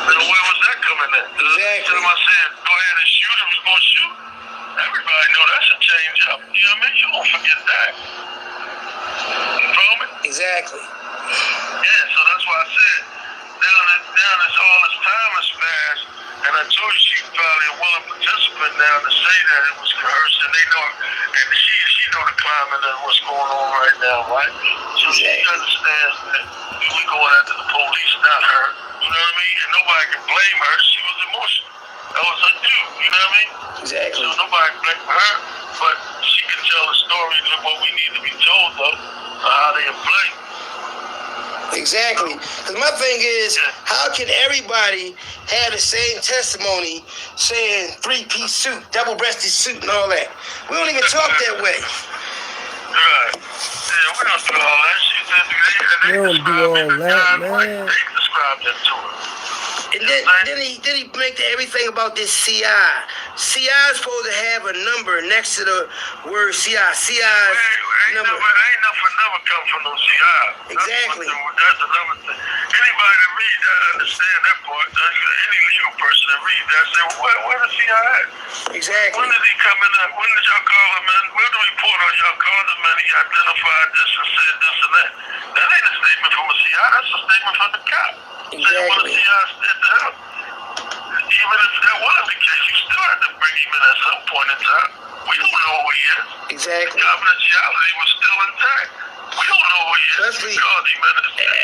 Now, where was that coming at? Exactly. Tell him I said, go ahead and shoot him, you're going to shoot. Everybody know that's a change up. You know what I mean? You won't forget that. You feel me? Exactly. Yeah, so that's why I said, now it's all this time has passed, and I told you she's probably a willing participant now to say that it was coerced, and they know, and she know the climate and what's going on right now, right? So she understands that we going after the police, not her. You know what I mean? And nobody can blame her. She was emotional. That was her due. You know what I mean? Exactly. So nobody can blame her, but she can tell the story of what we need to be told, though, of how they play. Exactly. Because my thing is, how can everybody have the same testimony saying three-piece suit, double-breasted suit, and all that? We don't even talk that way. Right. Yeah, we don't do all that shit. They don't do all that, man. They described that to her. And then he make everything about this CI. CI is supposed to have a number next to the word CI. CI's number. Ain't nothing never come from no CI. Exactly. That's another thing. Anybody that read that, understand that part. Any legal person that read that say, well, where the CI at? Exactly. When did he come in? When did y'all call him in? Where the report on y'all called him in? He identified this and said this and that. That ain't a statement from a CI. That's a statement from the cop. Saying what the CI said to him. Even if that was the case, you still had to bring him in at some point in time. We don't know who he is. Exactly. The confidentiality was still intact. We don't know who he is. Especially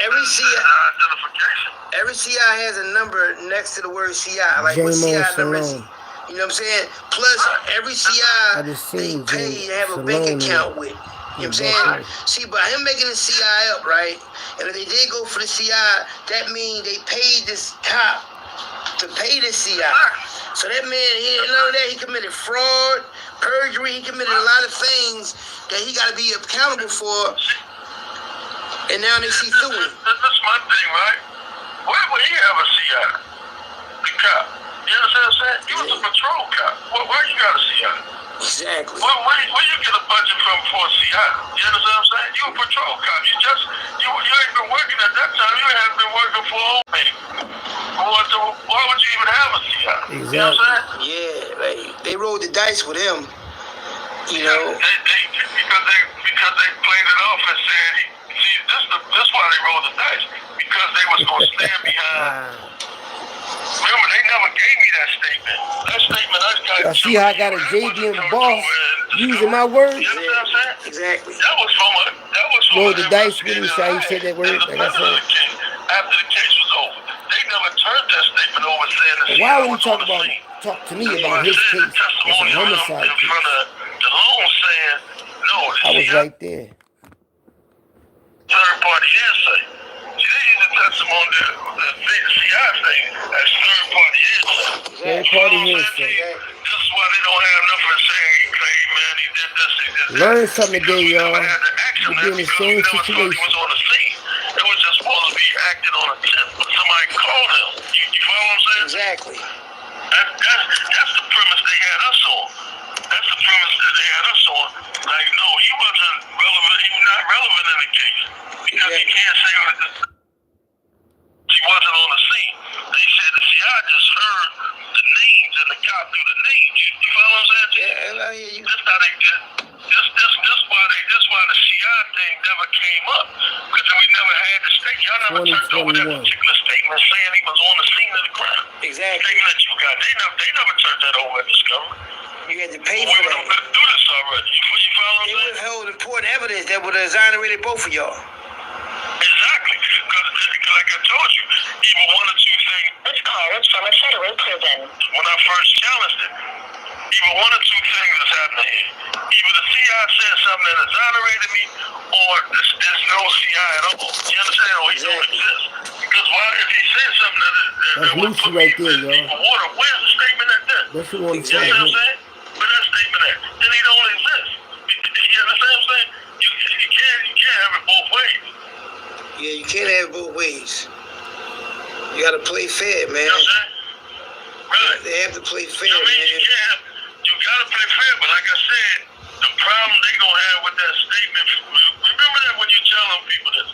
every CI identification. Every CI has a number next to the word CI. Like what CI number is he? You know what I'm saying? Plus, every CI they pay and have a bank account with. You know what I'm saying? See, by him making the CI up, right? And if they did go for the CI, that means they paid this cop to pay the CI. So that man, none of that, he committed fraud, perjury, he committed a lot of things that he got to be accountable for. And now they see through it. That's my thing, right? Why would he have a CI? The cop. You understand what I'm saying? He was a patrol cop. Why you got a CI? Exactly. Where you get a budget from for a CI? You understand what I'm saying? You a patrol cop. You ain't been working at that time. You haven't been working for a whole thing. Why would you even have a CI? Exactly. You know what I'm saying? Yeah, they rolled the dice with him. You know? Because they played it off and said, see, this why they rolled the dice. Because they was going to stand behind. Remember, they never gave me that statement. That statement I got. Y'all see how I got a JD and boss using my words? You know what I'm saying? Exactly. That was from Roll the dice with me, so he said that word. Like I said. After the case was over, they never turned that statement over saying the Why would he talk to me about his case? It's a homicide in case. front of the loan saying, no, I was right there. Third party hearsay. See, they use the testimony, the CI thing as third party hearsay. Third party hearsay. This is why they don't have nothing saying he claimed, man, he did this, he did that. Learn something today, y'all. We're We're in the same situation. He was on the scene. It was just supposed to be acted on a tip. But somebody called him. You they did. This why the CI thing never came up. Because we never had the state. Y'all never turned over that 2021. particular statement saying he was on the scene of the crime. Exactly. Statement that you got. They never turned that over at Discovery. You had to pay We for would that. have been through this already. You follow They me? withheld important evidence that would have exonerated both of y'all. Exactly. Because like I told you, even one or two things. This call is from a federal prison. When I first challenged it, either one or two things is happening here. Either the CI said something that exonerated me, or there's no CI at all. You understand? Or he don't exist. Because why, if he said something that would Lucy put right me there, in y'all. deeper water, where's the statement at that? That's what I'm You know what I'm saying. saying? Where's that statement at? Then he don't exist. You understand what I'm saying? You can't have it both ways. Yeah, you can't have it both ways. You gotta play fair, man. You know what I'm saying? Really? They have to play fair, I mean, man. you gotta play fair, but like I said, the problem they gonna have with that statement, remember that when you telling people this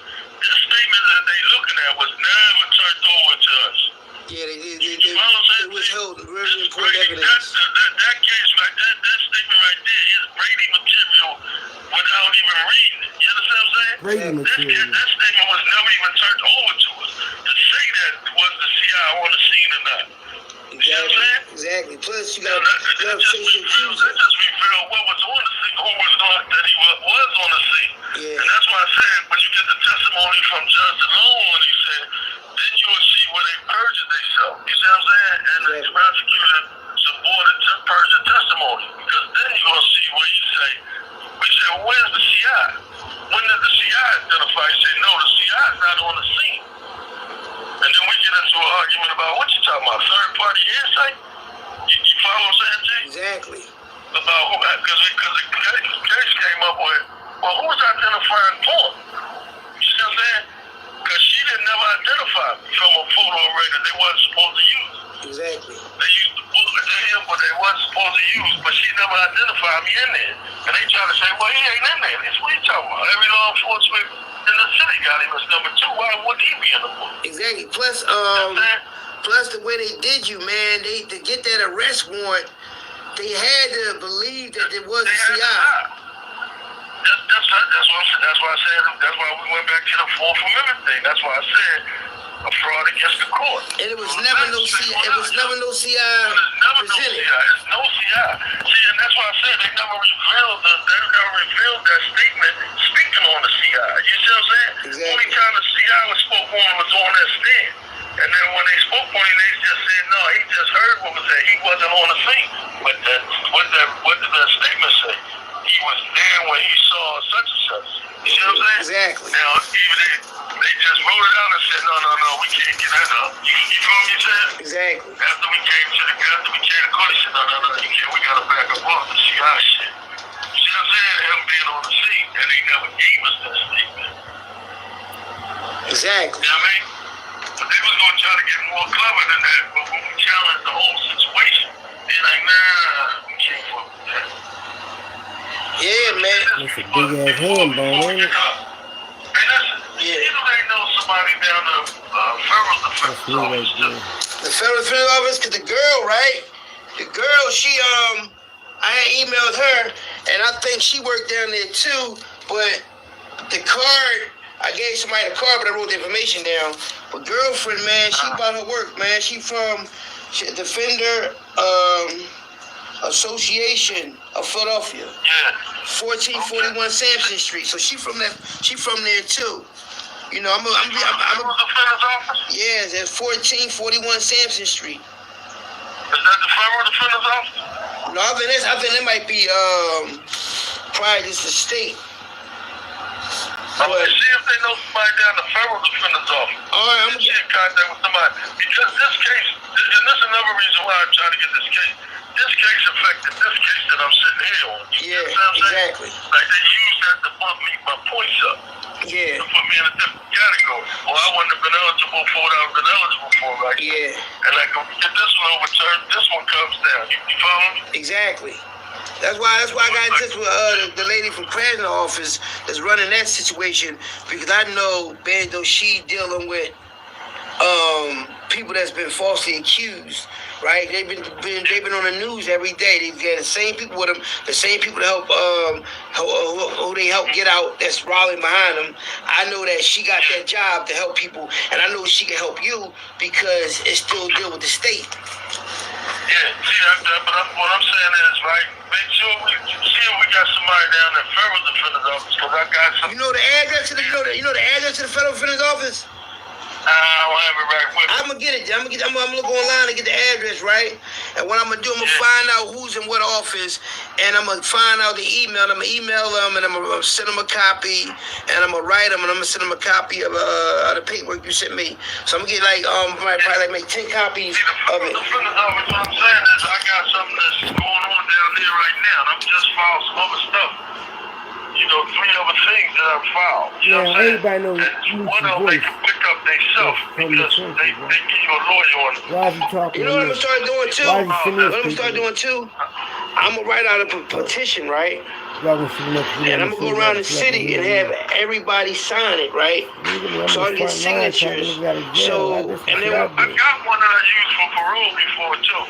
statement that they looking at was never turned over to us. Yeah, You follow what I'm saying? they withheld very This important Brady, evidence. that case right there, that statement right there is Brady material without even reading it. You understand what I'm saying? Brady material. That statement was never even turned over to us. To say that was the CI on the scene or not. You know what I'm saying? Exactly. Plus, you That gotta just face your reveals what was on the scene, who was on, that he was on the scene. Yeah. And that's why I said, when you get the testimony from Judge Malone, when he said, then you will see where they perjured themselves. You see what I'm saying? And the prosecutor supported to perjure testimony. Because then you're going to see where you say, we say, well, where's the CI? When did the CI identify? You say, no, the CI is not on the scene. And then we get into an argument about what you talking about, third-party hearsay? You follow what I'm saying, G? Exactly. About who, because the case came up with, well, who was identifying porn? You see what I'm saying? Because she didn't never identify me from a photo array that they wasn't supposed to use. Exactly. They used the bullet to him, but they wasn't supposed to use, but she never identified me in there. And they try to say, well, he ain't in there. That's what you talking about. Every law enforcement in the city got him as number 2. Why wouldn't he be in the book? Exactly. Plus, You know what I'm saying? plus the way they did you, man, they to get that arrest warrant, they had to believe that there was a CI. That's why I said, that's why we went back to the Fourth Amendment thing. That's why I said a fraud against the court. And it was never no CI. It was never no CI presented. It's no CI. See, and that's why I said they never revealed that statement speaking on the CI. You see what I'm saying? Exactly. Only time the CI was spoke on was on that stand. And then when they spoke on him, they just said, no, he just heard what was said. He wasn't on the scene. But what did that statement say? He was there when he saw such and such. You see what I'm saying? Exactly. Now, even they just wrote it out and said, no, we can't get that up. You feel what I'm saying? Exactly. After we came to the court, he said, no, you can't. We got to back up off the CI shit. You see what I'm saying? Him being on the scene, and they never gave us that statement. Exactly. You know what I mean? But they was going to try to get more clever than that. But when we challenged the whole situation, they're like, nah, we can't fuck with that. Yeah, man. That's a big ass hand bone, ain't it? Hey, listen, Yeah. you know they know somebody down the federal That's defense me right office too. there. The federal defense office, cause the girl, right? The girl, she I had emailed her, and I think she worked down there too. But the card, I gave somebody the card, but I wrote the information down. But girlfriend, man, she about her work, man. She from Defender Association of Philadelphia, Yeah. 1441 Sampson Street. So she from there too. You know, I'm a Federal defender's office? yeah, that's 1441 Sampson Street. Is that the federal defender's office? No, I think that might be probably just the state. I'm gonna see if they know somebody down the federal defender's office. All right, I'm Get you in contact with somebody. Because this case, and this is another reason why I'm trying to get this case. This case affected this case that I'm sitting here on. Yeah, You know what I'm saying? exactly. Like they used that to bump me my points up. Yeah, To put me in a different category. Well, I wouldn't have been eligible for what I've been eligible for, right? yeah, And like, if we get this one overturned, this one comes down. You follow me? exactly. That's why I got in touch with the lady from Krasner office that's running that situation, because I know Bando, she dealing with people that's been falsely accused, right? They've been on the news every day. They've got the same people with them, the same people to help who they help get out. That's rallying behind them. I know that she got that job to help people, and I know she can help you because it's still deal with the state. Yeah, see, but what I'm saying is, right, make sure we got somebody down at federal defender's office, because I got some. You know the address to the address to the federal defender's office? I don't have it right with me. I'm gonna get it. I'm gonna look online and get the address, right? And what I'm gonna do, I'm gonna find out who's in what office, and I'm gonna find out the email. I'm gonna email them, and I'm gonna send them a copy, and I'm gonna write them, and I'm gonna send them a copy of the paperwork you sent me. So I'm gonna get like probably like make 10 copies of it. The defender's office, what I'm saying is, I got something that's going on down there right now, and I'm just filed some other stuff. You know, 3 other things that I've filed. You know what I'm saying? Everybody knows and one of them they can pick up themselves because they give you a lawyer on it. Why is he talking? You know what I'm gonna start doing too? Why is he sending What I'm gonna start doing too? I'm gonna write out a petition, right? And I'm gonna go around the city and have everybody sign it, right? So I get signatures. So and then I got one that I used for parole before too.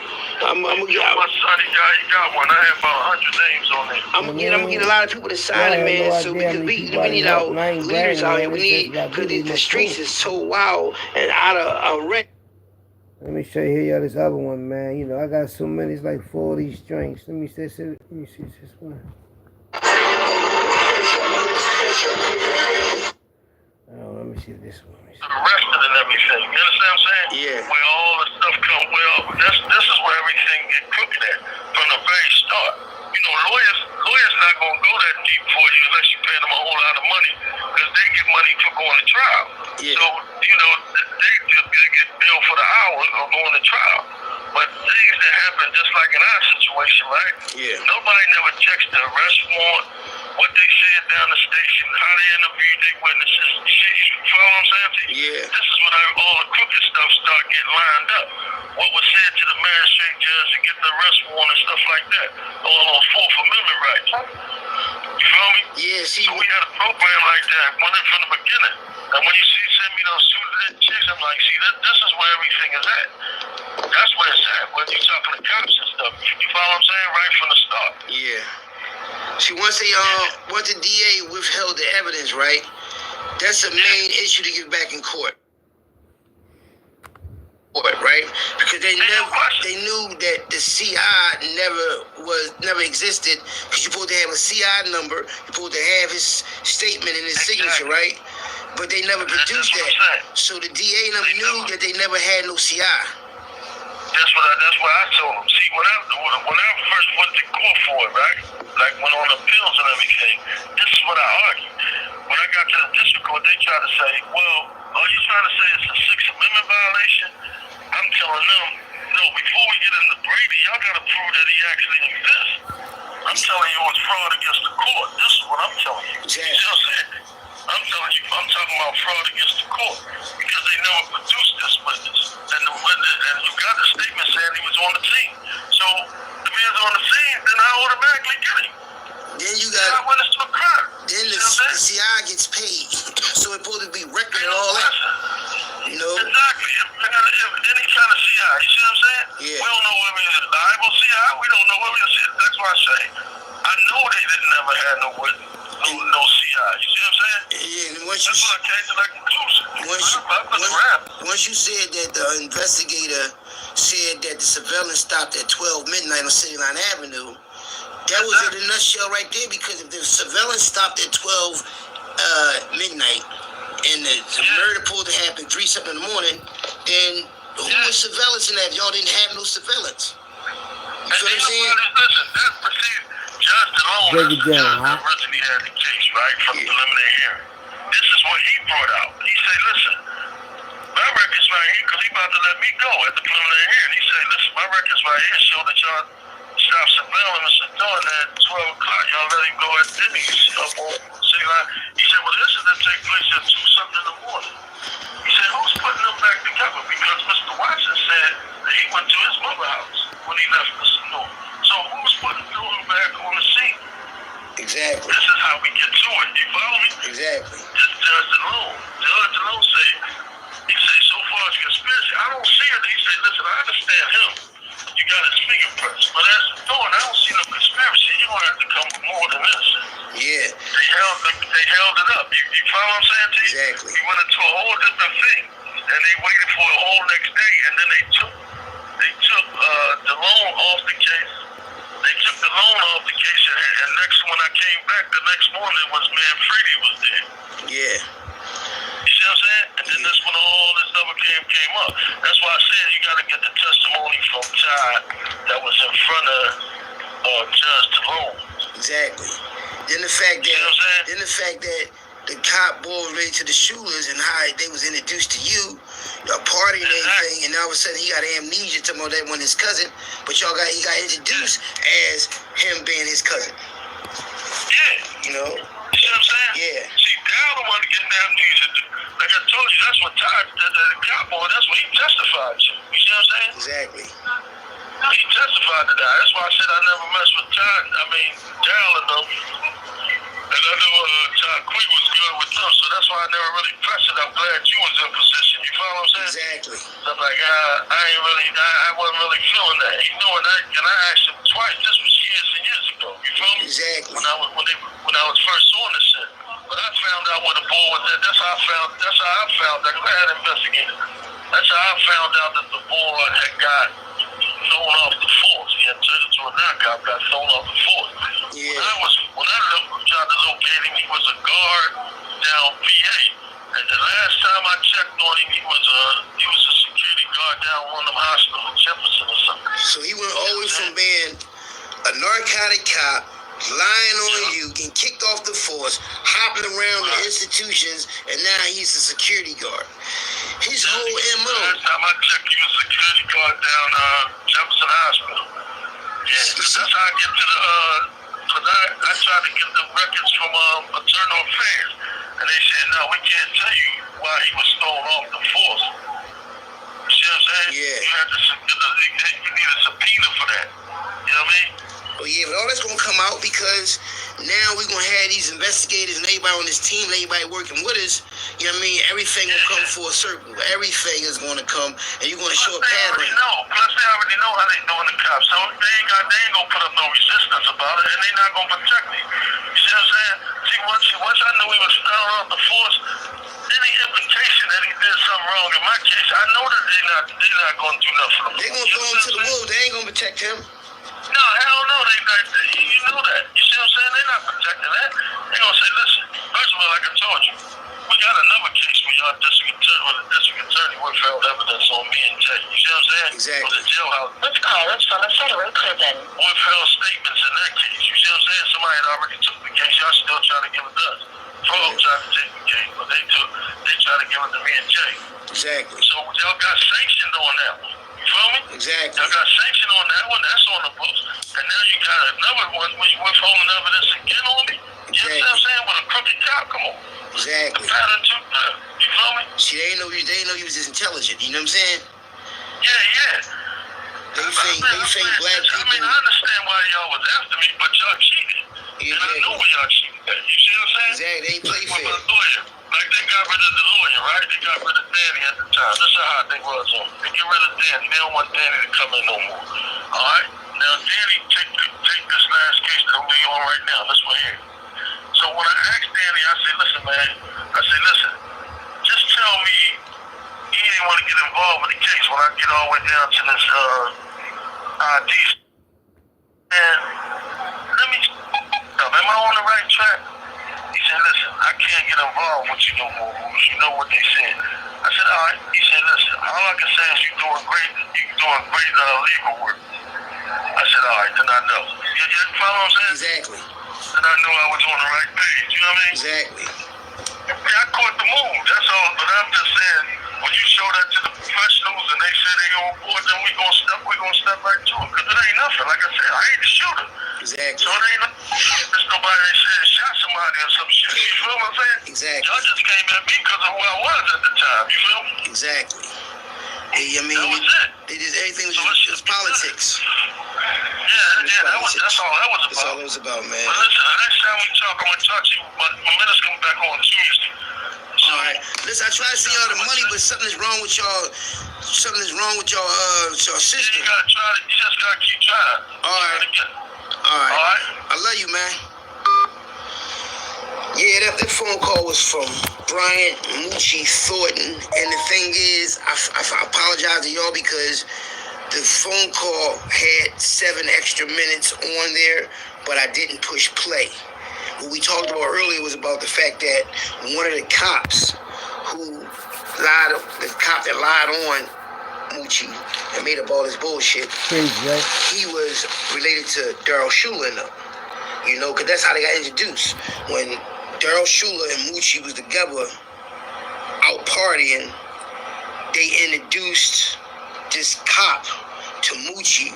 I'm gonna get. My sonny guy, he got one. I have about 100 names on it. I'm gonna get a lot of people to sign it, man. So because we need our leaders out here. We need because the streets is so wild and out of arrest. Let me show you here, y'all, this other one, man. You know, I got so many, it's like 4 of these strings. Let me see this one. Oh, let me see this one. Arrested and everything. You understand what I'm saying? Yeah. Where all the stuff come, this is where everything get crooked at from the very start. You know, lawyers not gonna go that deep for you unless you pay them a whole lot of money, because they get money for going to trial. Yeah. So you know they get billed for the hour of going to trial. But things that happen just like in our situation, right? Yeah. Nobody never checks the arrest warrant, what they said down the station, how they interviewed their witnesses. You follow what I'm saying to you? Yeah. This is when all the crooked stuff start getting lined up. What was said to the magistrate judge to get the arrest warrant and stuff like that. All those Fourth Amendment rights. You feel me? Yeah, see. So we had a program like that, went in from the beginning. And when you send me those suited chicks, I'm like, see, this is where everything is at. That's where it's at. When you're talking to cops and stuff. You follow what I'm saying? Right from the start. Yeah. See, once the DA withheld the evidence, right? That's the main issue to get back in court. Right? Because they knew that the CI never existed, because you're supposed to have a CI number, you're supposed to have his statement and his signature, right? But they never produced that. So the DA knew that they never had no CI. That's what I told them. See, when I first went to court for it, right? Like went on appeals and everything, this is what I argued. When I got to the district court, they tried to say, well, are you trying to say it's a Sixth Amendment violation? I'm telling them, no, before we get into Brady, y'all got to prove that he actually exists. I'm telling you it's fraud against the court. This is what I'm telling you. You see what I'm saying? I'm telling you, I'm talking about fraud against the court, because they never produced this witness. And you got the statement saying he was on the team. So if he was on the team, then I automatically get him. Then you got witness to a crime. Then the CI gets paid, so it's supposed to be record and all that. You know? Exactly. If any kind of CI, you see what I'm saying? Yeah. We don't know whether it's a liable CI. We don't know whether it's. That's why I say, I know they didn't never have no witness. No CI. You see what I'm saying? Yeah, and that's what I came to that conclusion. Once you said that the investigator said that the surveillance stopped at 12 midnight on City Line Avenue, that was in a nutshell right there, because if the surveillance stopped at 12 midnight and the murder supposed to happen 3-something in the morning, then who was surveillance in that if y'all didn't have no surveillance? You feel what I'm saying? Listen, that's perceived. Judge DeLone, that's the judge that originally had the case, right, from the preliminary hearing. This is what he brought out. He said, listen, my record's right here, because he about to let me go at the preliminary hearing. He said, listen, my record's right here show that y'all stopped surveilling Mr. Thornton at 12 o'clock. Y'all let him go at Denny's up on City Line. He said, well, this didn't take place at 2-something in the morning. He said, who's putting them back together? Because Mr. Watson said that he went to his mother's house when he left Mr. Norton. So who's putting them back on the scene? Exactly. This is how we get to it. You follow me? Exactly. This Judge DeLone. Judge DeLone he said, so far as conspiracy, I don't see they say, listen, I understand him. You got his fingerprints. But as a thorn, I don't see no conspiracy. You're going to have to come with more than this. Yeah. They held it up. You follow what I'm saying to you? Exactly. We went into a whole different thing. And they waited for a whole next day, and then they took the loan off the case. They took the loan off the case, and next when I came back the next morning was Manfredi was there. Yeah. You see what I'm saying? And then that's when all this other came up. That's why I said you got to get the testimony from Todd that was in front of Judge Delone. Exactly. Then the fact that the cop boiled right to the shooters and how they was introduced to you, y'all partying and everything, and all of a sudden he got amnesia to know that one his cousin, but he got introduced as him being his cousin. Yeah. You know? You see what I'm saying? Yeah. See, Dad the one getting amnesia. Like I told you, that's what Todd, the cop boy, that's what he testified to. You see what I'm saying? Exactly. He testified to that. That's why I said I never messed with Todd. I mean, Daryl and them. And I knew Todd Quee was good with them, so that's why I never really pressed it. I'm glad you was in position. You follow what I'm saying? Exactly. I'm like, I wasn't really feeling that. He knew it, and I asked him twice. This was years and years ago. You feel me? Exactly. When I was first on this shit. But I found out what the boy was at. That's how I found out, because I had investigated. That's how I found out that the boy had got thrown off the force. He had turned into a knockout, got thrown off the force. Yeah. When I tried to locate him, he was a guard down PA. And the last time I checked on him, he was a security guard down one of them hospitals, Jefferson or something. So he went always from being a narcotic cop, lying on you, getting kicked off the force, hopping around the institutions, and now he's a security guard. His whole MO. Last time I checked, he was a security guard down Jefferson Hospital. Yeah, that's how I get to the, because I tried to get the records from Internal Affairs, and they said, no, we can't tell you why he was thrown off the force. You see what I'm saying? Yeah. You need a subpoena for that. You know what I mean? Well, yeah, but all that's going to come out because now we're going to have these investigators and everybody on this team, everybody working with us. You know what I mean? Everything will come full circle. Everything is going to come, and you're going to show a pattern. Plus, they already know how they doing the cops. So they ain't going to put up no resistance about it, and they not going to protect me. You see what I'm saying? See, once I knew he was thrown off the force, any implication that he did something wrong in my case, I know that they not going to do nothing for him. They're going to throw him to the wolves. They ain't going to protect him. No, hell no, you know that. You see what I'm saying? They're not protecting that. They're going to say, listen, first of all, like I told you, we got another case where y'all district attorney withheld evidence on me and Jay. You see what I'm saying? Exactly. For the jailhouse. This call is from a federal prison. Withheld statements in that case. You see what I'm saying? Somebody had already took the case. Y'all still trying to give it to us. Frog tried to take the case, but they tried to give it to me and Jay. Exactly. So y'all got sanctioned on that one. You feel me? Exactly. Y'all got sanctioned on that one. That's on the books. And now you got another one where you withholding evidence again on me. You know what I'm saying? With a crooked cop, come on. Exactly. Pattern too. You feel me? See, they didn't know he was this intelligent. You know what I'm saying? Yeah. They think black people. I mean, I understand why y'all was after me, but y'all cheated. Yeah, and I know where y'all cheated at. You see what I'm saying? Exactly. They ain't play With fair. the lawyer. Like they got rid of the lawyer, right? They got rid of Danny at the time. That's how hot they was on. They get rid of Danny. They don't want Danny to come in no more. All right? Now, Danny take this last case that we on right now. This one here. So when I asked Danny, I said, listen, man. Just tell me he didn't want to get involved with the case when I get all the way down to this ID. And let me, am I on the right track? He said, listen, I can't get involved with you no more. You know what they said. I said, all right. He said, listen, all I can say is you're doing great legal work. I said, all right, then I know. You follow what I'm saying? Exactly. Then I knew I was on the right page. You know what I mean? Exactly. Yeah, I caught the move. That's all. But I'm just saying, when you show that to the professionals and they say they on board, then we gonna step right to it. Because it ain't nothing. Like I said, I ain't the shooter. Exactly. So it ain't nothing. There's nobody that said shot somebody or some shit. You feel what I'm saying? Exactly. Y'all just came at me because of who I was at the time. You feel me? Exactly. I mean, that was it. They just everything was So just politics. That's all that was about. That's all it was about, man. But listen, the next time we talk, I'm gonna talk to you, but my minutes come back on Tuesday. So, all right. Listen, I try to send y'all the money, but something's wrong with y'all. Something's wrong with y'all, your system. You gotta try. You just gotta keep trying. All right. All right. I love you, man. Yeah, that phone call was from Bryant Moochie Thornton, and the thing is, I apologize to y'all because the phone call had 7 extra minutes on there, but I didn't push play. What we talked about earlier was about the fact that one of the cops that lied on Moochie and made up all this bullshit, he was related to Daryl Schuler and them. You know, because that's how they got introduced. When Daryl Schuler and Moochie was together out partying, they introduced this cop to Moochie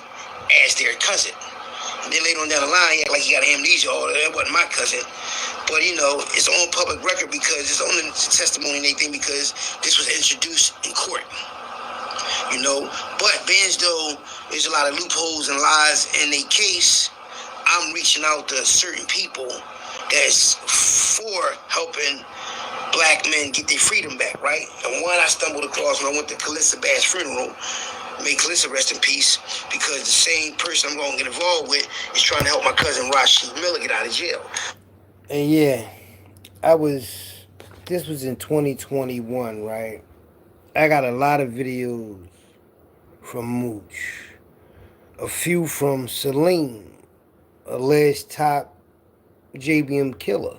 as their cousin. And then later on down the line, he acted like he got amnesia. Oh, that wasn't my cousin. But, you know, it's on public record because it's on the testimony and everything because this was introduced in court. You know, but being as though there's a lot of loopholes and lies in their case, I'm reaching out to certain people that's for helping black men get their freedom back, right? And one I stumbled across when I went to Calissa Bass' funeral, may Calissa rest in peace, because the same person I'm going to get involved with is trying to help my cousin Rashid Miller get out of jail. And yeah, this was in 2021, right? I got a lot of videos from Mooch. A few from Celine, alleged top JBM killer.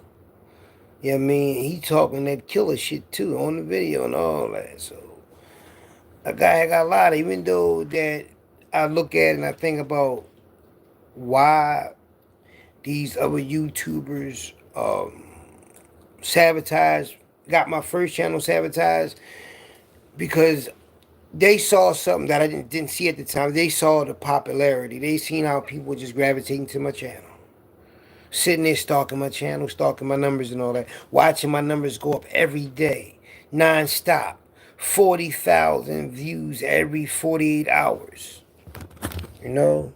You know what I mean? He talking that killer shit too on the video and all that. So a guy got a lot of, even though that I look at it and I think about why these other YouTubers got my first channel sabotaged, because they saw something that I didn't see at the time. They saw the popularity. They seen how people were just gravitating to my channel. Sitting there stalking my channel, stalking my numbers and all that. Watching my numbers go up every day. Non-stop. 40,000 views every 48 hours. You know?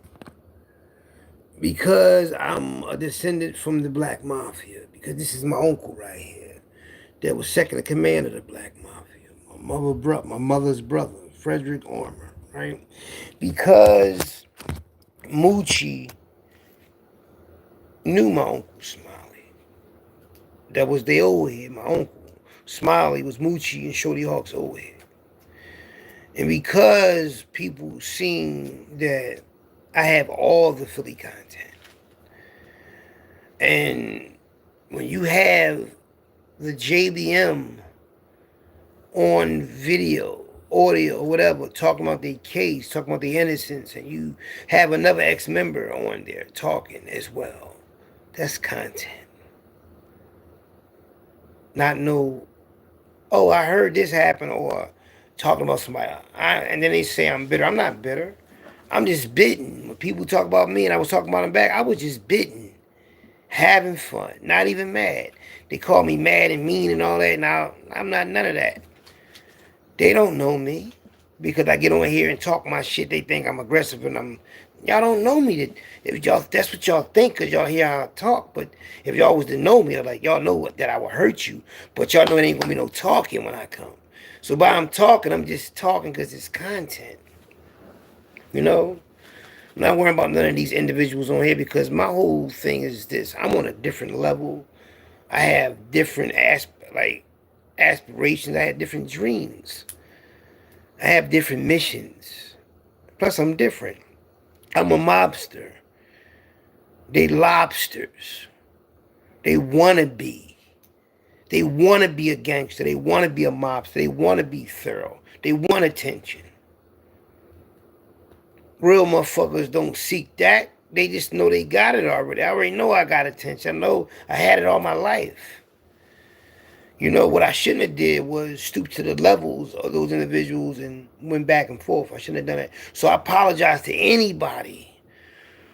Because I'm a descendant from the Black Mafia. Because this is my uncle right here. That was second in command of the Black Mafia. My mother's brother, Frederick Armour, right? Because Moochie knew my uncle Smiley. That was their old head, my uncle. Smiley was Moochie and Shorty Hawk's old head. And because people seen that I have all the Philly content, and when you have the JBM on video, audio, or whatever, talking about their case, talking about their innocence, and you have another ex-member on there talking as well, that's content. Not no, oh, I heard this happen, or talking about somebody, and then they say I'm bitter. I'm not bitter. I'm just bitten. When people talk about me and I was talking about them back, I was just bitten. Having fun. Not even mad. They call me mad and mean and all that. Now, I'm not none of that. They don't know me. Because I get on here and talk my shit, they think I'm aggressive and y'all don't know me. That's what y'all think because y'all hear how I talk. But if y'all was to know me, like y'all know that I will hurt you. But y'all know it ain't going to be no talking when I come. So by I'm talking, I'm just talking because it's content. You know? I'm not worrying about none of these individuals on here because my whole thing is this. I'm on a different level. I have different aspirations. I have different dreams. I have different missions. Plus, I'm different. I'm a mobster. They lobsters. They want to be. They want to be a gangster. They want to be a mobster. They want to be thorough. They want attention. Real motherfuckers don't seek that. They just know they got it already. I already know I got attention. I know I had it all my life. You know, what I shouldn't have did was stoop to the levels of those individuals and went back and forth. I shouldn't have done that. So I apologize to anybody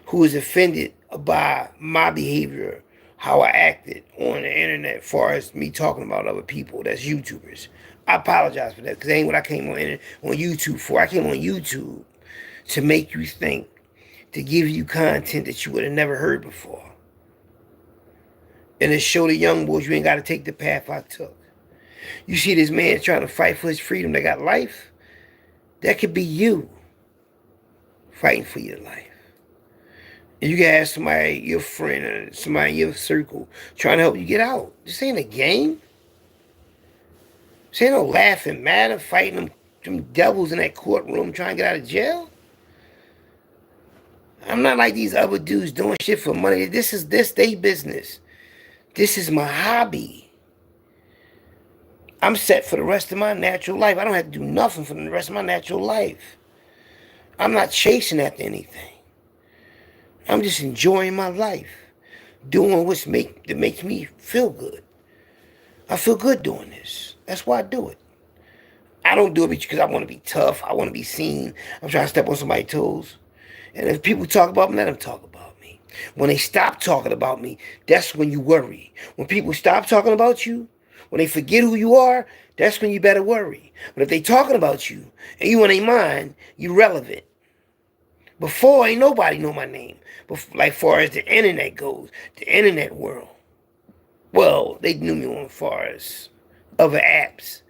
who is offended by my behavior, how I acted on the internet as far as me talking about other people that's YouTubers. I apologize for that because that ain't what I came on YouTube for. I came on YouTube to make you think to give you content that you would have never heard before. And to show the young boys you ain't got to take the path I took. You see this man trying to fight for his freedom that got life? That could be you fighting for your life. And you can have somebody, your friend, or somebody in your circle trying to help you get out. This ain't a game. This ain't no laughing matter fighting them devils in that courtroom trying to get out of jail. I'm not like these other dudes doing shit for money. This they business. This is my hobby. I'm set for the rest of my natural life. I don't have to do nothing for the rest of my natural life. I'm not chasing after anything. I'm just enjoying my life. Doing that makes me feel good. I feel good doing this. That's why I do it. I don't do it because I want to be tough. I want to be seen. I'm trying to step on somebody's toes. And if people talk about me, let them talk about me. When they stop talking about me, that's when you worry. When people stop talking about you, when they forget who you are, that's when you better worry. But if they talking about you and you in their mind, you relevant. Before, ain't nobody know my name. Like far as the internet goes, the internet world. Well, they knew me as far as other apps.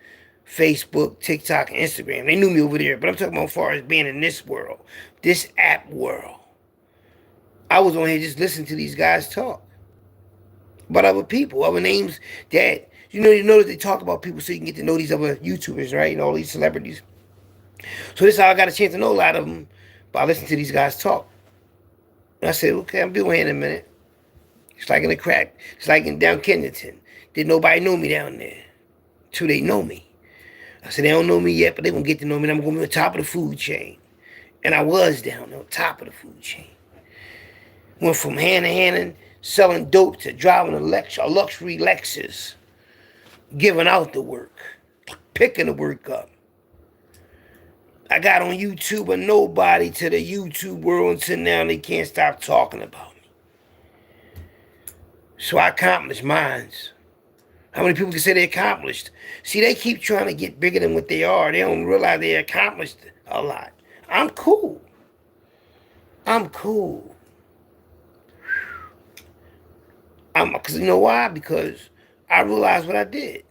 Facebook, TikTok, and Instagram. They knew me over there. But I'm talking about as far as being in this world. This app world. I was on here just listening to these guys talk. About other people. Other names that, you know that they talk about people so you can get to know these other YouTubers, right? And all these celebrities. So this is how I got a chance to know a lot of them by listening to these guys talk. And I said, okay, I'm doing here in a minute. It's like in the crack. It's like in down Kensington. Didn't nobody know me down there. Till they know me. I said, they don't know me yet, but they're going to get to know me. And I'm going to be on top of the food chain. And I was down on top of the food chain. Went from hand-to-hand selling dope to driving a luxury Lexus. Giving out the work. Picking the work up. I got on YouTube, but nobody to the YouTube world until now, they can't stop talking about me. So I accomplished mines. How many people can say they accomplished? See, they keep trying to get bigger than what they are. They don't realize they accomplished a lot. I'm cool. I'm cool. Because you know why? Because I realized what I did.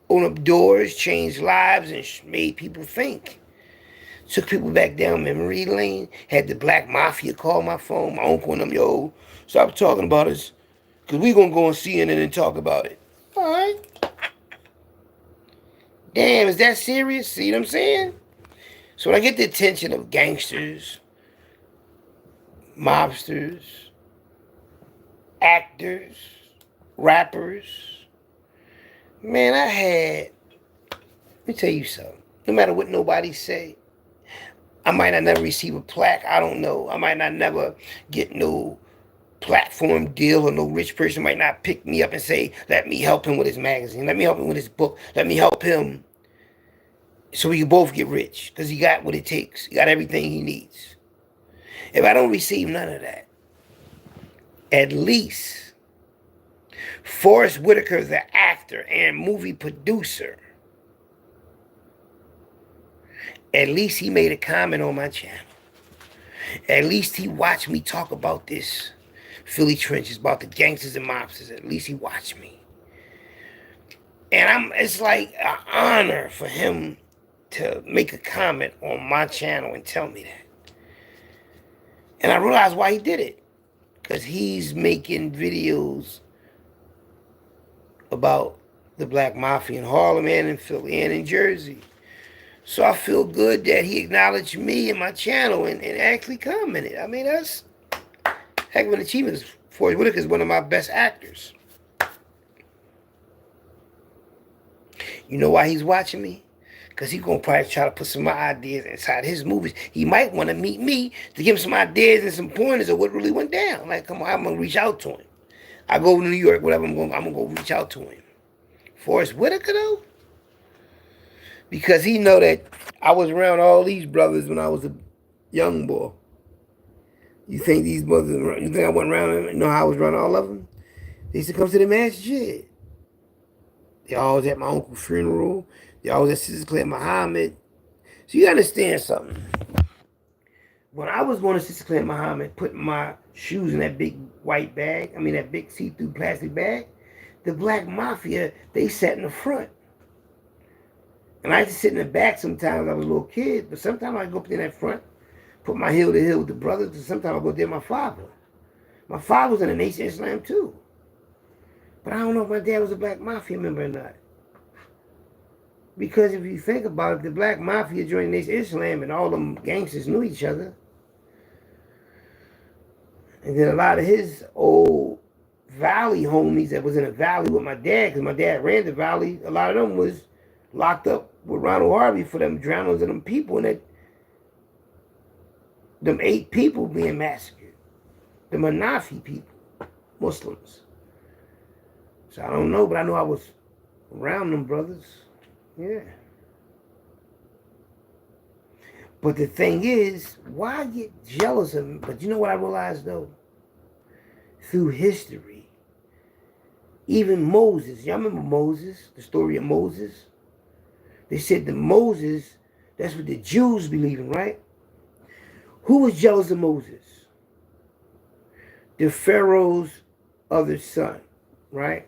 Opened up doors, changed lives, and made people think. Took people back down memory lane. Had the Black Mafia call my phone. My uncle and them, yo, stop talking about us. Because we going to go on CNN and talk about it. All right. Damn, is that serious? See what I'm saying? So when I get the attention of gangsters, mobsters, actors, rappers, man, let me tell you something. No matter what nobody say, I might not never receive a plaque. I don't know. I might not never get no platform deal, or no rich person might not pick me up and say, let me help him with his magazine. Let me help him with his book. Let me help him so we can both get rich. Because he got what it takes. He got everything he needs. If I don't receive none of that, at least Forrest Whitaker, the actor and movie producer, at least he made a comment on my channel. At least he watched me talk about this Philly trenches, about the gangsters and mobsters. At least he watched me. And it's like an honor for him to make a comment on my channel and tell me that. And I realized why he did it. Because he's making videos about the Black Mafia in Harlem and in Philly and in Jersey. So I feel good that he acknowledged me and my channel and actually commented. I mean, that's heck of an achievement. Forrest Whitaker is one of my best actors. You know why he's watching me? Because he's going to probably try to put some of my ideas inside his movies. He might want to meet me to give him some ideas and some pointers of what really went down. Like, come on, I'm going to reach out to him. I go to New York, whatever, I'm going to go reach out to him. Forrest Whitaker, though? Because he know that I was around all these brothers when I was a young boy. You think these brothers, you think I went around and know how I was around all of them? They used to come to the masjid. They always at my uncle's funeral. They always at Sister Claire Muhammad. So you understand something. when I was going to Sister Clan Muhammad, putting my shoes in that big white bag, that big see-through plastic bag, the Black Mafia, they sat in the front. And I used to sit in the back sometimes. I was a little kid, but sometimes I'd go up in that front, put my heel to heel with the brothers, and sometimes I'd go there with my father. My father was in the Nation of Islam too. But I don't know if my dad was a Black Mafia member or not. Because if you think about it, the Black Mafia joined the Nation of Islam and all them gangsters knew each other. And then a lot of his old Valley homies that was in the Valley with my dad, because my dad ran the Valley, a lot of them was locked up with Ronald Harvey for them drownings of them people, and them 8 people being massacred. The Manafi people, Muslims. So I don't know, but I know I was around them brothers. Yeah. But the thing is, why get jealous of them? But you know what I realized though? Through history. Even Moses. Y'all remember Moses? The story of Moses? They said that Moses, that's what the Jews believe in, right? Who was jealous of Moses? The Pharaoh's other son, right?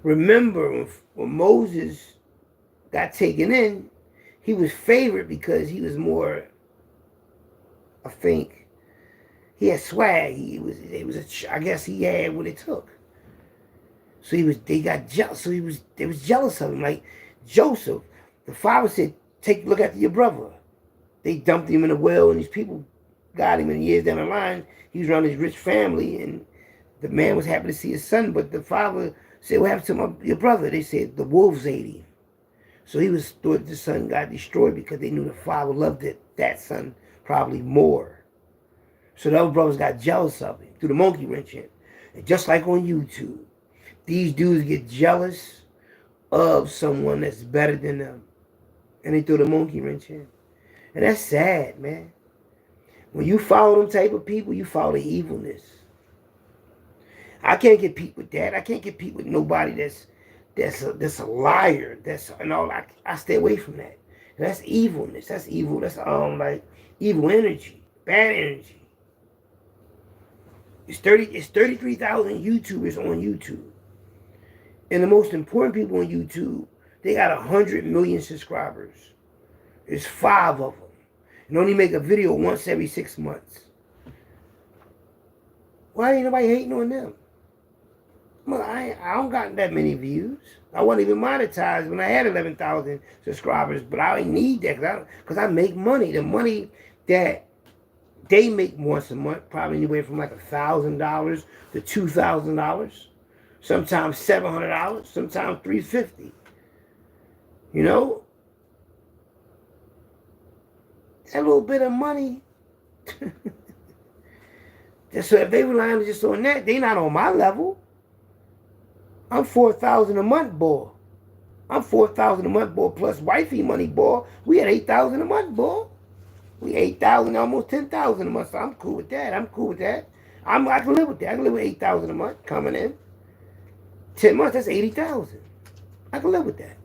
Remember when Moses got taken in, he was favored because he was more, I think, he had swag. I guess he had what it took. So they got jealous. So they was jealous of him. Like Joseph, the father said, take a look after your brother. They dumped him in a well, and these people got him. And years down the line, he was around his rich family, and the man was happy to see his son. But the father said, what happened to your brother? They said, the wolves ate him. So he thought the son got destroyed because they knew the father loved that son probably more. So the other brothers got jealous of him through the monkey wrenching. And just like on YouTube, these dudes get jealous of someone that's better than them. And they throw the monkey wrench in. And that's sad, man. When you follow them type of people, you follow the evilness. I can't compete with that. I can't compete with nobody that's a liar. I stay away from that. That's evilness. That's evil. That's like evil energy, bad energy. It's 33,000 YouTubers on YouTube. And the most important people on YouTube, they got 100 million subscribers. There's 5 of them. And only make a video once every 6 months. Why ain't nobody hating on them? Well, I don't got that many views. I wasn't even monetized when I had 11,000 subscribers, but I didn't need that because I make money. The money that they make once a month, probably anywhere from like $1,000 to $2,000. Sometimes $700, sometimes $350. You know? That little bit of money. So if they relying just on that, they not on my level. I'm $4,000 a month, boy. I'm $4,000 a month, boy, plus wifey money, boy. We had $8,000 a month, boy. We $8,000, almost $10,000 a month. So I'm cool with that. I can live with that. I can live with $8,000 a month coming in. 10 months, that's $80,000. I can live with that.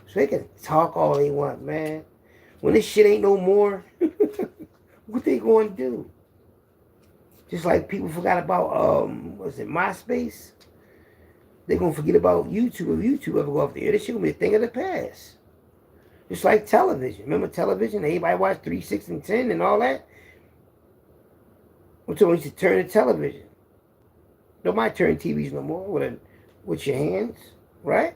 So they can talk all they want, man. When this shit ain't no more, what they going to do? Just like people forgot about, MySpace? They're going to forget about YouTube if YouTube ever go off the air. This shit going to be a thing of the past. Just like television. Remember television? Everybody watched 3, 6, and 10 and all that? Until we used to turn the television. Nobody turn TVs no more with your hands, right?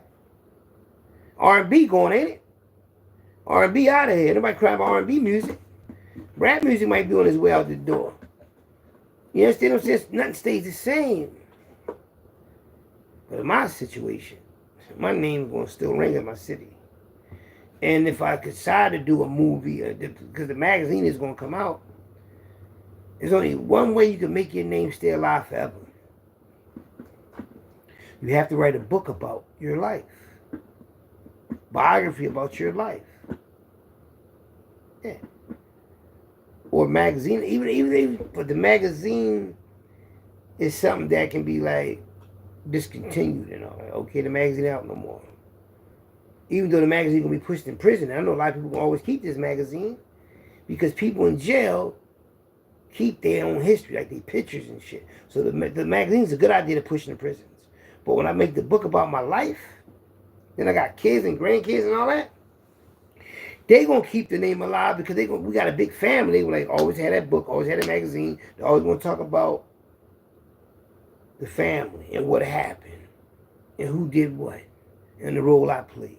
R&B going, ain't it? R&B out of here. Nobody crying about R&B music. Rap music might be on its way out the door. You understand what I'm saying? Nothing stays the same. But in my situation, my name's going to still ring in my city. And if I decide to do a movie, because the magazine is going to come out, there's only one way you can make your name stay alive forever. You have to write a book about your life. Biography about your life. Yeah. Or magazine, but the magazine is something that can be like discontinued and all. Okay, the magazine out no more. Even though the magazine gonna be pushed in prison. I know a lot of people will always keep this magazine because people in jail keep their own history, like their pictures and shit. So the magazine's a good idea to push in the prisons. But when I make the book about my life, then I got kids and grandkids and all that, they gonna keep the name alive because we got a big family. They were like, always had that book, always had a magazine. They always gonna talk about the family and what happened and who did what and the role I played.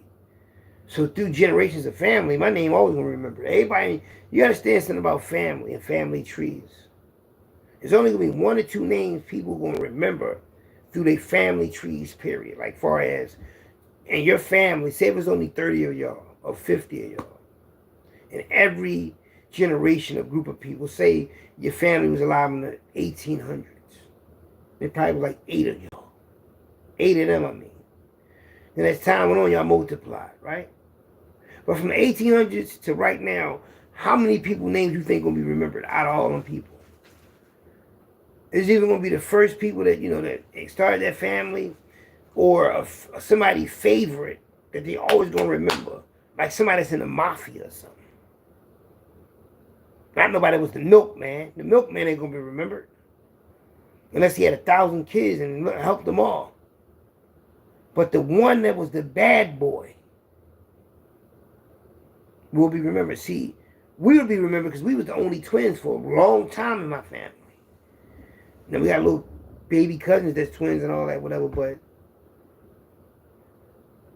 So through generations of family, my name always gonna remember. Everybody, you understand something about family and family trees. There's only gonna be 1 or 2 names people gonna remember through their family trees, period. Like far as, and your family, say it was only 30 of y'all or 50 of y'all. And every generation of group of people, say your family was alive in the 1800s. There probably was like 8 of y'all. 8 of them, I mean. And as time went on, y'all multiplied, right? But from the 1800s to right now, how many people names you think gonna be remembered out of all them people? It's either gonna be the first people that, you know, that started that family, or somebody's favorite that they always gonna remember. Like somebody that's in the mafia or something. Not nobody that was the milkman. The milkman ain't gonna be remembered. Unless he had 1,000 kids and helped them all. But the one that was the bad boy will be remembered. See, we will be remembered because we was the only twins for a long time in my family. Now we got little baby cousins that's twins and all that, whatever, but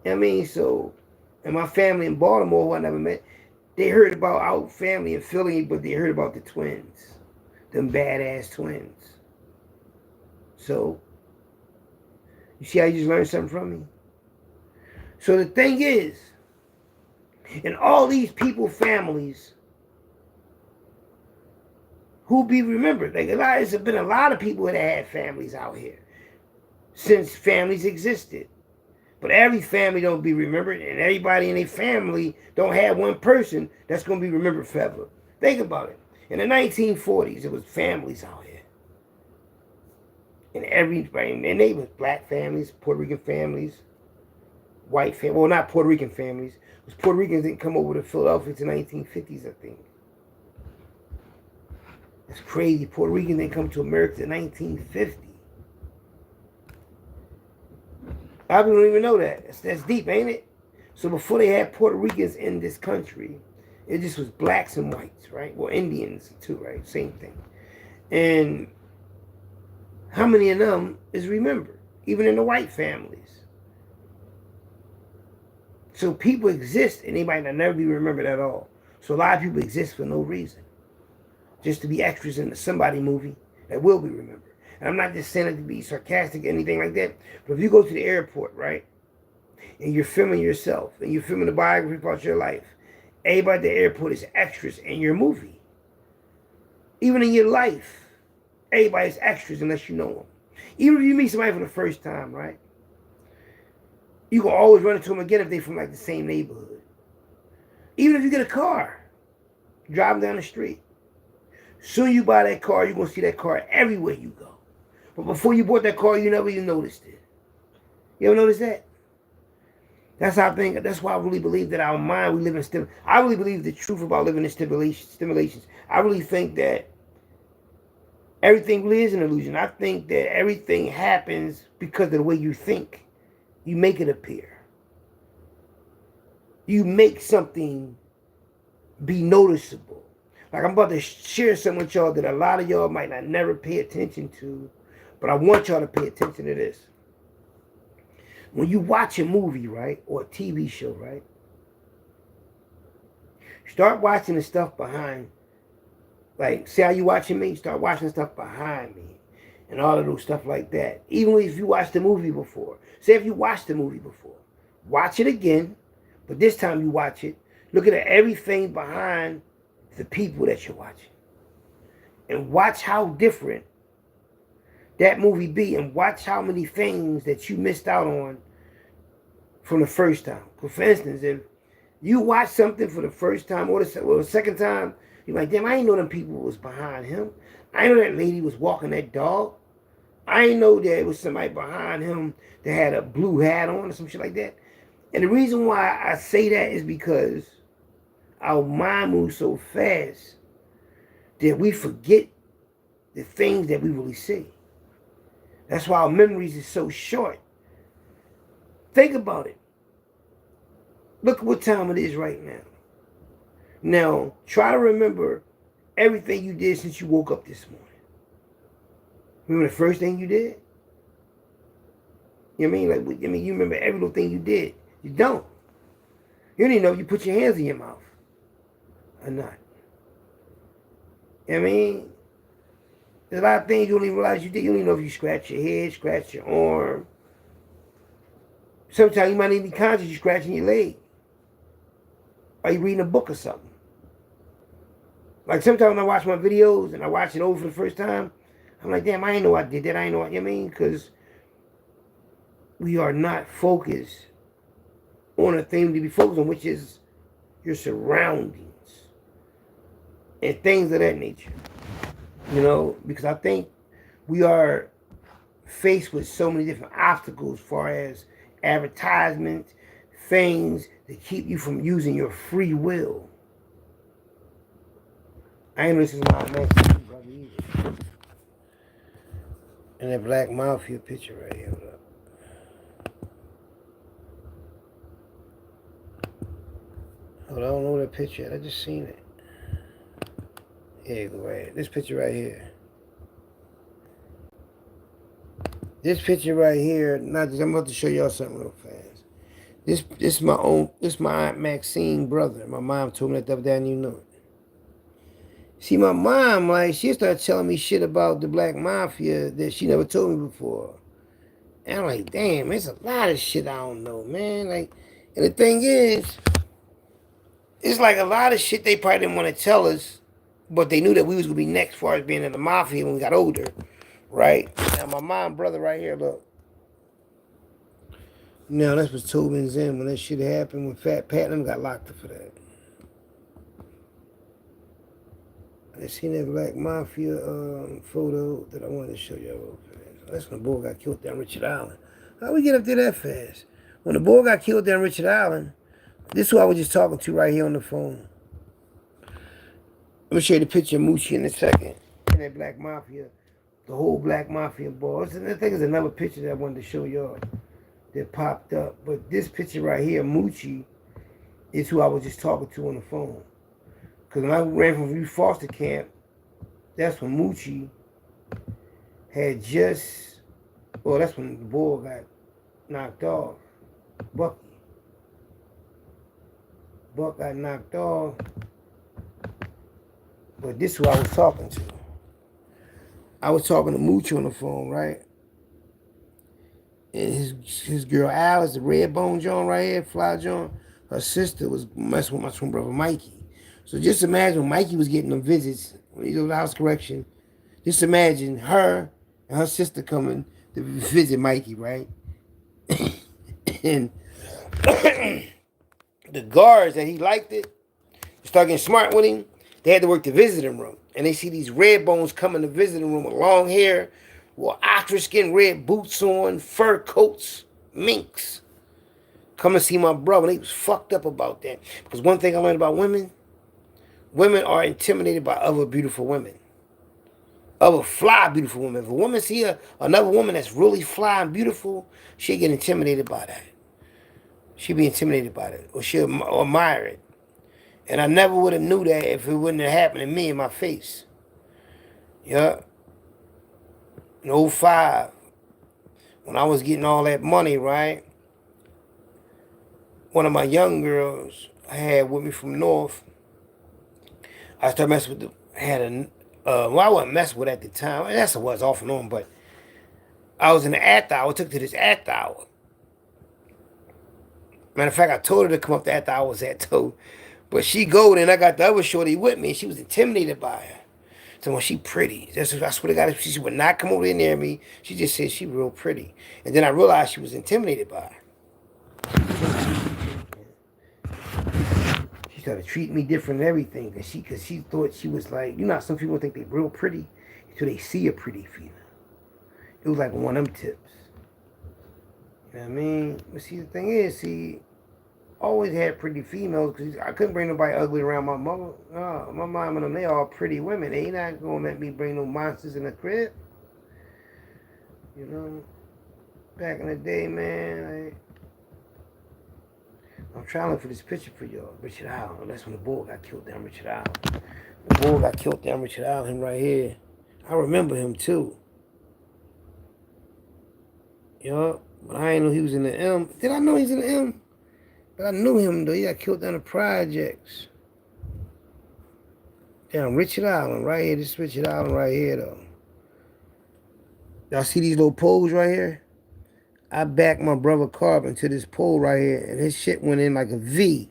I mean, so, and my family in Baltimore, who I never met, they heard about our family in Philly, but they heard about the twins. Them badass twins. So, you see how you just learned something from me? So the thing is, in all these people, families, who be remembered? Like there's been a lot of people that had families out here since families existed. But every family don't be remembered, and everybody in a family don't have one person that's going to be remembered forever. Think about it. In the 1940s, it was families out here. And and they was black families, Puerto Rican families, white families. Well, not Puerto Rican families. Because Puerto Ricans didn't come over to Philadelphia until the 1950s, I think. That's crazy. Puerto Ricans didn't come to America in 1950. A lot of people don't even know that. That's deep, ain't it? So before they had Puerto Ricans in this country, it just was blacks and whites, right? Well, Indians too, right? Same thing. And how many of them is remembered? Even in the white families. So people exist and they might not never be remembered at all. So a lot of people exist for no reason. Just to be extras in a somebody movie that will be remembered. And I'm not just saying it to be sarcastic or anything like that. But if you go to the airport, right? And you're filming yourself. And you're filming a biography about your life. Everybody at the airport is extras in your movie. Even in your life. Everybody's extras unless you know them. Even if you meet somebody for the first time, right? You can always run into them again if they're from like the same neighborhood. Even if you get a car. Driving down the street. Soon you buy that car, you're going to see that car everywhere you go. But before you bought that car, you never even noticed it. You ever notice that? That's how I think. That's why I really believe that our mind, we live in I really believe the truth about living in stimulations. I really think that everything really is an illusion. I think that everything happens because of the way you think. You make it appear. You make something be noticeable. Like I'm about to share something with y'all that a lot of y'all might not never pay attention to, but I want y'all to pay attention to this. When you watch a movie, right, or a TV show, right, start watching the stuff behind, like, say how you watching me, start watching stuff behind me, and all of those stuff like that. Even if you watched the movie before. Say if you watched the movie before, watch it again, but this time you watch it, look at everything behind the people that you're watching. And watch how different that movie be, and watch how many things that you missed out on from the first time. For instance, if you watch something for the first time or the second time, you're like, damn, I didn't know them people was behind him. I didn't know that lady was walking that dog. I didn't know there was somebody behind him that had a blue hat on or some shit like that. And the reason why I say that is because our mind moves so fast that we forget the things that we really see. That's why our memories is so short. Think about it. Look at what time it is right now. Now, try to remember everything you did since you woke up this morning. Remember the first thing you did? You know what I mean? Like, you remember every little thing you did. You don't. You don't even know if you put your hands in your mouth or not. You know what I mean? There's a lot of things you don't even realize you did. You don't even know if you scratch your head, scratch your arm. Sometimes you might even be conscious you're scratching your leg. Or you reading a book or something. Like sometimes when I watch my videos and I watch it over for the first time, I'm like, damn, I ain't know I did that. I ain't know what, you know what I mean? Because we are not focused on a thing to be focused on, which is your surroundings and things of that nature. You know, because I think we are faced with so many different obstacles as far as advertisements, things that keep you from using your free will. I ain't listening to my Maxine brother either. And that Black Mafia picture right here. Hold up. Hold on, I don't know that picture. I just seen it. Here you go, right. This picture right here. This picture right here. Not just, I'm about to show y'all something real fast. This my Aunt Maxine brother. My mom told me that the other day, and you know it. See, my mom, like, she started telling me shit about the Black Mafia that she never told me before. And I'm like, damn, there's a lot of shit I don't know, man. Like, and the thing is, it's like a lot of shit they probably didn't want to tell us, but they knew that we was going to be next as far as being in the Mafia when we got older, right? Now, my mom brother right here, look. Now, that's what Tobin's in when that shit happened, when Fat Pat and them got locked up for that. I seen that Black Mafia photo that I wanted to show y'all real fast. That's when the boy got killed down Richard Island. How we get up there that fast? When the boy got killed down Richard Island, this is who I was just talking to right here on the phone. I'm going to show you the picture of Moochie in a second. And that Black Mafia, the whole Black Mafia boys. And I think there's another picture that I wanted to show y'all that popped up. But this picture right here, Moochie, is who I was just talking to on the phone. Because when I ran from youth foster camp, that's when Moochie had just, well, that's when the boy got knocked off. Bucky. Buck got knocked off. But this is who I was talking to. I was talking to Moochie on the phone, right? And his girl Alice, the red bone John right here, Fly John, her sister was messing with my twin brother Mikey. So just imagine when Mikey was getting them visits, when he was the house correction, just imagine her and her sister coming to visit Mikey, right? And the guards that he liked it, started getting smart with him, they had to work the visiting room. And they see these red bones come in the visiting room with long hair, with ostrich skin, red boots on, fur coats, minks. Come and see my brother. And he was fucked up about that. Because one thing I learned about women are intimidated by other beautiful women. Other fly, beautiful women. If a woman see another woman that's really fly and beautiful, she'll get intimidated by that. She'll be intimidated by it. Or she'll admire it. And I never would have knew that if it wouldn't have happened to me in my face. Yeah. In 05, when I was getting all that money, right? One of my young girls I had with me from North, I started messing with well, I wasn't messing with at the time. That's what it was off and on, but I was in the after hour. I took to this after hour. Matter of fact, I told her to come up the after hour I was at, too. But she go, and I got the other shorty with me, and she was intimidated by her. So when she pretty, I swear to God, she would not come over in near me. She just said she real pretty. And then I realized she was intimidated by her. She started treating me different and everything. Because she thought she was like, you know how some people think they real pretty until they see a pretty female. It was like one of them tips. You know what I mean? But see, the thing is, Always had pretty females because I couldn't bring nobody ugly around my mother. No, my mom and them, they all pretty women. They not gonna let me bring no monsters in the crib. You know, back in the day, man, I'm trying to look for this picture for y'all. Richard Allen. That's when the bull got killed down Richard Allen. The bull got killed down Richard Allen, him right here. I remember him too. Yup. But I didn't know he was in the M. Did I know he's in the M? But I knew him though. He got killed down the projects. Down Richard Island, right here. This is Richard Island right here though. Y'all see these little poles right here? I backed my brother Carbon to this pole right here, and his shit went in like a V.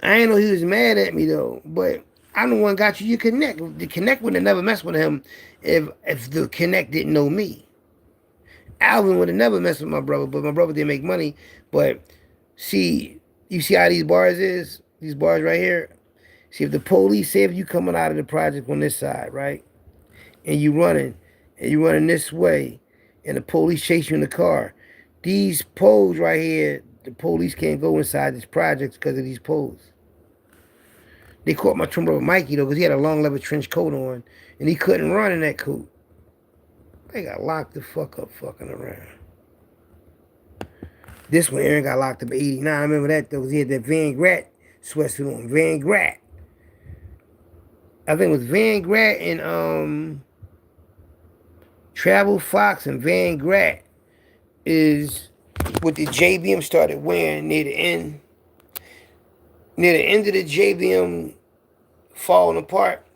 I ain't know he was mad at me though, but I'm the one got you your connect. The connect would have never messed with him if the connect didn't know me. Alvin would have never messed with my brother, but my brother didn't make money. But see, you see how these bars is? These bars right here? See, if the police, say if you coming out of the project on this side, right? And you running this way, and the police chase you in the car. These poles right here, the police can't go inside this project because of these poles. They caught my twin brother Mikey though, because he had a long leather trench coat on, and he couldn't run in that coat. They got locked the fuck up fucking around. This one, Aaron got locked up in 89. I remember that though, because he had that Van Grat sweatsuit on. Van Grat. I think it was Van Grat and Travel Fox and Van Grat is what the JBM started wearing near the end. Near the end of the JBM falling apart,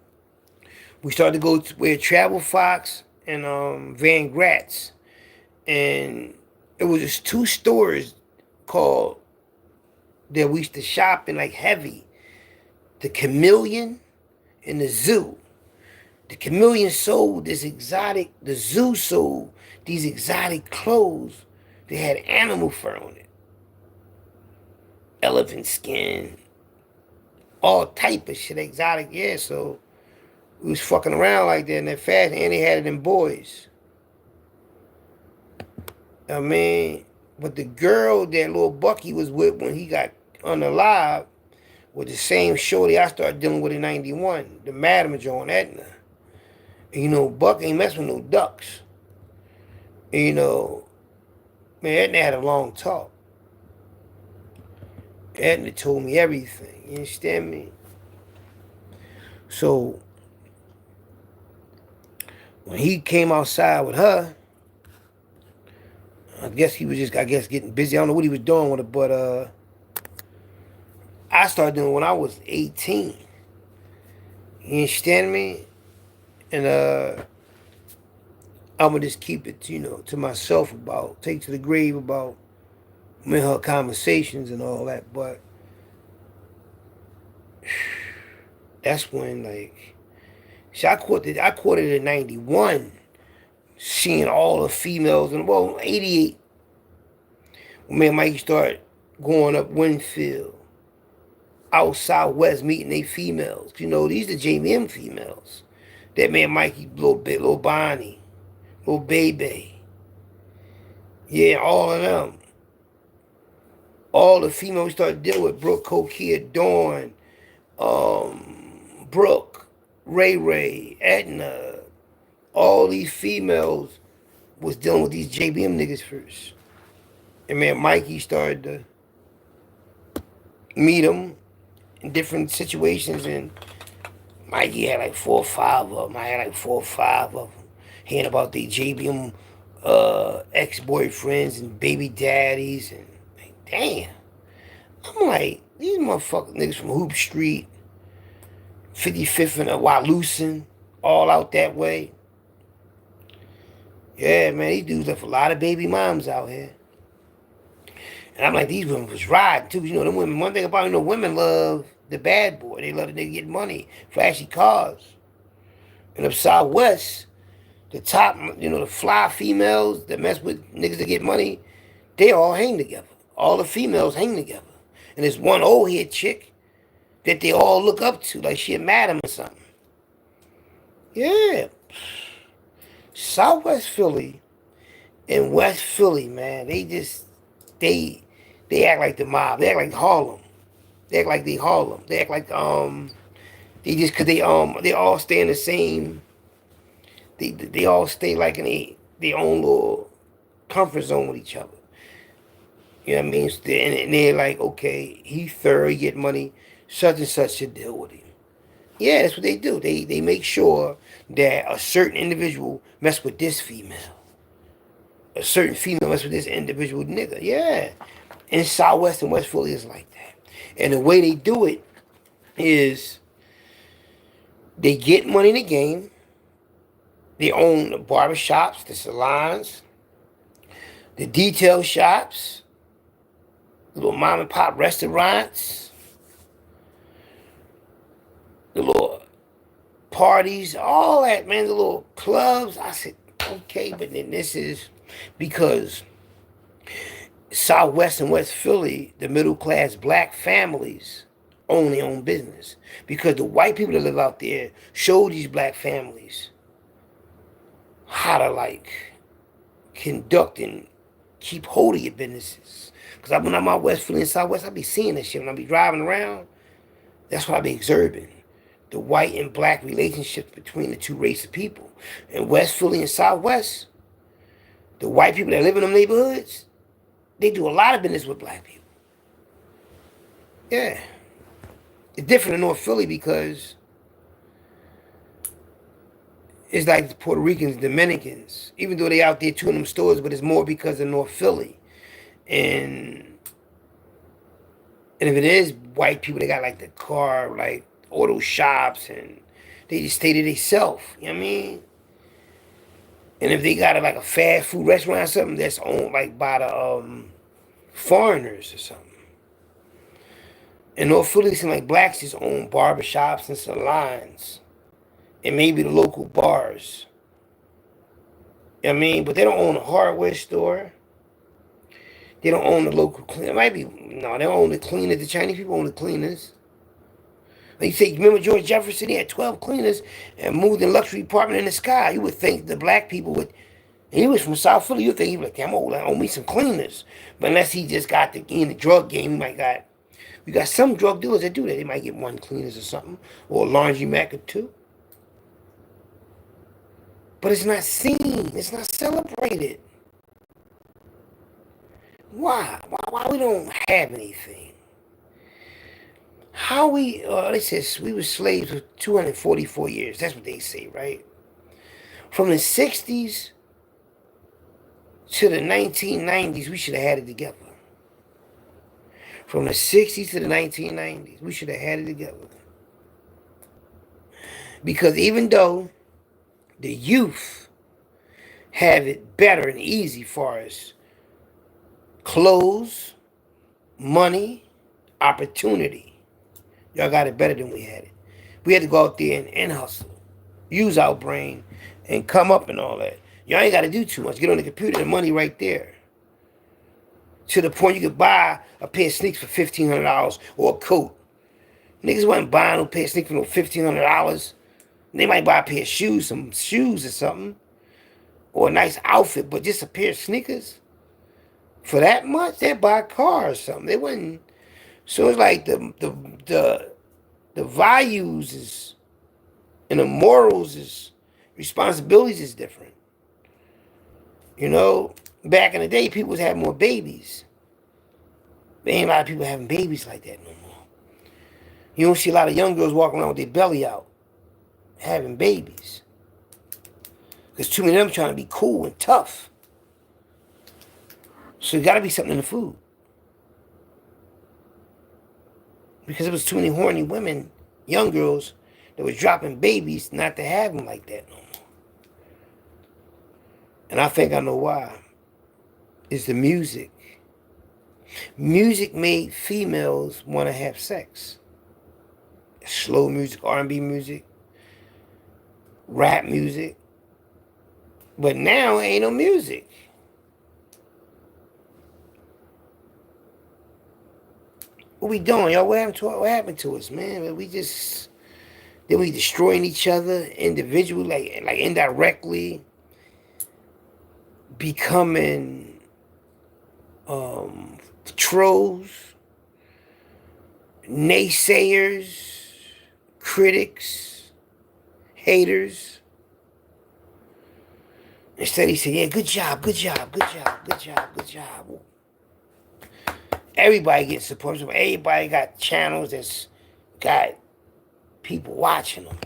we started to go to wear Travel Fox and Van Grats. And it was just two stores called that we used to shop in like heavy. The Chameleon and the Zoo. The Chameleon sold this exotic, the Zoo sold these exotic clothes that had animal fur on it. Elephant skin, all type of shit, exotic, yeah, so we was fucking around like that in that fashion, and they had it in boys. I mean, but the girl that little Bucky was with when he got unalive was the same shorty I started dealing with in 91, the Madam John Etna. And, you know, Buck ain't messing with no ducks. And, you know, man, Etna had a long talk. Etna told me everything, you understand me? So, when he came outside with her, I guess he was just, getting busy. I don't know what he was doing with it, but I started doing it when I was 18. You understand me? And I'm going to just keep it, you know, to myself about, take to the grave about me and her conversations and all that, but that's when, like, see, I caught it in 91, seeing all the females, and well, 88, when me and Mikey started going up Winfield, out Southwest, meeting they females. You know, these are JVM females. That man Mikey, little Bonnie, little Baby. Yeah, all of them. All the females we started dealing with, Brooke, Cokia, Dawn, Brooke, Ray, Edna, all these females was dealing with these JBM niggas first. And man, Mikey started to meet them in different situations, and Mikey had like 4 or 5 of them. I had like 4 or 5 of them. Hearing about the JBM ex-boyfriends and baby daddies, and like, damn. I'm like, these motherfucking niggas from Hoop Street, 55th and Wyalusing, all out that way. Yeah, man, these dudes left a lot of baby moms out here. And I'm like, these women was riding too. You know, them women, one thing about, you know, women love the bad boy. They love the nigga getting money, flashy cars. And up Southwest, the top, you know, the fly females that mess with niggas that get money, they all hang together. All the females hang together. And there's one old head chick that they all look up to, like she a madam or something. Yeah. Southwest Philly and West Philly, man, they They act like the mob. They act like Harlem. They act like they Harlem. They act like they just cause they all stay in the same. They all stay like in their own little comfort zone with each other. You know what I mean? And they're like, okay, he thorough, he get money, such and such should deal with him. Yeah, that's what they do. They make sure that a certain individual mess with this female. A certain female mess with this individual nigga. Yeah. In Southwest and West Philly is like that. And the way they do it is they get money in the game. They own the barbershops, the salons, the detail shops, the little mom and pop restaurants, the little parties, all that, man, the little clubs. I said, okay, but then this is because Southwest and West Philly, the middle class black families own their own business. Because the white people that live out there show these black families how to like conduct and keep hold of your businesses. Because when I'm out West Philly and Southwest, I be seeing this shit. When I be driving around, that's what I be observing. The white and black relationships between the two races of people. In West Philly and Southwest, the white people that live in them neighborhoods, they do a lot of business with black people. Yeah. It's different in North Philly because it's like the Puerto Ricans, Dominicans, even though they out there too in them stores, but it's more because of North Philly. And if it is white people, they got like the car, like auto shops, and they just stay to themselves. You know what I mean? And if they got like a fast food restaurant or something that's owned like by the foreigners or something. And North Philly seem like blacks just own barbershops and salons. And maybe the local bars. You know what I mean? But they don't own a hardware store. They don't own the local cleaner. It might be, no, they don't own the cleaners. The Chinese people own the cleaners. Like you say, remember George Jefferson? He had 12 cleaners and moved in luxury apartment in the sky. You would think the black people would, and he was from South Philly, you would think he would be like, I owe me some cleaners. But unless he just got in the drug game, he might got, we got some drug dealers that do that. They might get one cleaners or something, or a laundromat or two. But it's not seen. It's not celebrated. Why? Why we don't have anything? How we, they said we were slaves for 244 years. That's what they say, right? From the 60s to the 1990s, we should have had it together. From the 60s to the 1990s, we should have had it together. Because even though the youth have it better and easy for us, clothes, money, opportunity, y'all got it better than we had it. We had to go out there and hustle, use our brain, and come up and all that. Y'all ain't got to do too much. Get on the computer, the money right there. To the point you could buy a pair of sneakers for $1,500 or a coat. Niggas wasn't buying no pair of sneakers for no $1,500. They might buy a pair of shoes, some shoes or something, or a nice outfit, but just a pair of sneakers for that much, they'd buy a car or something. They wouldn't. So it's like the values is, and the morals is, responsibilities is different. You know, back in the day, people was having more babies. There ain't a lot of people having babies like that no more. You don't see a lot of young girls walking around with their belly out, having babies. Because too many of them trying to be cool and tough. So there got to be something in the food. Because there was too many horny women, young girls, that was dropping babies not to have them like that no more. And I think I know why. It's the music. Music made females want to have sex. Slow music, R&B music, rap music. But now ain't no music. What we doing, y'all? What happened to us, man? We destroying each other individually, like indirectly, trolls, naysayers, critics, haters. Instead, he said, yeah, good job, good job, good job, good job, good job. Everybody gets support. Everybody got channels that's got people watching them.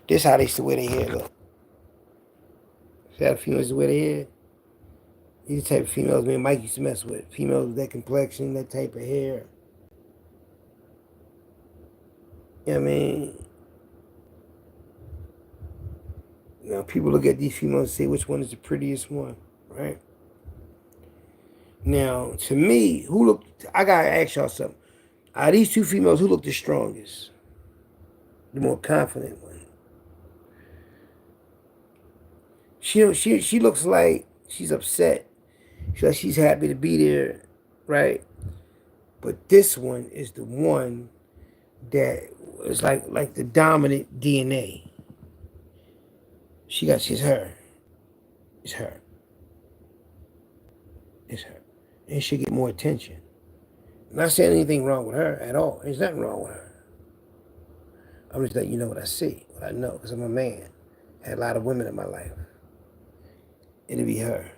This how they used to wear their hair, look. See how the females wear their hair? These type of females me and Mikey used to mess with. Females with that complexion, that type of hair. You know what I mean? You know, people look at these females and say which one is the prettiest one, right? Now, to me, I gotta ask y'all something. Out of these two females, who look the strongest? The more confident one. She looks like she's upset. She's happy to be there, right? But this one is the one that is like the dominant DNA. She's her. It's her. It's her. And she get more attention. I'm not saying anything wrong with her at all. There's nothing wrong with her. I'm just letting you know what I see, what I know, because I'm a man. I had a lot of women in my life. It'll be her.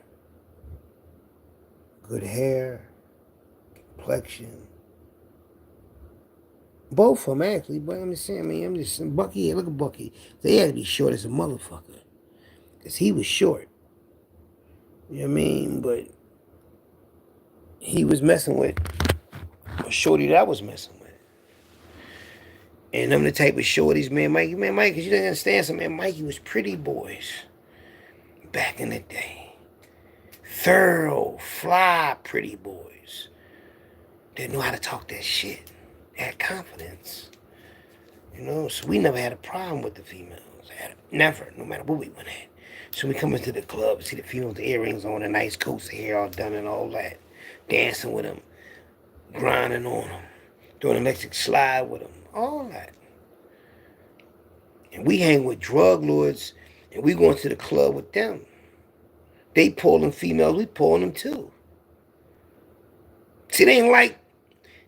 Good hair, complexion. Both of them, actually. But I'm just saying, Bucky, look at Bucky. They had to be short as a motherfucker. Because he was short. You know what I mean? But he was messing with a shorty that I was messing with. And I'm the type of shorties, Mikey, because you don't understand something, Mikey was pretty boys back in the day. Thorough, fly, pretty boys that knew how to talk that shit, had confidence. You know, so we never had a problem with the females. Never, no matter what we went at. So we come into the club, see the females, the earrings on, the nice coats, the hair all done and all that. Dancing with them, grinding on them, doing an electric slide with them, all that. And we hang with drug lords, and we going to the club with them. They pulling females, we pulling them too. See, they ain't like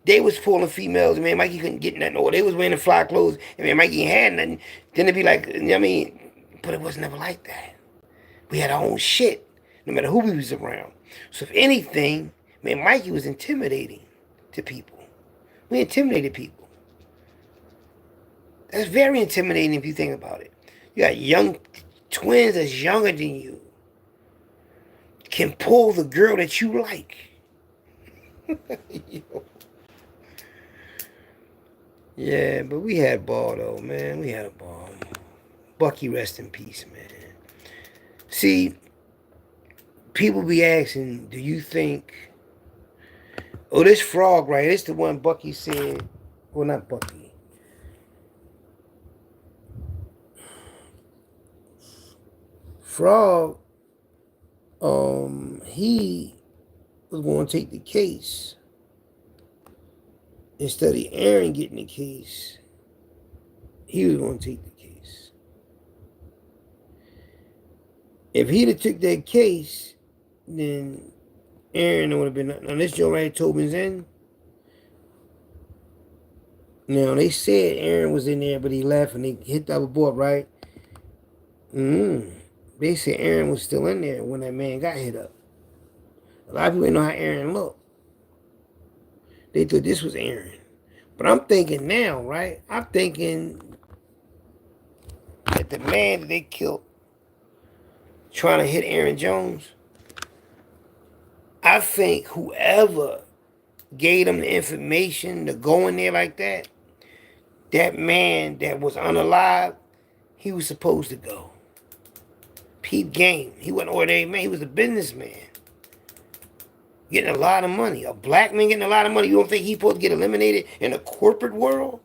they was pulling females, and man, Mikey couldn't get nothing, or they was wearing the fly clothes, and man, Mikey ain't had nothing. Then it'd be like, you know what I mean? But it was never like that. We had our own shit, no matter who we was around. So if anything, man, Mikey was intimidating to people. We intimidated people. That's very intimidating if you think about it. You got young twins that's younger than you. Can pull the girl that you like. Yeah, but we had a ball though, man. We had a ball. Bucky, rest in peace, man. See, people be asking, do you think... Oh, this frog, right? This the one Bucky said... Well, not Bucky. Frog... he was going to take the case. Instead of Aaron getting the case, he was going to take the case. If he'd have took that case, then Aaron would have been... Now, this joint right here, Tobin's in. Now, they said Aaron was in there, but he left and they hit the other board, right? They said Aaron was still in there when that man got hit up. A lot of people didn't know how Aaron looked. They thought this was Aaron. But I'm thinking now, right? I'm thinking that the man that they killed trying to hit Aaron Jones, I think whoever gave them the information to go in there like that, that man that was unalive, he was supposed to go. Peep game. He wasn't an ordinary man. He was a businessman. Getting a lot of money. A black man getting a lot of money. You don't think he's supposed to get eliminated in the corporate world?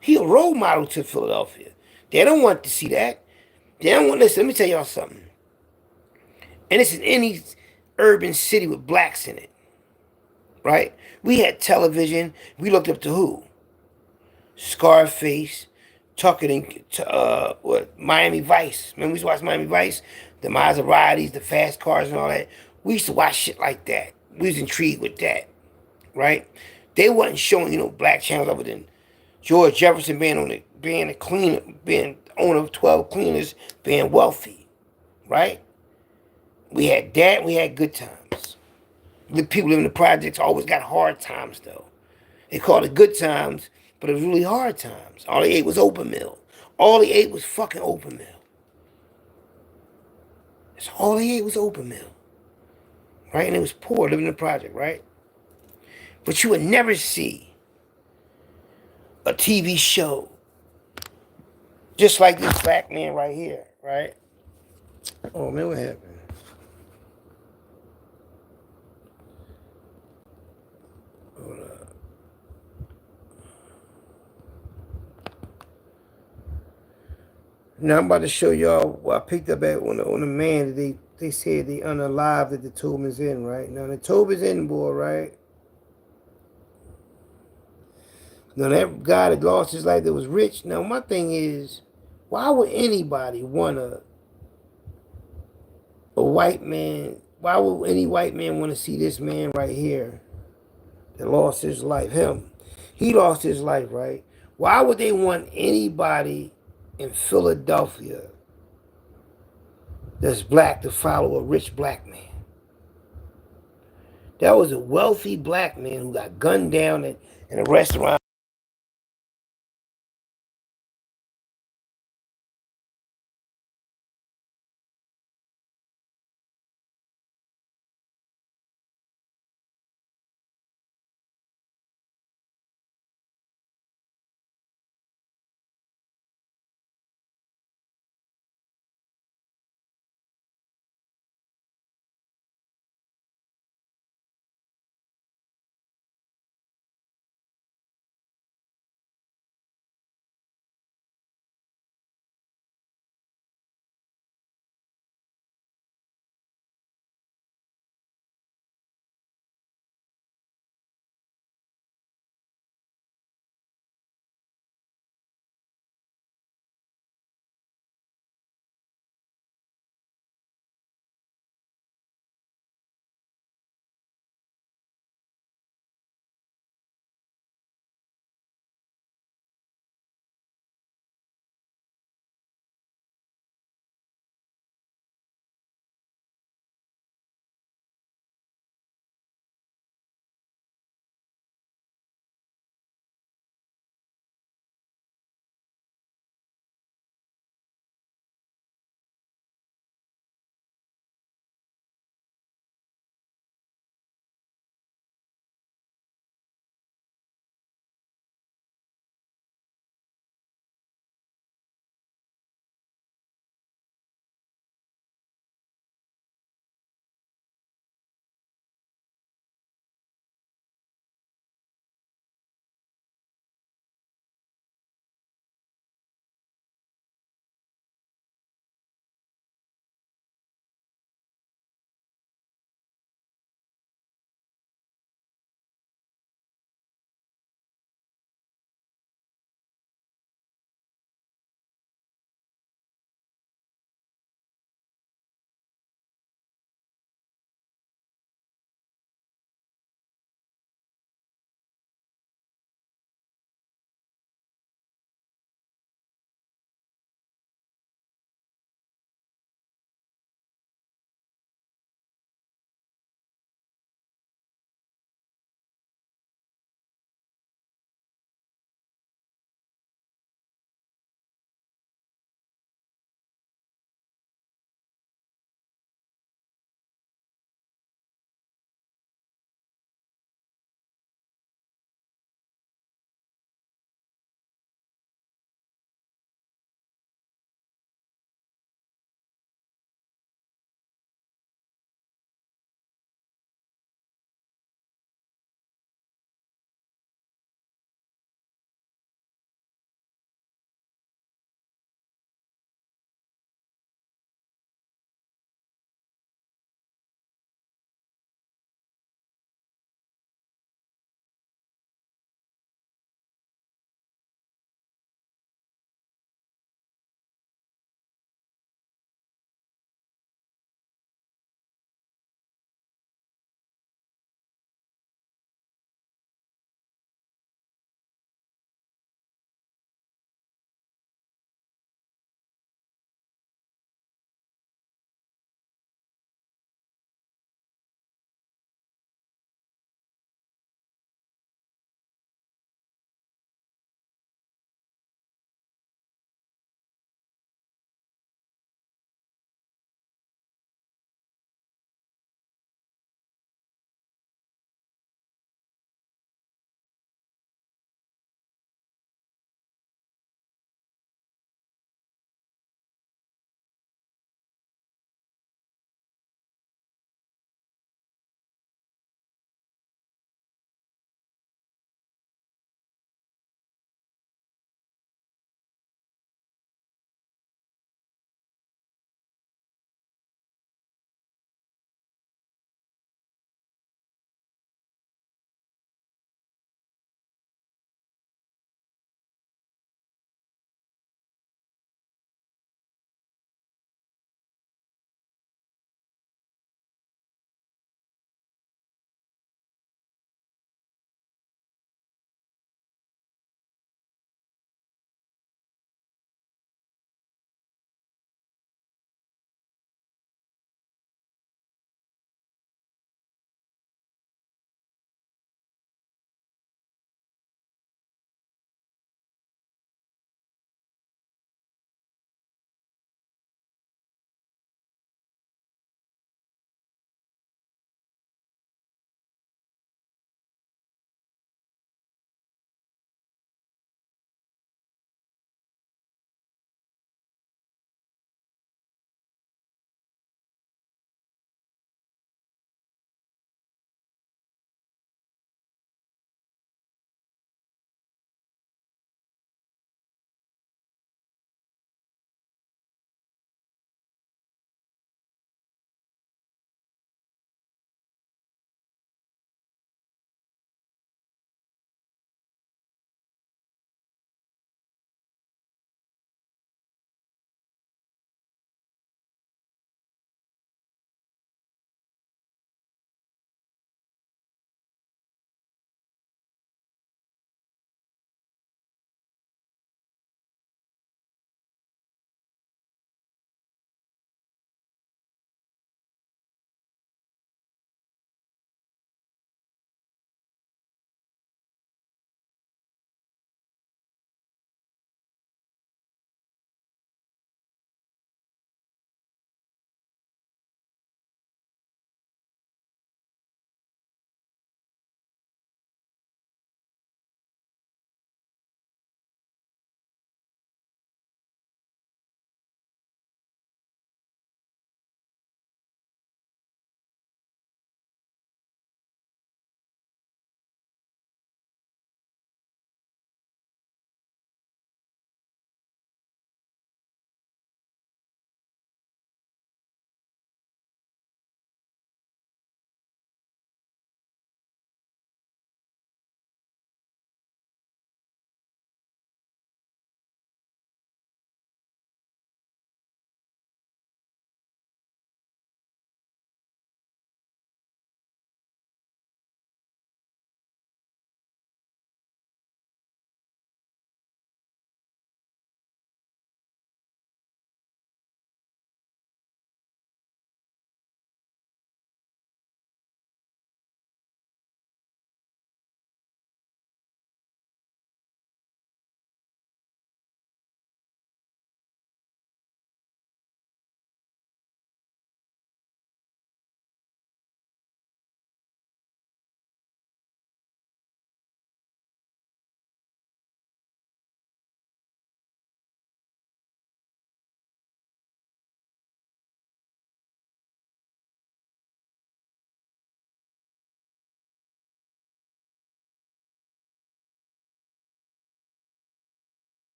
He a role model to Philadelphia. They don't want to see that. They don't want... Listen, let me tell y'all something. And this is any urban city with blacks in it. Right? We had television. We looked up to who? Scarface. Tucker and Miami Vice. Remember we used to watch Miami Vice? The Maseratis, the fast cars and all that. We used to watch shit like that. we was intrigued with that, right? They wasn't showing, you know, black channels other than George Jefferson being a cleaner, being owner of 12 cleaners, being wealthy, right? We had that, we had good times. The people living in the projects always got hard times, though. They called it good times, but it was really hard times. All they ate was open meal. All they ate was fucking open meal. That's all they ate was open meal. Right? And it was poor living in the project, right? But you would never see a TV show just like this black man right here, right? Oh, man, what happened? Hold up. Now I'm about to show y'all what I picked up at on the man that they said they unalive that the tomb is in, right? Now the tomb is in, boy, right? Now that guy that lost his life that was rich. Now my thing is, why would anybody want a white man? Why would any white man want to see this man right here that lost his life? Him. He lost his life, right? Why would they want anybody in Philadelphia that's black to follow a rich black man? That was a wealthy black man who got gunned down in a restaurant